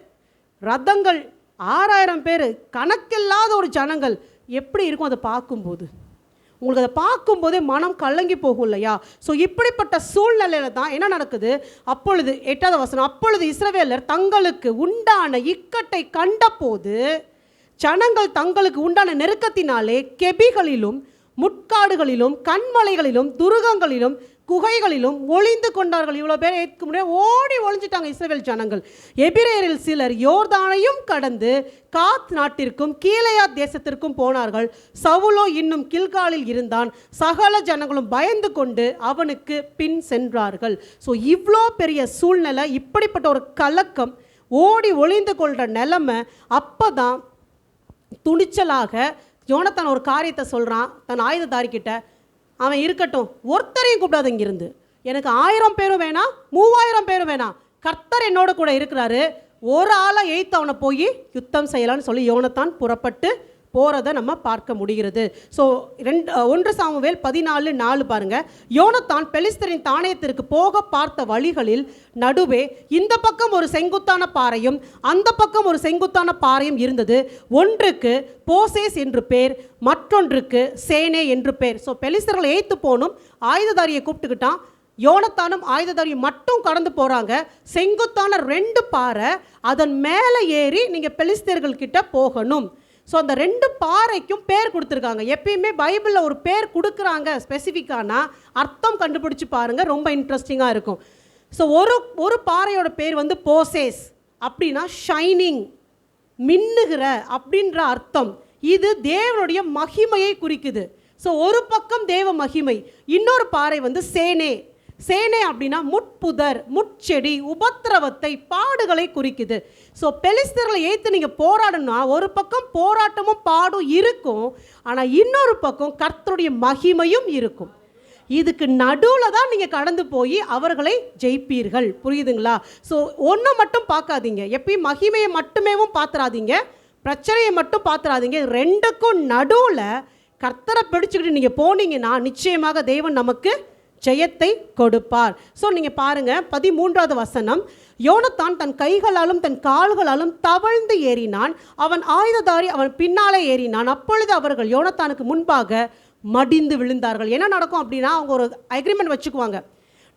A: ரதங்கள், 6000 பேர், கணக்கில்லாத ஒரு ஜனங்கள். எப்படி இருக்கும் அதை பார்க்கும்போது? உங்களுக்கு அதை பார்க்கும்போதே மனம் கலங்கி போகும் இல்லையா? ஸோ இப்படிப்பட்ட சூழ்நிலையில் தான் என்ன நடக்குது? அப்பொழுது 8வது வசனம். அப்பொழுது இஸ்ரவேலர் தங்களுக்கு உண்டான இக்கட்டை கண்டபோது ஜனங்கள் தங்களுக்கு உண்டான நெருக்கத்தினாலே கெபிகளிலும் முட்காடுகளிலும் கண்மலைகளிலும் துருகங்களிலும் குகைகளிலும் ஒளிந்து கொண்டார்கள். இவ்வளோ பேர் ஏற்க முடியாது, ஓடி ஒளிஞ்சிட்டாங்க இஸ்ரவேல் ஜனங்கள். எபிரேயரில் சிலர் யோர்தானையும் கடந்து காத் நாட்டிற்கும் கீலேயாத் தேசத்திற்கும் போனார்கள். சவுலோ இன்னும் கில்காலில் இருந்தான். சகல ஜனங்களும் பயந்து கொண்டு அவனுக்கு பின் சென்றார்கள். ஸோ இவ்வளோ பெரிய சூழ்நிலை, இப்படிப்பட்ட ஒரு கலக்கம், ஓடி ஒளிந்து கொள்கிற நிலைமை. அப்போ தான் துணிச்சலாக யோனத்தான் ஒரு காரியத்தை சொல்கிறான் தன் ஆயுததாரிக்கிட்ட. அவன் இருக்கட்டும், ஒருத்தரையும் கூப்பிடாது இங்கிருந்து. எனக்கு 1000 பேரும் வேணாம், 3000 பேரும் வேணாம், கர்த்தர் என்னோட கூட இருக்கிறாரு, ஒரு ஆளை எய்த்து அவனை போய் யுத்தம் செய்யலான்னு சொல்லி யோனத்தான் புறப்பட்டு போகிறத நம்ம பார்க்க முடிகிறது. ஸோ 1 சாமுவேல் 14:4 பாருங்க. யோனத்தான் பெலிஸ்தரின் தானியத்திற்கு போக பார்த்த வழிகளில் நடுவே இந்த பக்கம் ஒரு செங்குத்தான பாறையும் அந்த பக்கம் ஒரு செங்குத்தான பாறையும் இருந்தது. ஒன்றுக்கு போசேஸ் என்று பேர், மற்றொன்றுக்கு சேனே என்று பேர். ஸோ பெலிஸ்தர்களை எய்த்து போகணும், ஆயுததாரியை கூப்பிட்டுக்கிட்டான். யோனத்தானும் ஆயுததாரியும் மட்டும் கடந்து போகிறாங்க. செங்குத்தான 2 பாறை, அதன் மேலே ஏறி நீங்கள் பெலிஸ்தர்கள் கிட்ட போகணும். ஸோ அந்த 2 பாறைக்கும் பேர் கொடுத்துருக்காங்க. எப்பயுமே பைபிளில் ஒரு பேர் கொடுக்குறாங்க ஸ்பெசிஃபிக்கானா அர்த்தம் கண்டுபிடிச்சி பாருங்கள், ரொம்ப இன்ட்ரெஸ்டிங்காக இருக்கும். ஸோ ஒரு பாறையோட பேர் வந்து போசேஸ், அப்படின்னா ஷைனிங், மின்னுகிற அப்படின்ற அர்த்தம். இது தேவனுடைய மகிமையை குறிக்குது. ஸோ ஒரு பக்கம் தேவ மகிமை, இன்னொரு பாறை வந்து சேனே. சேனே அப்படின்னா முட்புதர், முட்செடி, உபத்திரவத்தை, பாடுகளை குறிக்குது. ஸோ பெலிஸ்தர்களை ஏற்று நீங்கள் போராடணும்னா ஒரு பக்கம் போராட்டமும் பாடும் இருக்கும், ஆனால் இன்னொரு பக்கம் கர்த்தருடைய மகிமையும் இருக்கும். இதுக்கு நடுவில் தான் நீங்கள் கடந்து போய் அவர்களை ஜெயிப்பீர்கள். புரியுதுங்களா? ஸோ ஒன்றை மட்டும் பார்க்காதீங்க, எப்பயும் மகிமையை மட்டுமேவும் பார்த்துறாதீங்க, பிரச்சனையை மட்டும் பார்த்துறாதீங்க. ரெண்டுக்கும் நடுவில் கர்த்தரை பிடிச்சிக்கிட்டு நீங்கள் போனீங்கன்னா நிச்சயமாக தேவன் நமக்கு ஜெயத்தை கொடுப்பார். ஸோ நீங்கள் பாருங்கள் 13வது வசனம், யோனத்தான் தன் கைகளாலும் தன் கால்களாலும் தவழ்ந்து ஏறினான், அவன் ஆயுததாரி அவன் பின்னாலே ஏறினான். அப்பொழுது அவர்கள் யோனத்தானுக்கு முன்பாக மடிந்து விழுந்தார்கள். என்ன நடக்கும் அப்படின்னா, அவங்க ஒரு அக்ரிமெண்ட் வச்சுக்குவாங்க,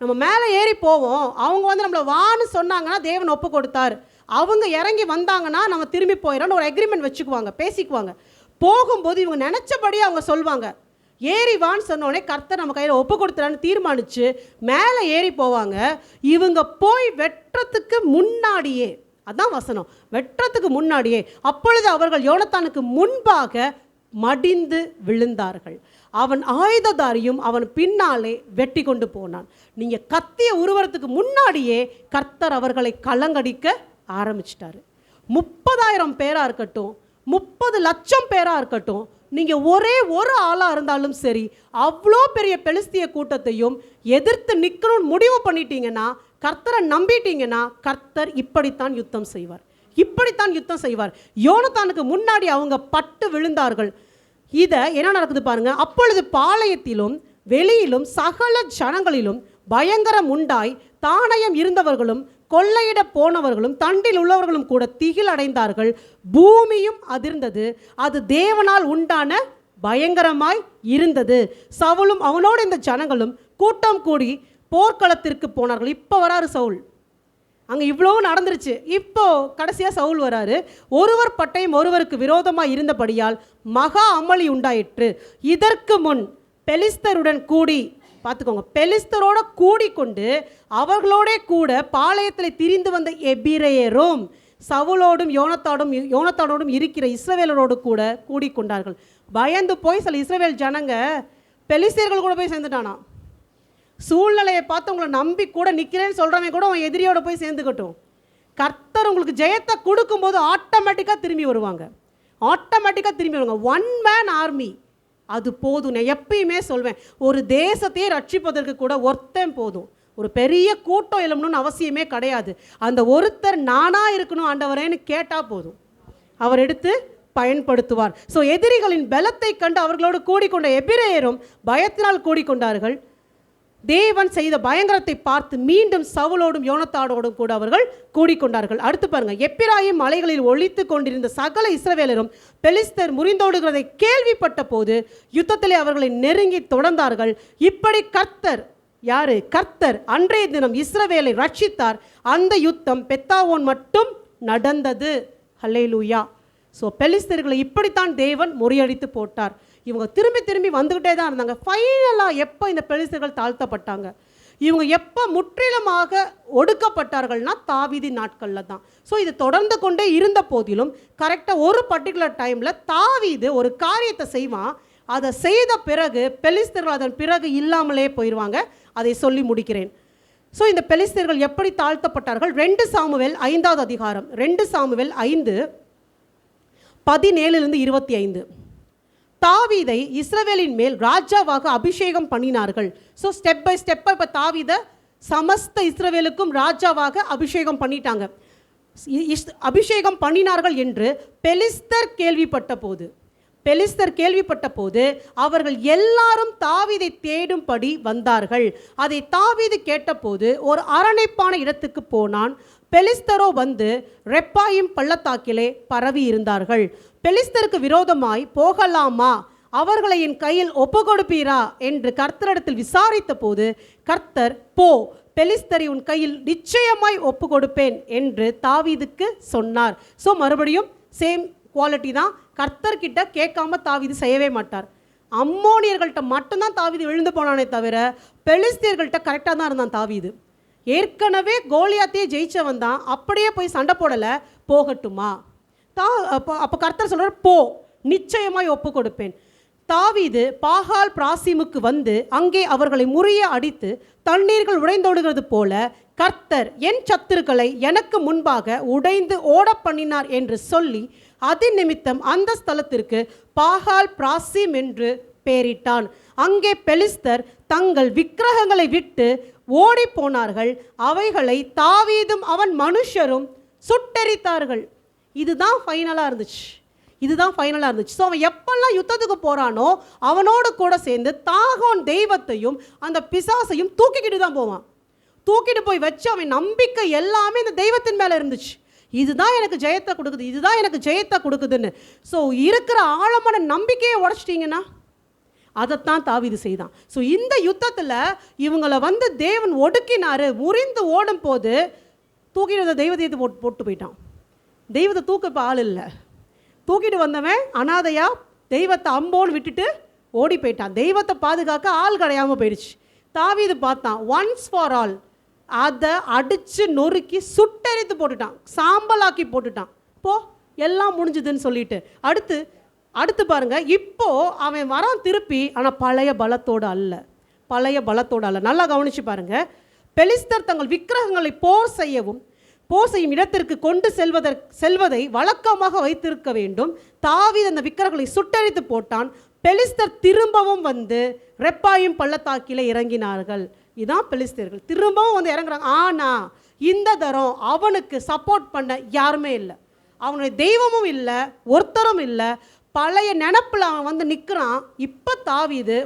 A: நம்ம மேலே ஏறி போவோம், அவங்க வந்து நம்மளை வான்னு சொன்னாங்கன்னா தேவன் ஒப்பு கொடுத்தார், அவங்க இறங்கி வந்தாங்கன்னா நம்ம திரும்பி போயிடறோன்னு ஒரு அக்ரிமெண்ட் வச்சுக்குவாங்க, பேசிக்குவாங்க. போகும்போது இவங்க நினச்சபடி அவங்க சொல்லுவாங்க, ஏறி வான்னு சொன்னோடனே கர்த்தர் நம்ம கையில் ஒப்பு கொடுத்துறான்னு தீர்மானித்து மேலே ஏறி போவாங்க. இவங்க போய் வெட்டுறதுக்கு முன்னாடியே, அதான் வசனம், வெட்டுறதுக்கு முன்னாடியே அப்பொழுது அவர்கள் யோனத்தானுக்கு முன்பாக மடிந்து விழுந்தார்கள். அவன் ஆயுததாரியும் அவன் பின்னாலே வெட்டி கொண்டு போனான். நீங்கள் கத்திய உருவறதுக்கு முன்னாடியே கர்த்தர் அவர்களை கலங்கடிக்க ஆரம்பிச்சிட்டாரு. 30,000 பேராக இருக்கட்டும், 30 லட்சம் பேராக இருக்கட்டும், நீங்கள் ஒரே ஒரு ஆளாக இருந்தாலும் சரி, அவ்வளோ பெரிய பெலிஸ்திய கூட்டத்தையும் எதிர்த்து நிற்கணும்னு முடிவு பண்ணிட்டீங்கன்னா, கர்த்தரை நம்பிட்டீங்கன்னா, கர்த்தர் இப்படித்தான் யுத்தம் செய்வார், இப்படித்தான் யுத்தம் செய்வார். யோனத்தானுக்கு முன்னாடி அவங்க பட்டு விழுந்தார்கள். இதை என்ன நடக்குது பாருங்க. அப்பொழுது பாளையத்திலும் வெளியிலும் சகல ஜனங்களிலும் பயங்கரம் உண்டாய், தானயம் இருந்தவர்களும் கொள்ளையிட போனவர்களும் தண்டில் உள்ளவர்களும் கூட திகில் அடைந்தார்கள். பூமியும் அதிர்ந்தது, அது தேவனால் உண்டான பயங்கரமாய் இருந்தது. சவுலும் அவனோடு இந்த ஜனங்களும் கூட்டம் கூடி போர்க்களத்திற்கு போனார்கள். இப்போ வராரு சவுல், அங்கே இவ்வளவு நடந்துருச்சு, இப்போ கடைசியாக சவுல் வராரு. ஒருவர் பட்டயம் ஒருவருக்கு விரோதமாக இருந்தபடியால் மகா அமளி உண்டாயிற்று. இதற்கு முன் பெலிஸ்தருடன் கூடி, பார்த்துக்கோங்க, பெலிஸ்தரோட கூடிக்கொண்டு அவர்களோட கூட பாளையத்தில் திரிந்து வந்த எபிரேயரும் சவுலோடும் யோனத்தானோடும் இருக்கிற இஸ்ரவேலரோடு கூட கூடிக்கொண்டார்கள். பயந்து போய் சில இஸ்ரவேல் ஜனங்க பெலிஸ்தர்கள் கூட போய் சேர்ந்துட்டானா. சூழ்நிலையை பார்த்து உங்களை நம்பி கூட நிற்கிறேன்னு சொல்கிறவங்க கூட அவன் எதிரியோட போய் சேர்ந்துக்கட்டும். கர்த்தர் உங்களுக்கு ஜெயத்தை கொடுக்கும்போது ஆட்டோமேட்டிக்காக திரும்பி வருவாங்க, ஆட்டோமேட்டிக்காக திரும்பி வருவாங்க. ஒன் மேன் ஆர்மி அது போதும். நான் எப்பயுமே சொல்வேன், ஒரு தேசத்தையே ரட்சிப்பதற்கு கூட ஒருத்தன் போதும், ஒரு பெரிய கூட்டம் எழுமணும்னு அவசியமே கிடையாது. அந்த ஒருத்தர் நானாக இருக்கணும் ஆண்டவரேன்னு கேட்டால் போதும், அவர் எடுத்து பயன்படுத்துவார். ஸோ எதிரிகளின் பலத்தை கண்டு அவர்களோடு கூடிக்கொண்ட எபிரேயரும் பயத்தினால் கூடிக்கொண்டார்கள். தேவன் செய்த பயங்கரத்தை பார்த்து மீண்டும் சவுலோடும் யோனத்தானோடும் கூட அவர்கள் கூடிக்கொண்டார்கள். அடுத்து பாருங்க, எப்பிராயிம் மலைகளில் ஒளித்து கொண்டிருந்த சகல இஸ்ரவேலரும் பெலிஸ்தர் முறிந்தோடுகிறதை கேள்விப்பட்ட போது யுத்தத்திலே அவர்களை நெருங்கி தொடர்ந்தார்கள். இப்படி கர்த்தர், யாரு? கர்த்தர் அன்றைய தினம் இஸ்ரவேலை ரட்சித்தார். அந்த யுத்தம் பெத்தாவோன் மட்டும் நடந்தது. ஹல்லேலூயா. ஸோ பெலிஸ்தர்களை இப்படித்தான் தேவன் முறியடித்து போட்டார். இவங்க திரும்பி திரும்பி வந்துக்கிட்டே தான் இருந்தாங்க. ஃபைனலாக எப்போ இந்த பெலிஸ்தர்கள் தாழ்த்தப்பட்டாங்க, இவங்க எப்போ முற்றிலுமாக ஒடுக்கப்பட்டார்கள்னா தாவீது நாட்களில் தான். ஸோ இது தொடர்ந்து கொண்டே இருந்த போதிலும் கரெக்டாக ஒரு பர்டிகுலர் டைமில் தாவீது ஒரு காரியத்தை செய்வான். அதை செய்த பிறகு பெலிஸ்தர்கள் அதன் பிறகு இல்லாமலே போயிடுவாங்க. அதை சொல்லி முடிக்கிறேன். ஸோ இந்த பெலிஸ்தர்கள் எப்படி தாழ்த்தப்பட்டார்கள்? 2 சாமுவேல் 5வது அதிகாரம், 2 சாமுவேல் 5:17-25. தாவீதை இஸ்ரவேலின் மேல் ராஜாவாக அபிஷேகம் பண்ணினார்கள். ஸோ ஸ்டெப் பை ஸ்டெப்பாக இப்போ தாவீதை சமஸ்த இஸ்ரவேலுக்கும் ராஜாவாக அபிஷேகம் பண்ணிட்டாங்க. அபிஷேகம் பண்ணினார்கள் என்று பெலிஸ்தர் கேள்விப்பட்ட போது அவர்கள் எல்லாரும் தாவீதை தேடும்படி வந்தார்கள். அதை தாவீது கேட்டபோது ஒரு அரணைப்பான இடத்துக்கு போனான். பெலிஸ்தரோ வந்து ரெப்பாயிம் பள்ளத்தாக்கிலே பரவி இருந்தார்கள். பெலிஸ்தருக்கு விரோதமாய் போகலாமா, அவர்களை என் கையில் ஒப்பு கொடுப்பீரா என்று கர்த்தரிடத்தில் விசாரித்த போது கர்த்தர், போ, பெலிஸ்தரை உன் கையில் நிச்சயமாய் ஒப்பு கொடுப்பேன் என்று தாவீதுக்கு சொன்னார். ஸோ மறுபடியும் சேம் குவாலிட்டி தான். கர்த்தர்கிட்ட கேட்காம தாவீது செய்யவே மாட்டார். அம்மோனியர்கள்ட்ட மட்டும்தான் தாவீது விழுந்து போனானே தவிர பெலிஸ்தியர்கள்ட்ட கரெக்டாக தான் இருந்தான் தாவீது. ஏற்கனவே கோலியாத்தையே ஜெயிச்சவன் தான், அப்படியே போய் சண்டை போடலை, போகட்டுமா? அப்போ கர்த்தர் சொல்கிறார், போ, நிச்சயமாய் ஒப்பு கொடுப்பேன். தாவீது பாகால் பிராசிமுக்கு வந்து அங்கே அவர்களை முறிய அடித்து தண்ணீர்கள் உடைந்தோடுகிறது போல கர்த்தர் என் சத்துருக்களை எனக்கு முன்பாக உடைந்து ஓட பண்ணினார் என்று சொல்லி அதன் நிமித்தம் அந்த ஸ்தலத்திற்கு பாகால் பிராசிம் என்று பெயரிட்டான். அங்கே பெலிஸ்தர் தங்கள் விக்கிரகங்களை விட்டு ஓடி போனார்கள். அவைகளை தாவீதும் அவன் மனுஷரும் சுட்டெரித்தார்கள். இதுதான் ஃபைனலாக இருந்துச்சு. ஸோ அவன் எப்பெல்லாம் யுத்தத்துக்கு போகிறானோ அவனோடு கூட சேர்ந்து தாகோன் தெய்வத்தையும் அந்த பிசாசையும் தூக்கிக்கிட்டு தான் போவான். தூக்கிட்டு போய் வச்சு அவன் நம்பிக்கை எல்லாமே இந்த தெய்வத்தின் மேலே இருந்துச்சு. இதுதான் எனக்கு ஜெயத்தை கொடுக்குது, இதுதான் எனக்கு ஜெயத்தை கொடுக்குதுன்னு. ஸோ இருக்கிற ஆழமான நம்பிக்கையை உடைச்சிட்டிங்கன்னா அதைத்தான் தாவீது செய்தான். ஸோ இந்த யுத்தத்தில் இவங்களை வந்து தேவன் ஒடுக்கினார். முறிந்து ஓடும் போது தூக்கிட்டு தெய்வத்தை போட்டு போயிட்டான். தெய்வத்தை தூக்க இப்போ ஆள் இல்லை. தூக்கிட்டு வந்தவன் அனாதையா தெய்வத்தை அம்போன்னு விட்டுட்டு ஓடி போயிட்டான். தெய்வத்தை பாதுகாக்க ஆள் கிடையாமல் போயிடுச்சு. தாவீது பார்த்தான், ஒன்ஸ் ஃபார் ஆல் அதை அடித்து நொறுக்கி சுட்டெரித்து போட்டுட்டான், சாம்பலாக்கி போட்டுட்டான். போ, எல்லாம் முடிஞ்சுதுன்னு சொல்லிட்டு அடுத்து பாருங்க, இப்போ அவன் வரான் திருப்பி. ஆனால் பழைய பலத்தோடு அல்ல. நல்லா கவனிச்சு பாருங்க. பெலிஸ்தர் தங்கள் விக்கிரகங்களை போர் செய்யும் இடத்திற்கு கொண்டு செல்வதை வழக்கமாக வைத்திருக்க வேண்டும். தாவீது அந்த விக்கிரகங்களை சுட்டரித்து போட்டான். பெலிஸ்தர் திரும்பவும் வந்து ரெப்பாயும் பள்ளத்தாக்கில இறங்கினார்கள். இதான் பெலிஸ்தர்கள் திரும்பவும் வந்து இறங்குறாங்க. ஆனால் இந்த தரம் அவனுக்கு சப்போர்ட் பண்ண யாருமே இல்லை. அவனுடைய தெய்வமும் இல்லை, ஒருத்தரும் இல்லை. பழைய நினப்பில் அவன் வந்து நிற்கிறான். இப்போ தாவீது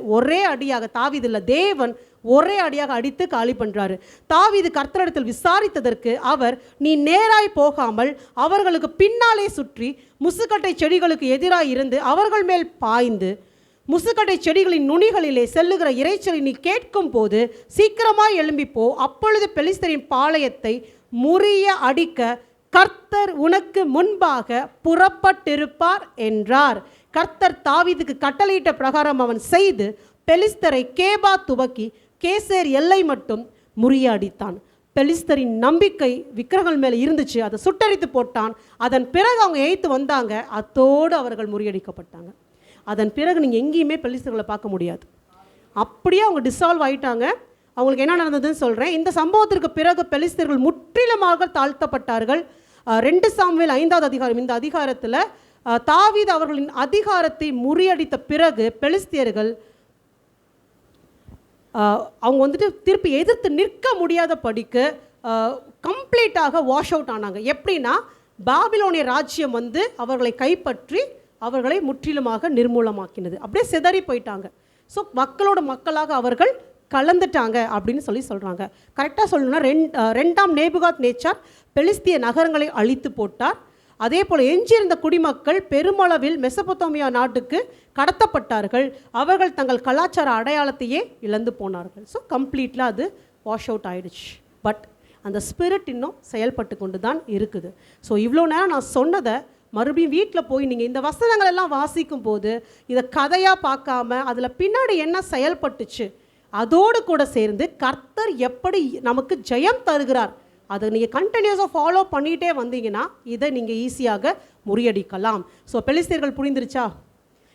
A: தேவன் ஒரே அடியாக அடித்து காலி பண்ணுறாரு. தாவீது கர்த்தரிடத்தில் விசாரித்ததற்கு அவர், நீ நேராய் போகாமல் அவர்களுக்கு பின்னாலே சுற்றி முசுக்கட்டை செடிகளுக்கு எதிராக இருந்து அவர்கள் மேல் பாய்ந்து முசுக்கட்டை செடிகளின் நுனிகளிலே செல்லுகிற இறைச்சலை நீ கேட்கும் போது சீக்கிரமாய் எழும்பிப்போ, அப்பொழுது பெலிஸ்தரின் பாளையத்தை முறிய அடிக்க கர்த்தர் உனக்கு முன்பாக புறப்பட்டிருப்பார் என்றார். கர்த்தர் தாவீதுக்கு கட்டளையிட்ட பிரகாரம் அவன் செய்து பெலிஸ்தரை கேபா துவக்கி கேசேர் எல்லை மட்டும் முறியடித்தான். பெலிஸ்தரின் நம்பிக்கை விக்கிரகங்கள் மேலே இருந்துச்சு, அதை சுட்டரித்து போட்டான். அதன் பிறகு அவங்க எய்த்து வந்தாங்க, அத்தோடு அவர்கள் முறியடிக்கப்பட்டாங்க. அதன் பிறகு நீங்கள் எங்கேயுமே பெலிஸ்தர்களை பார்க்க முடியாது. அப்படியே அவங்க டிசால்வ் ஆகிட்டாங்க. அவங்களுக்கு என்ன நடந்ததுன்னு சொல்கிறேன். இந்த சம்பவத்திற்கு பிறகு பெலிஸ்தர்கள் முற்றிலுமாக தாழ்த்தப்பட்டார்கள். 2 சாமுவேல் 5வது அதிகாரம், இந்த அதிகாரத்தில் தாவீது அவர்களின் அதிகாரத்தை முறியடித்த பிறகு பெலிஸ்தியர்கள் அவங்க வந்துட்டு திருப்பி எதிர்த்து நிற்க முடியாத படிக்கு கம்ப்ளீட்டாக வாஷ் அவுட் ஆனாங்க. எப்படின்னா, பாபிலோனிய ராஜ்யம் வந்து அவர்களை கைப்பற்றி அவர்களை முற்றிலுமாக நிர்மூலமாக்கினது. அப்படியே சிதறி போயிட்டாங்க. ஸோ மக்களாக அவர்கள் கலந்துட்டாங்க அப்படின்னு சொல்கிறாங்க. கரெக்டாக சொல்லணும்னா 2ஆம் நேபுகாத் நேச்சார் பெலிஸ்திய நகரங்களை அழித்து போட்டார். அதே போல் எஞ்சியிருந்த குடிமக்கள் பெருமளவில் மெசபொத்தோமியா நாட்டுக்கு கடத்தப்பட்டார்கள். அவர்கள் தங்கள் கலாச்சார அடையாளத்தையே இழந்து போனார்கள். ஸோ கம்ப்ளீட்லாக அது வாஷ் அவுட் ஆகிடுச்சு. பட் அந்த ஸ்பிரிட் இன்னும் செயல்பட்டு கொண்டு தான் இருக்குது. ஸோ இவ்வளோ நேரம் நான் சொன்னதை மறுபடியும் வீட்டில் போய் நீங்கள் இந்த வசனங்கள் எல்லாம் வாசிக்கும் போது இதை கதையாக பார்க்காம அதில் பின்னாடி என்ன செயல்பட்டுச்சு அதோடு கூட சேர்ந்து கர்த்தர் எப்படி நமக்கு ஜெயம் தருகிறார் அதை நீங்கள் கண்டினியூஸாக ஃபாலோ பண்ணிகிட்டே வந்தீங்கன்னா இதை நீங்கள் ஈஸியாக முறியடிக்கலாம். ஸோ பெலிஸ்தியர்கள் புரிந்துருச்சா?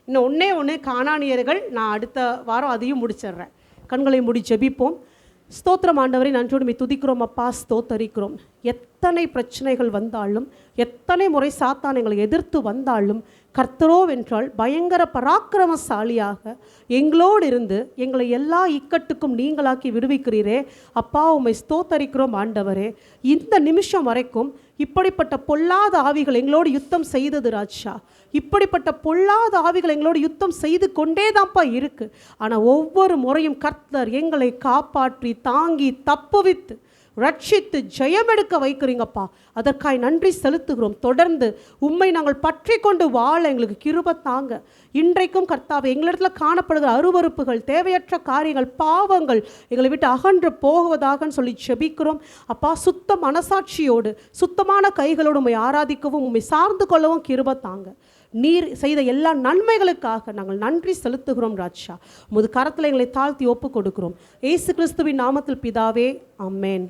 A: இன்னும் ஒன்று கானானியர்கள், நான் அடுத்த வாரம் அதையும் முடிச்சிடுறேன். கண்களை மூடி ஜெபிப்போம். ஸ்தோத்திரம் ஆண்டவரை, நன்றோடு துதிக்கிறோம் அப்பா, ஸ்தோத்தரிக்கிறோம். எத்தனை பிரச்சனைகள் வந்தாலும், எத்தனை முறை சாத்தான் எங்களை எதிர்த்து வந்தாலும், கர்த்தரோவென்றால் பயங்கர பராக்கிரமசாலியாக எங்களோடு இருந்து எங்களை எல்லா இக்கட்டுக்கும் நீங்களாக்கி விடுவிக்கிறீரே அப்பா, உம்மை ஸ்தோத்தரிக்கிறோம் ஆண்டவரே. இந்த நிமிஷம் வரைக்கும் இப்படிப்பட்ட பொல்லாத ஆவிகள் எங்களோடு யுத்தம் செய்தது ராஜா. இப்படிப்பட்ட பொல்லாத ஆவிகள் எங்களோடு யுத்தம் செய்து கொண்டே தான்ப்பா இருக்குது. ஆனால் ஒவ்வொரு முறையும் கர்த்தர் எங்களை காப்பாற்றி தாங்கி தப்புவித்து ரட்சித்து ஜெயமெடுக்க வைக்கிறீங்கப்பா. அதற்காய் நன்றி செலுத்துகிறோம். தொடர்ந்து உம்மை நாங்கள் பற்றி கொண்டு வாழ எங்களுக்கு கிருபை தாங்க. இன்றைக்கும் கர்த்தாவே, எங்களிடத்தில் காணப்படுகிற அருவருப்புகள், தேவையற்ற காரியங்கள், பாவங்கள் எங்களை விட்டு அகன்று போகுவதாகன்னு சொல்லி ஜெபிக்கிறோம் அப்பா. சுத்த மனசாட்சியோடு சுத்தமான கைகளோடு உம்மை ஆராதிக்கவும் உம்மை சார்ந்து கொள்ளவும் கிருபை தாங்க. நீர் செய்த எல்லா நன்மைகளுக்காக நாங்கள் நன்றி செலுத்துகிறோம் ராஜா. உமது கரத்தில் எங்களை தாழ்த்தி ஒப்பு கொடுக்கிறோம். இயேசு கிறிஸ்துவின் நாமத்தில் பிதாவே, ஆமென்.